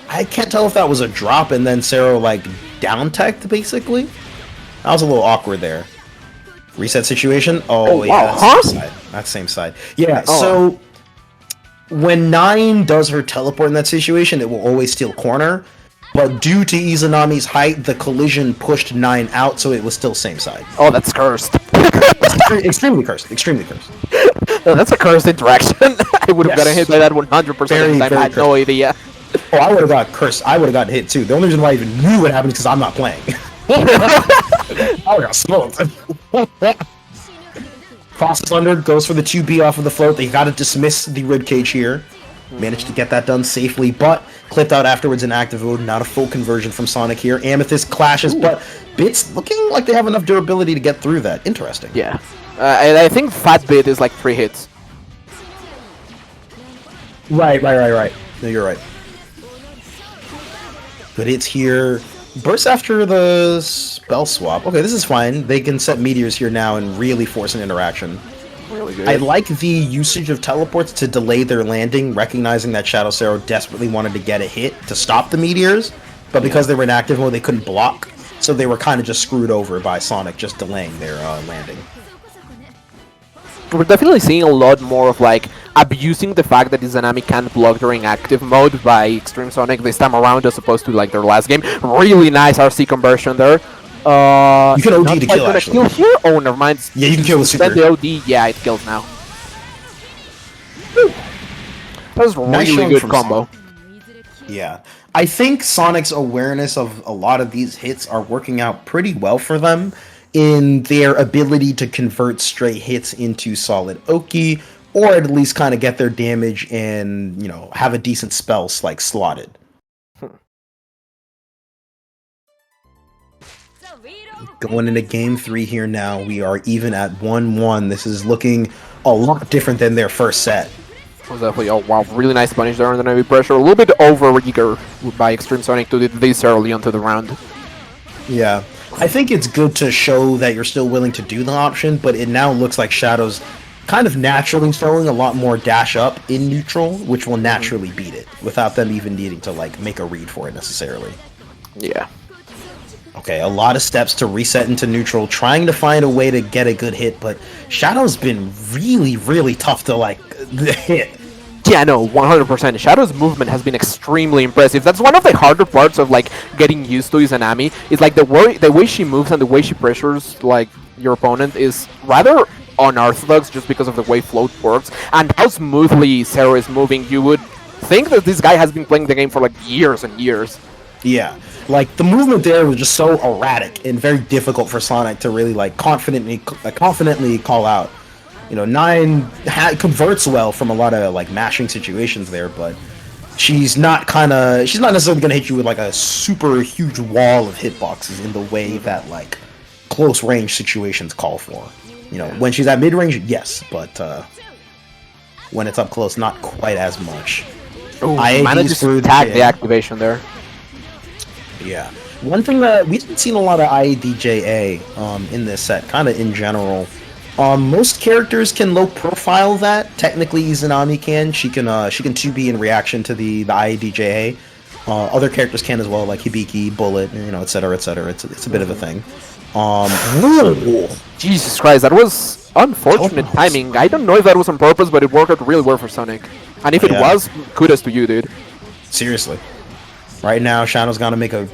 I can't tell if that was a drop and then Cero, like, down-teched, basically. That was a little awkward there. Reset situation? Oh, yeah, that's same side. That's same side. Yeah, so... When 9 does her teleport in that situation, it will always steal corner. But due to Izanami's height, the collision pushed 9 out, so it was still same side. Oh, that's cursed. Extremely cursed. Extremely cursed. No, that's a cursed interaction. I would have gotten hit by that 100%. I had no idea. Oh, I would have got cursed. I would have gotten hit too. The only reason why I even knew what happened is because I'm not playing. I would have got smoked. Crosses under, goes for the 2B off of the float. They got to dismiss the ribcage here. Managed to get that done safely, but clipped out afterwards in active mode. Not a full conversion from Sonic here. Amethyst clashes, but Bits looking like they have enough durability to get through that. Interesting. Yeah. And I think Fat Bit is like 3 hits. Right. No, you're right. Good hits here. Burst after the spell swap. Okay, this is fine. They can set meteors here now and really force an interaction. Really good. I like the usage of teleports to delay their landing, recognizing that Shadow Zero desperately wanted to get a hit to stop the meteors, but because they were in active mode, they couldn't block, so they were kind of just screwed over by Sonic just delaying their landing. We're definitely seeing a lot more of like abusing the fact that Izanami can't block during active mode by Extreme Sonic this time around as opposed to like their last game. Really nice RC conversion there. You can OD not to quite kill, gonna actually. kill here? Oh, never mind. Yeah, you can kill with Then super. the OD, yeah, it kills now. That was Nice really showing good from combo. Yeah. I think Sonic's awareness of a lot of these hits are working out pretty well for them in their ability to convert stray hits into solid Oki, or at least kind of get their damage and, you know, have a decent spell like slotted. Going into game 3 here now, we are even at 1-1. This is looking a lot different than their first set. Was definitely, oh wow, really nice punish there under heavy pressure. A little bit over eager by Extreme Sonic to do this early onto the round. Yeah. I think it's good to show that you're still willing to do the option, but it now looks like Shadow's kind of naturally throwing a lot more dash up in neutral, which will naturally beat it, without them even needing to like make a read for it necessarily. Yeah. Okay, a lot of steps to reset into neutral, trying to find a way to get a good hit, but Shadow's been really, really tough to like hit. Yeah, no, 100%. Shadow's movement has been extremely impressive. That's one of the harder parts of like getting used to Izanami. Is like the way she moves and the way she pressures like your opponent is rather unorthodox just because of the way float works and how smoothly Zero is moving. You would think that this guy has been playing the game for like years and years. Yeah, like the movement there was just so erratic and very difficult for Sonic to really like confidently call out. You know, Nine converts well from a lot of like mashing situations there, but she's not necessarily gonna hit you with like a super huge wall of hitboxes in the way that like close range situations call for. You know, when she's at mid range, yes, but when it's up close, not quite as much. Ooh, IAD's manages to through the tag pin. the activation there. Yeah. One thing that we haven't seen a lot of IADJA in this set, kind of in general. Most characters can low profile that. Technically, Izanami can. She can 2B in reaction to the IADJA. Other characters can as well, like Hibiki, Bullet, you know, etc., etc. It's a bit of a thing. Jesus Christ, that was unfortunate timing. I don't know if that was on purpose, but it worked out really well for Sonic. And if it Yeah. was, kudos to you, dude. Seriously. Right now, Shadow's got to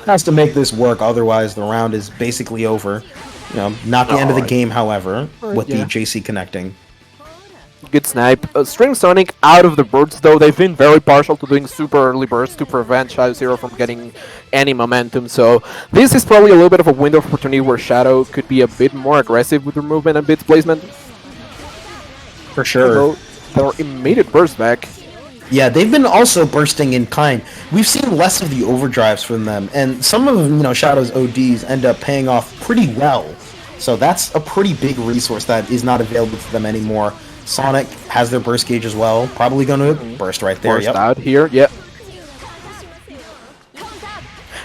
has to make this work, otherwise the round is basically over. You know, not the end of the game, however, with the JC connecting. Good snipe. String Sonic out of the bursts, though. They've been very partial to doing super early bursts to prevent Shadow Zero from getting any momentum. So this is probably a little bit of a window of opportunity where Shadow could be a bit more aggressive with their movement and bits placement. For sure. Their immediate burst back. Yeah, they've been also bursting in kind. We've seen less of the overdrives from them, and some of them, you know, Shadow's ODs end up paying off pretty well. So that's a pretty big resource that is not available to them anymore. Sonic has their burst gauge as well. Probably going to burst right there. Burst Yep. out here, yep.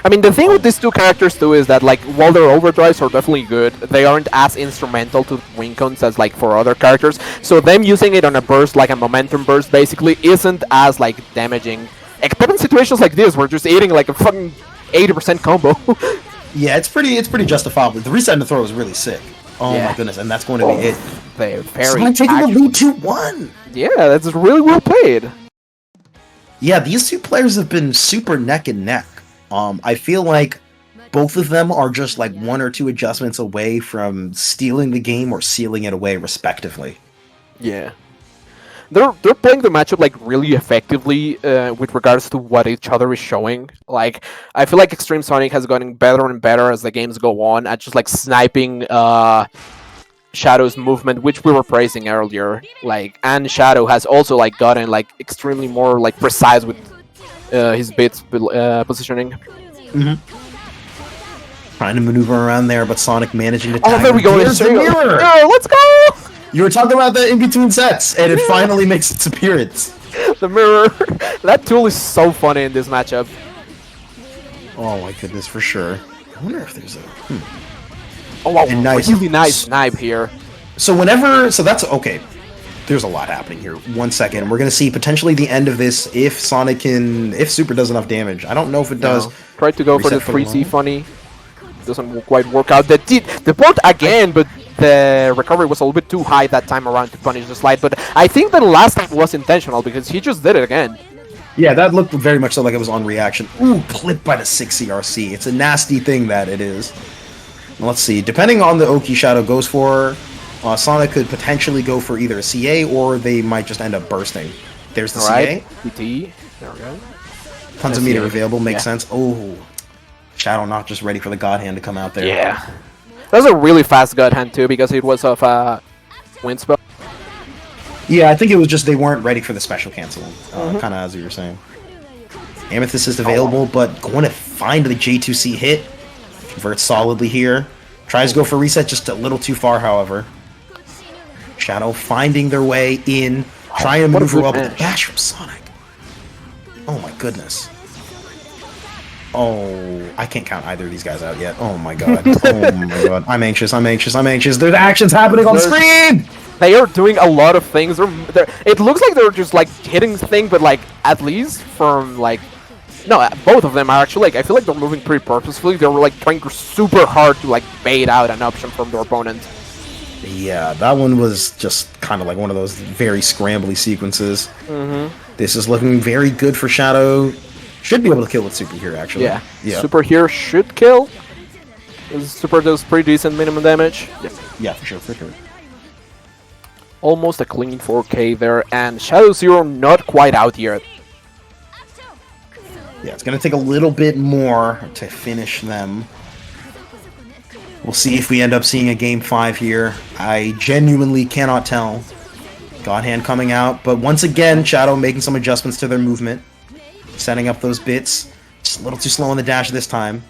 I mean, the thing with these two characters too is that, like, while their overdrives are definitely good, they aren't as instrumental to win cones as, like, for other characters. So them using it on a burst, like a momentum burst, basically, isn't as, like, damaging. Except in situations like this, where just eating, like, a fucking 80% combo. Yeah, it's pretty justifiable. The reset and the throw is really sick. Oh Yeah. my goodness, and that's going to be it. They're very Sonic taking the actual- lead 2-1. Yeah, that's really well played. Yeah, these two players have been super neck and neck. I feel like both of them are just like one or two adjustments away from stealing the game or sealing it away, respectively. Yeah. They're playing the matchup like really effectively with regards to what each other is showing. Like, I feel like Extreme Sonic has gotten better and better as the games go on at just like sniping Shadow's movement, which we were praising earlier. Like, and Shadow has also like gotten like extremely more like precise with his bits positioning. Trying to maneuver around there, but Sonic managing to Oh, tag there we him. go. Here's the mirror. Oh, let's go! You were talking about that in between sets, and it finally makes its appearance. The mirror. That tool is so funny in this matchup. Oh my goodness, for sure. I wonder if there's a... Oh wow, And nice. really nice snipe here. So that's okay. There's a lot happening here. 1 second. We're going to see potentially the end of this if if Super does enough damage. I don't know if it does. Tried to go for the 3C funny. Doesn't quite work out. The port again, but the recovery was a little bit too high that time around to punish the slide. But I think the last time was intentional because he just did it again. Yeah, that looked very much so like it was on reaction. Ooh, clipped by the 6 CRC. It's a nasty thing that it is. Let's see. Depending on the Oki Shadow goes for, Sonic could potentially go for either a CA or they might just end up bursting. There's the CA. PT. There we go. Tons of meter available. Makes sense. Oh, Shadow not just ready for the God Hand to come out there. Yeah. That was a really fast God Hand too because it was of wind spell. Yeah, I think it was just they weren't ready for the special cancel. Kind of as you were saying. Amethyst is available, but going to find the J2C hit. Converts solidly here. Tries to go for reset just a little too far, however. Shadow finding their way in. Trying to maneuver well, but the dash from Sonic. Oh my goodness. Oh, I can't count either of these guys out yet. Oh my god. Oh my god. I'm anxious. There's actions happening on screen! They are doing a lot of things. It looks like they're just like hitting things, but like at least from like no, both of them are actually like I feel like they're moving pretty purposefully. They were like trying super hard to like bait out an option from their opponent. Yeah, that one was just kind of like one of those very scrambly sequences. This is looking very good for Shadow. Should be able to kill with Super here, actually. Yeah. Super here should kill. Super does pretty decent minimum damage. Yeah, for sure. Almost a clean 4K there, and Shadow Zero not quite out yet. Yeah, it's going to take a little bit more to finish them. We'll see if we end up seeing a Game 5 here. I genuinely cannot tell. God Hand coming out, but once again, Shadow making some adjustments to their movement. Setting up those bits. Just a little too slow on the dash this time.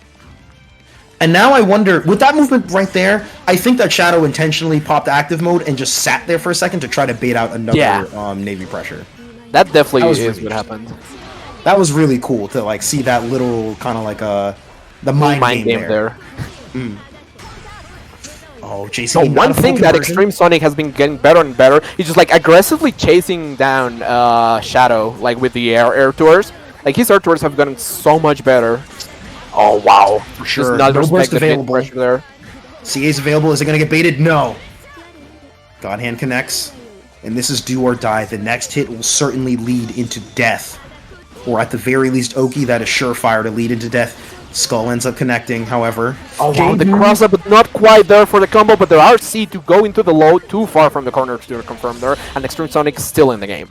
And now I wonder, with that movement right there, I think that Shadow intentionally popped active mode and just sat there for a second to try to bait out another Navy pressure. That definitely is really what happened. That was really cool to like see that little kind of like the mind game there. Oh, JC. So one thing that Extreme Sonic has been getting better and better is just like aggressively chasing down Shadow, like with the air tours. Like his air tours have gotten so much better. Oh wow, for sure. No burst available. There. CA's available. Is it going to get baited? No. God Hand connects, and this is do or die. The next hit will certainly lead into death, or at the very least, Oki. That is surefire to lead into death. Skull ends up connecting, however. Oh wow, the cross up, but not quite there for the combo. But there are C to go into the low, too far from the corner to confirm there, and Extreme Sonic is still in the game.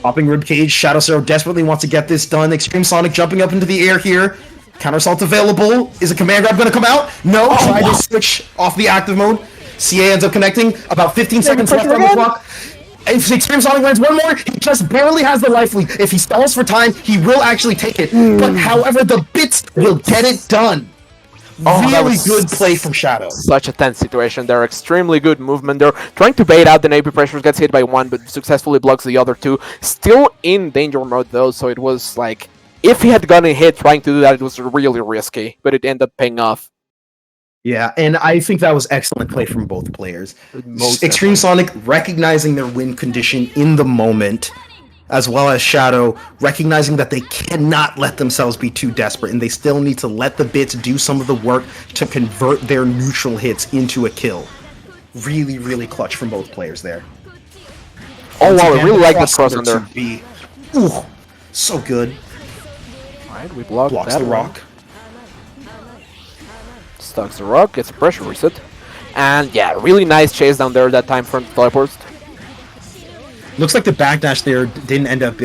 Popping ribcage. Shadow Zero desperately wants to get this done. Extreme Sonic jumping up into the air here. Counter assault available. Is a command grab going to come out? No. Try to switch off the active mode. CA ends up connecting. About 15 seconds left on the clock. If Extreme Sonic lands one more, he just barely has the life lead. If he stalls for time, he will actually take it. But however, the bits will get it done. Really good play from Shadow. Such a tense situation. They're extremely good movement. They're trying to bait out the Navy pressures, gets hit by one, but successfully blocks the other two. Still in danger mode though, so it was like, if he had gotten hit trying to do that, it was really risky, but it ended up paying off. Yeah, and I think that was excellent play from both players. Extreme Sonic recognizing their win condition in the moment, as well as Shadow recognizing that they cannot let themselves be too desperate, and they still need to let the bits do some of the work to convert their neutral hits into a kill. Really clutch from both players there. Oh wow, I really like this cross on there. Ooh, so good. Alright, we blocks the rock. Stucks the rock, gets a pressure reset. And yeah, really nice chase down there that time from the teleports. Looks like the backdash there didn't end up,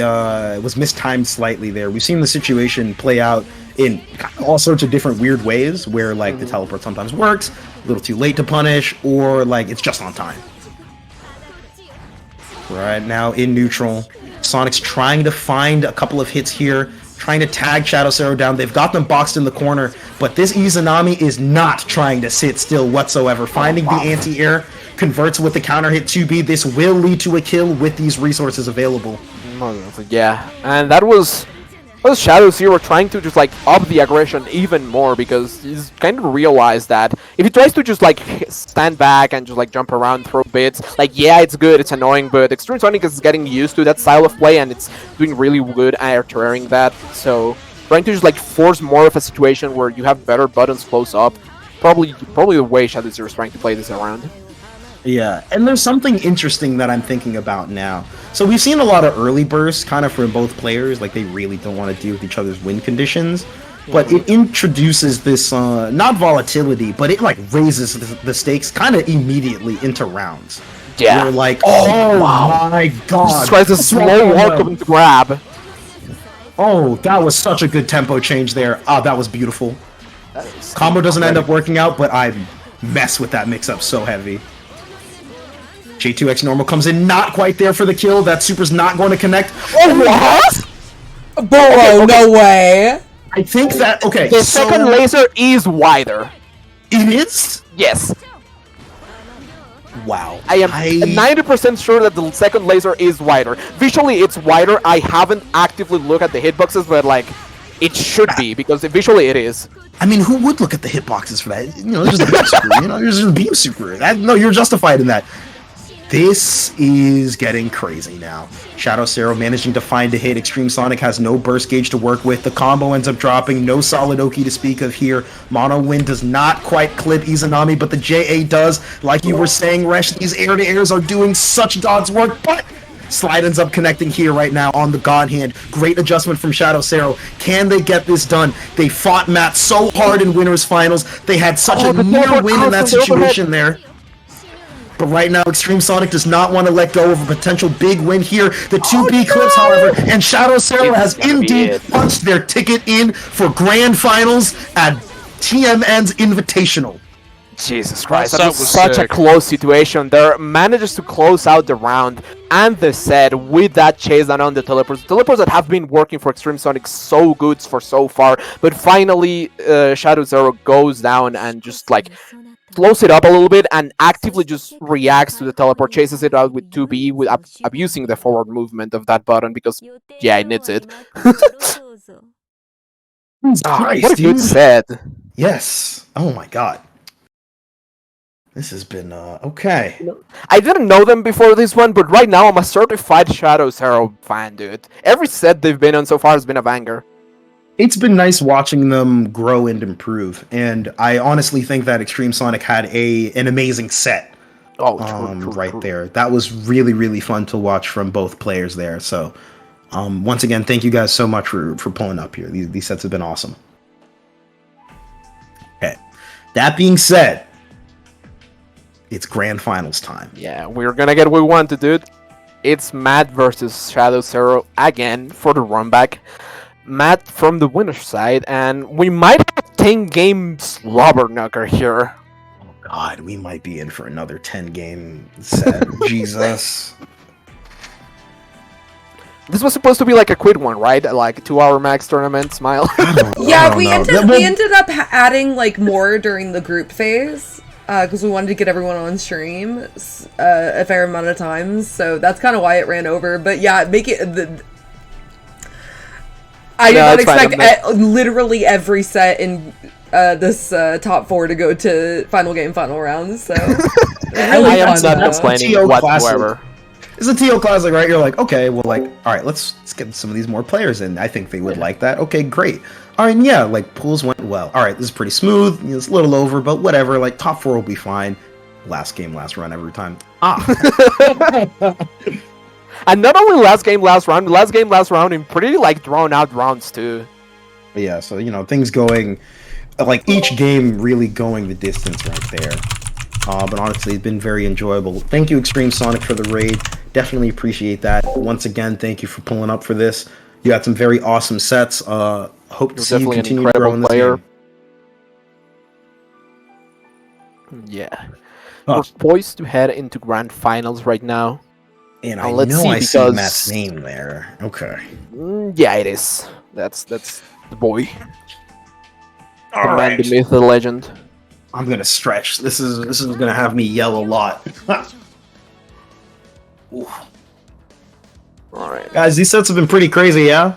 was mistimed slightly there. We've seen the situation play out in all sorts of different weird ways, where like the teleport sometimes works, a little too late to punish, or like it's just on time. Right now in neutral, Sonic's trying to find a couple of hits here, trying to tag Shadow Zero down. They've got them boxed in the corner, but this Izanami is not trying to sit still whatsoever. Finding the anti-air, converts with the counter hit 2B. This will lead to a kill with these resources available. Yeah, and that was Well, Shadow Zero trying to just like up the aggression even more because he's kind of realized that if he tries to just like stand back and just like jump around, throw bits, like yeah, it's good, it's annoying, but Extreme Sonic is getting used to that style of play and it's doing really good at turning that. So trying to just like force more of a situation where you have better buttons close up, probably the way Shadow Zero is trying to play this around. Yeah, and there's something interesting that I'm thinking about now. So we've seen a lot of early bursts kind of for both players, like they really don't want to deal with each other's win conditions. But it introduces this, not volatility, but it like raises the stakes kind of immediately into rounds. Yeah. You're like, oh wow. my god. Just tries to slow walk him to grab. Oh, that was such a good tempo change there. Ah, that was beautiful. Combo doesn't end up working out, but I mess with that mix-up so heavy. J2X normal comes in, not quite there for the kill. That super's not going to connect. Oh, what? Bro, no way. I think that, okay. The second laser is wider. It is? Yes. Wow. I am 90% sure that the second laser is wider. Visually, it's wider. I haven't actively looked at the hitboxes, but like, it should be because visually it is. I mean, who would look at the hitboxes for that? You know, just beam super. You know, just beam super. No, you're justified in that. This is getting crazy now. Shadow Zero managing to find a hit. Extreme Sonic has no burst gauge to work with. The combo ends up dropping. No solid Oki to speak of here. Mono Wind does not quite clip Izanami, but the JA does. Like you were saying, Resh, these air-to-airs are doing such God's work, but Slide ends up connecting here right now on the God Hand. Great adjustment from Shadow Zero. Can they get this done? They fought Matt so hard in Winners Finals. They had such a near win in that situation there. But right now, Extreme Sonic does not want to let go of a potential big win here. The 2B clips, however, and Shadow Zero has indeed punched their ticket in for Grand Finals at TMN's Invitational. Jesus Christ, that That was was such sick. a close situation. There manages to close out the round and the set with that chase down on the teleports. Teleports that have been working for Extreme Sonic so good for so far, but finally Shadow Zero goes down and just like slows it up a little bit and actively just reacts to the teleport, chases it out with 2B, with abusing the forward movement of that button because, yeah, it needs it. What a good set. Yes. Oh my god. This has been, okay. I didn't know them before this one, but right now I'm a certified Shadow Zero fan, dude. Every set they've been on so far has been a banger. It's been nice watching them grow and improve, and I honestly think that Extreme Sonic had an amazing set. Oh, true. There. That was really, really fun to watch from both players there. So, once again, thank you guys so much for pulling up here. These sets have been awesome. Okay. That being said, it's Grand Finals time. Yeah, we're gonna get what we wanted, dude. It's Matt versus Shadow Zero again for the run back. Matt from the winner's side, and we might have 10-game slobber knocker here. Oh god, we might be in for another 10-game set. Jesus. This was supposed to be like a quick one, right? Like a 2-hour max tournament, smile. Yeah, we ended up adding like more during the group phase because we wanted to get everyone on stream a fair amount of times. So that's kind of why it ran over. But yeah, make it. I did not expect literally every set in this top 4 to go to final game, final rounds. So I am not complaining whatsoever. It's a TO classic, right? You're like, okay, well, like, all right, let's get some of these more players in. I think they would like that. Okay, great. All right, yeah, like, pools went well. All right, this is pretty smooth. You know, it's a little over, but whatever. Like, top 4 will be fine. Last game, last run every time. And not only last game, last round in pretty, like, drawn-out rounds, too. Yeah, so, you know, things going, like, each game really going the distance right there. But honestly, it's been very enjoyable. Thank you, Extreme Sonic, for the raid. Definitely appreciate that. Once again, thank you for pulling up for this. You had some very awesome sets. Hope to see you continue to grow in this game. Yeah. We're poised to head into Grand Finals right now. And I know I see Matt's name there. Okay. Yeah, it is. That's the boy. All the right. man, the myth, the legend. I'm gonna stretch. This is gonna have me yell a lot. All right, guys. These sets have been pretty crazy, yeah.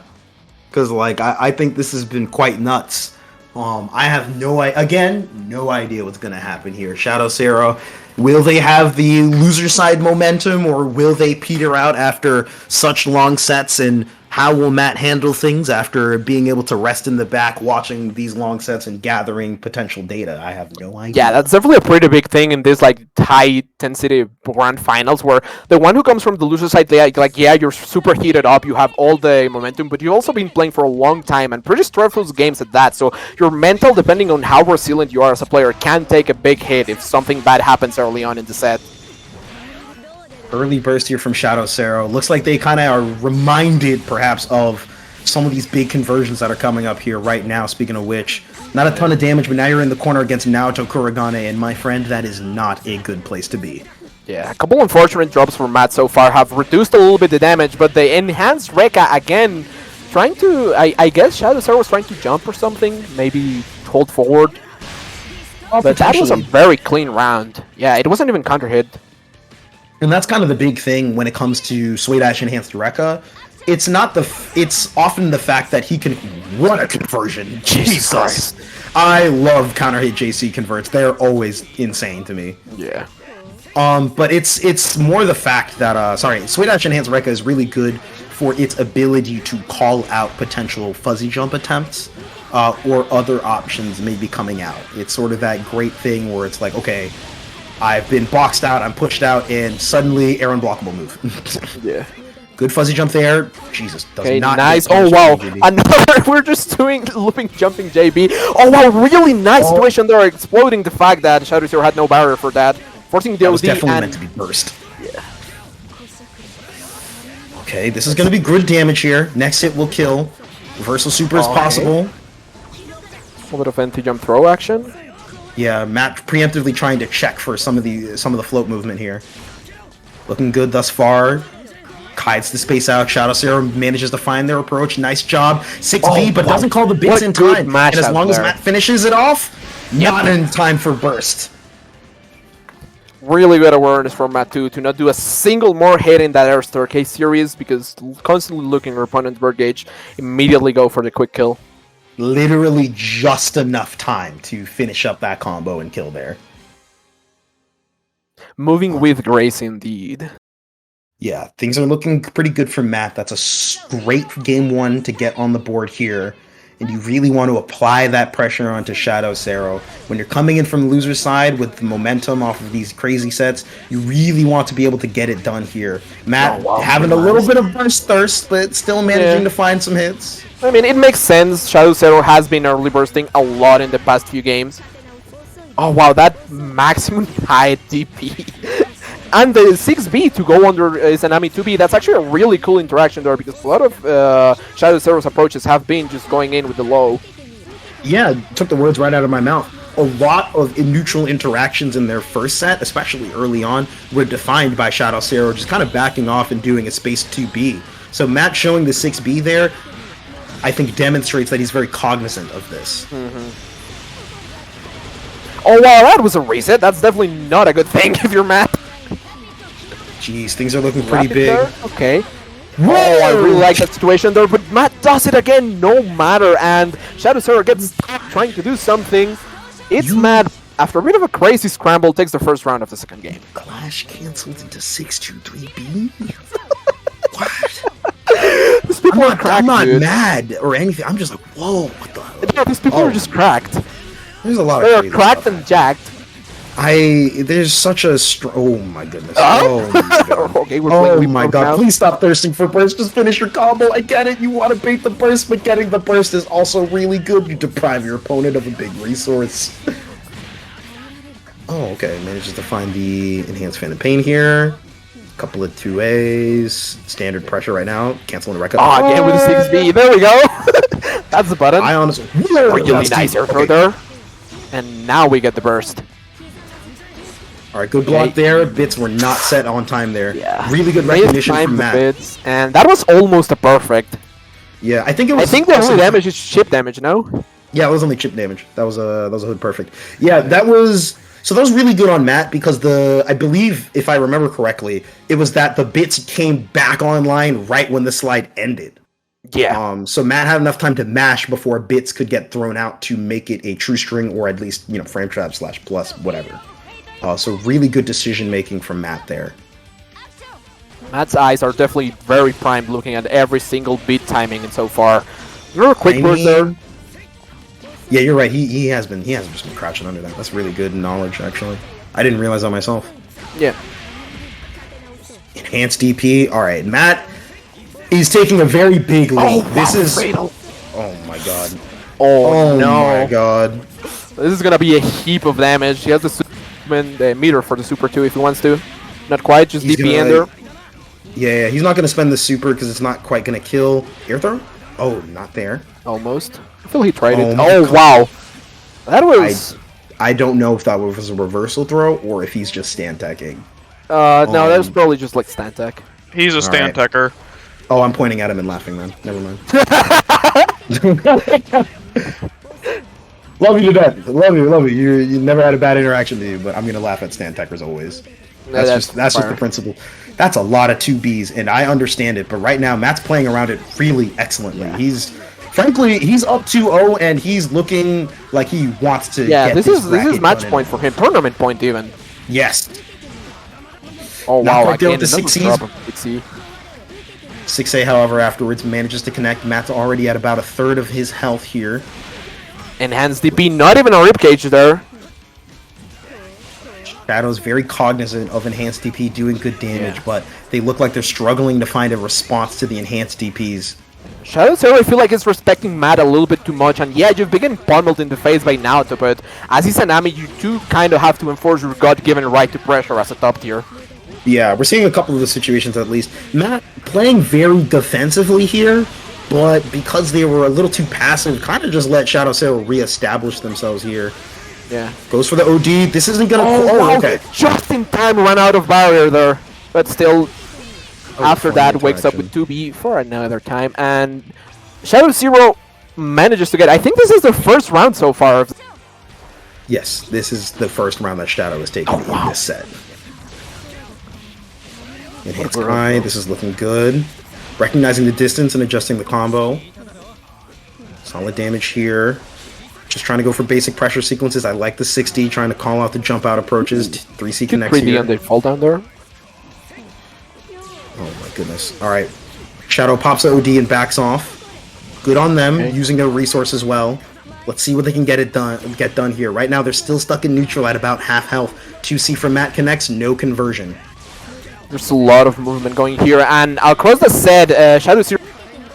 because like I think this has been quite nuts. I have no idea what's gonna happen here. Shadow Sarah, will they have the loser side momentum, or will they peter out after such long sets? And how will Matt handle things after being able to rest in the back, watching these long sets and gathering potential data? I have no idea. Yeah, that's definitely a pretty big thing in this like high intensity grand finals, where the one who comes from the loser side, they like yeah, you're super heated up, you have all the momentum, but you've also been playing for a long time and pretty stressful games at that. So your mental, depending on how resilient you are as a player, can take a big hit if something bad happens early on in the set. Early burst here from Shadow Sarah. Looks like they kind of are reminded, perhaps, of some of these big conversions that are coming up here right now. Speaking of which, not a ton of damage, but now you're in the corner against Naoto Kuragane, and my friend, that is not a good place to be. Yeah, a couple unfortunate drops from Matt so far have reduced a little bit the damage, but the enhanced Rekka again, trying to, I guess Shadow Sarah was trying to jump or something, maybe hold forward. But that was a very clean round. Yeah, it wasn't even counter hit. And that's kind of the big thing when it comes to Sway Dash Enhanced Rekka. It's not it's often the fact that he can run a conversion. Jesus. I love counter hit JC converts. They're always insane to me. Yeah. But it's more the fact that Sway Dash Enhanced Rekka is really good for its ability to call out potential fuzzy jump attempts or other options maybe coming out. It's sort of that great thing where it's like, okay, I've been boxed out, I'm pushed out, and suddenly air unblockable move. Yeah. Good fuzzy jump there. Jesus, does Okay, not nice. get Oh wow, JB. another. We're just doing looping, jumping JB. Oh wow, really nice situation there, exploding the fact that Shadow Zero had no barrier for that, forcing the That was OD definitely and meant to be burst. yeah. Okay, this is going to be good damage here. Next hit will kill. Reversal super is Okay. possible. A little bit of anti-jump throw action. Yeah, Matt preemptively trying to check for some of the float movement here. Looking good thus far. Kites the space out. Shadow Sarah manages to find their approach. Nice job. 6B, but doesn't call the bits What in good time. match And as out long as there. Matt finishes it off, not in time for burst. Really good awareness from Matt too, to not do a single more hit in that air staircase series, because constantly looking at your opponent's bird gauge, immediately go for the quick kill. Literally just enough time to finish up that combo and kill there. Moving with grace indeed. Yeah, things are looking pretty good for Matt. That's a great game one to get on the board here. And you really want to apply that pressure onto Shadow Sarah. When you're coming in from the loser side with the momentum off of these crazy sets, you really want to be able to get it done here. Matt having a little bit of burst thirst, but still managing to find some hits. I mean, it makes sense. Shadow Zero has been early bursting a lot in the past few games. Oh wow, that maximum high DP. And the 6B to go under Izanami 2B, that's actually a really cool interaction there, because a lot of Shadow Zero's approaches have been just going in with the low. Yeah, took the words right out of my mouth. A lot of neutral interactions in their first set, especially early on, were defined by Shadow Zero just kind of backing off and doing a space 2B. So Matt showing the 6B there, I think demonstrates that he's very cognizant of this. Oh wow, that was a reset. That's definitely not a good thing if you're Matt. Jeez, things are looking pretty Rapid big. there? Okay. Whoa, I really like that situation there, but Matt does it again, no matter, and Shadow Zero gets stuck trying to do something. It's Matt, after a bit of a crazy scramble, takes the first round of the second game. Clash cancels into 6-2-3-B? What? These people are cracked, I'm not dude. mad or anything. I'm just like, whoa, what the? Yeah, these people are just cracked. There's a lot They of are crazy cracked stuff. and jacked. There's such a oh my goodness. Oh my god. Okay, we're Oh playing my Leap god, now. please stop thirsting for burst. Just finish your combo. I get it. You want to bait the burst, but getting the burst is also really good. You deprive your opponent of a big resource. Oh, okay. Manages to find the enhanced Phantom Pain here. Couple of 2As. Standard pressure right now. Canceling the record. Oh, again with the 6B. There we go. That's the button. I honestly. Really That's nice deep. air throw Okay. there. And now we get the burst. Alright, good block there. Bits were not set on time there. Yeah. Really good They recognition timed from the Matt. bits, and that was almost a perfect. Yeah, I think it was. I think the also- only damage is chip damage, no? Yeah, it was only chip damage. That was a hood perfect. Yeah, that was really good on Matt because I believe if I remember correctly, it was that the bits came back online right when the slide ended. Yeah. So Matt had enough time to mash before bits could get thrown out to make it a true string, or at least, frame trap / plus, whatever. So really good decision making from Matt there. Matt's eyes are definitely very primed, looking at every single beat timing and so far. Remember quick burst there? Yeah, you're right. He has just been crouching under that. That's really good knowledge, actually. I didn't realize that myself. Yeah. Enhanced DP. All right, Matt. He's taking a very big lead. This is fatal. Oh my god. Oh no. my god. This is gonna be a heap of damage. He has the meter for the super 2 if he wants to. Not quite, just He's DP in gonna, there. Yeah, he's not gonna spend the super because it's not quite gonna kill. Air throw? Oh, not there. Almost. I feel he tried it. my Oh God. wow. That was I don't know if that was a reversal throw or if he's just stand teching. no, that was probably just like stand tech. He's a stand techer. Oh, I'm pointing at him and laughing then. Never mind. Love you to death. Love you. You never had a bad interaction with you, but I'm gonna laugh at stand techers always. That's just the principle. That's a lot of 2Bs, and I understand it, but right now Matt's playing around it really excellently. Yeah. He's up 2-0 and he's looking like he wants to Yeah, get this is match going. point for him. Tournament point even. Yes. Oh Not wow, quite there again, with the another 6Cs. drop of 6C. 6A, however, afterwards manages to connect. Matt's already at about a third of his health here. Enhanced DP, not even a ribcage there. Shadow's very cognizant of enhanced DP doing good damage, but they look like they're struggling to find a response to the enhanced DPs. Shadow Zero, I feel like is respecting Matt a little bit too much, and yeah, you've been pummeled in the face by Naoto, but as he's an Ami, you do kind of have to enforce your God-given right to pressure as a top tier. Yeah, we're seeing a couple of the situations at least. Matt playing very defensively here, but because they were a little too passive, kind of just let Shadow Zero reestablish themselves here. Yeah. Goes for the OD. This isn't gonna. wow. Okay. Just in time, run out of barrier there, but still. After that, wakes up with 2B for another time, and Shadow Zero manages to get. I think this is the first round so far. Yes, this is the first round that Shadow is taking in this set. Enhanced eye. This is looking good. Recognizing the distance and adjusting the combo. Solid damage here. Just trying to go for basic pressure sequences. I like the 6D, trying to call out the jump out approaches. 3C connects here. And they fall down there. Oh my goodness. Alright. Shadow pops the OD and backs off. Good on them, using their resources well. Let's see what they can get done here. Right now they're still stuck in neutral at about half health. 2C from Matt connects, no conversion. There's a lot of movement going here, and across the set, Shadow Zero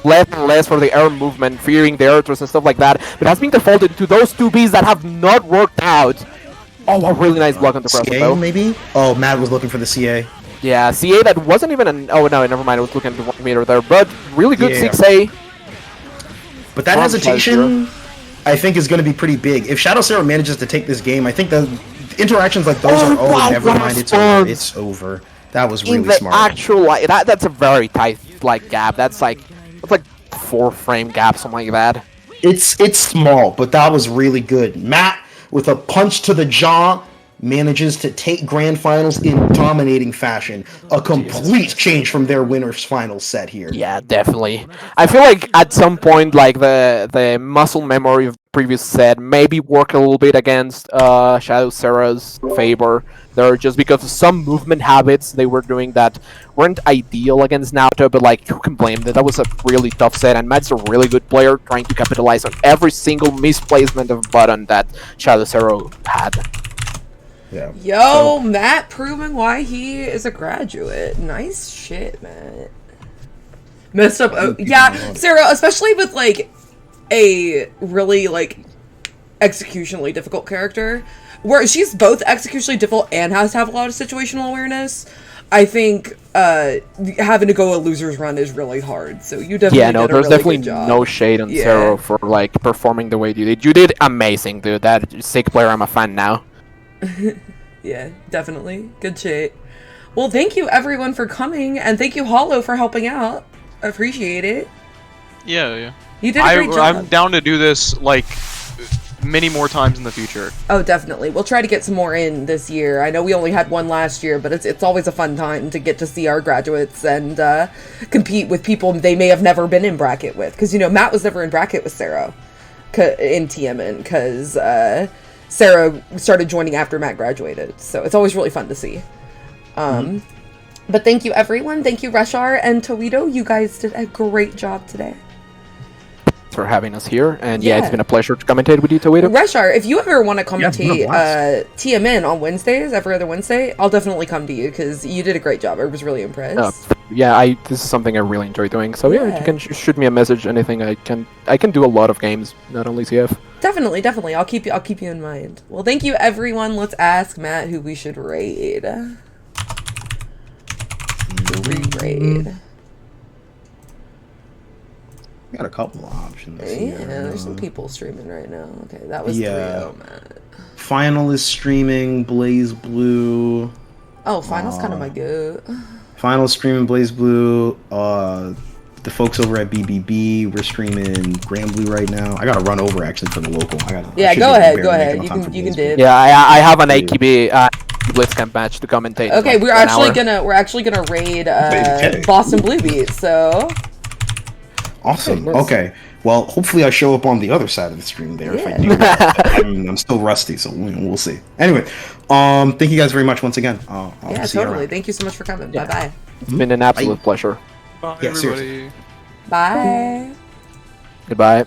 less and less for the air movement, fearing the air throws and stuff like that, but has been defaulted to those 2Bs that have not worked out. Oh, a really nice block on the cross CA maybe? Oh, Matt was looking for the CA. Yeah, CA that wasn't even an... Oh, no, never mind. I was looking at the 1 meter there. But really good 6A. But that hesitation, I think, is going to be pretty big. If Shadow Zero manages to take this game, I think the interactions like those are... Oh, never mind. It's over. It's over. That was really smart. Actual, that's a very tight gap. That's like 4-frame gap, something like that. It's small, but that was really good. Matt, with a punch to the jaw, manages to take grand finals in dominating fashion. A complete change from their winners finals set here. Yeah, definitely. I feel like at some point, like the muscle memory of the previous set maybe work a little bit against Shadow Zero's favor there, just because of some movement habits they were doing that weren't ideal against Naoto, but like, who can blame them? That was a really tough set, and Matt's a really good player trying to capitalize on every single misplacement of button that Shadow Zero had. Yeah. Yo, Matt proving why he is a graduate. Nice shit, Matt. Messed up. Oh, yeah, Sarah, especially with like a really like executionally difficult character, where she's both executionally difficult and has to have a lot of situational awareness. I think having to go a loser's run is really hard. So you definitely did a there's really definitely good job. no shade on Zero for like performing the way you did. You did amazing, dude. That sick player. I'm a fan now. Yeah, definitely. Good shit. Well, thank you everyone for coming, and thank you Hollow for helping out. I appreciate it. Yeah. You did a great job. I'm down to do this like many more times in the future. Oh, definitely. We'll try to get some more in this year. I know we only had one last year, but it's always a fun time to get to see our graduates and compete with people they may have never been in bracket with. Because, you know, Matt was never in bracket with Sarah in TMN because Sarah started joining after Matt graduated. So it's always really fun to see. But thank you, everyone. Thank you, Reshar and Toledo. You guys did a great job today. For having us here, and yeah, it's been a pleasure to commentate with you, Toledo. Reshar, if you ever want to commentate Yeah, TMN on Wednesdays, every other Wednesday, I'll definitely come to you because you did a great job. I was really impressed. Yeah, this is something I really enjoy doing. So yeah, you can shoot me a message. Anything I can do a lot of games, not only CF. Definitely. I'll keep you in mind. Well, thank you, everyone. Let's ask Matt who we should raid. Raid. Got a couple of options. Yeah, there's some people streaming right now. Okay, that was 3-0, Matt. Final is streaming Blaze Blue. Oh, Final's kind of my go. Final streaming Blaze Blue. The folks over at BBB, we're streaming Grand Blue right now. I gotta run over actually for the local. Yeah, go ahead. You can dip. Yeah, I have an AKB Blitzcamp match to commentate. Okay, in we're an actually gonna raid Boston Blue Beat. So awesome. Okay, nice. Okay. Well, hopefully I show up on the other side of the stream there if I do. I mean, I'm still rusty, so we'll see. Anyway, thank you guys very much once again. I'll yeah, see you totally. around. Thank you so much for coming. Yeah. Bye-bye. It's been an absolute pleasure. Bye, Yeah, everybody. seriously. Bye. Goodbye.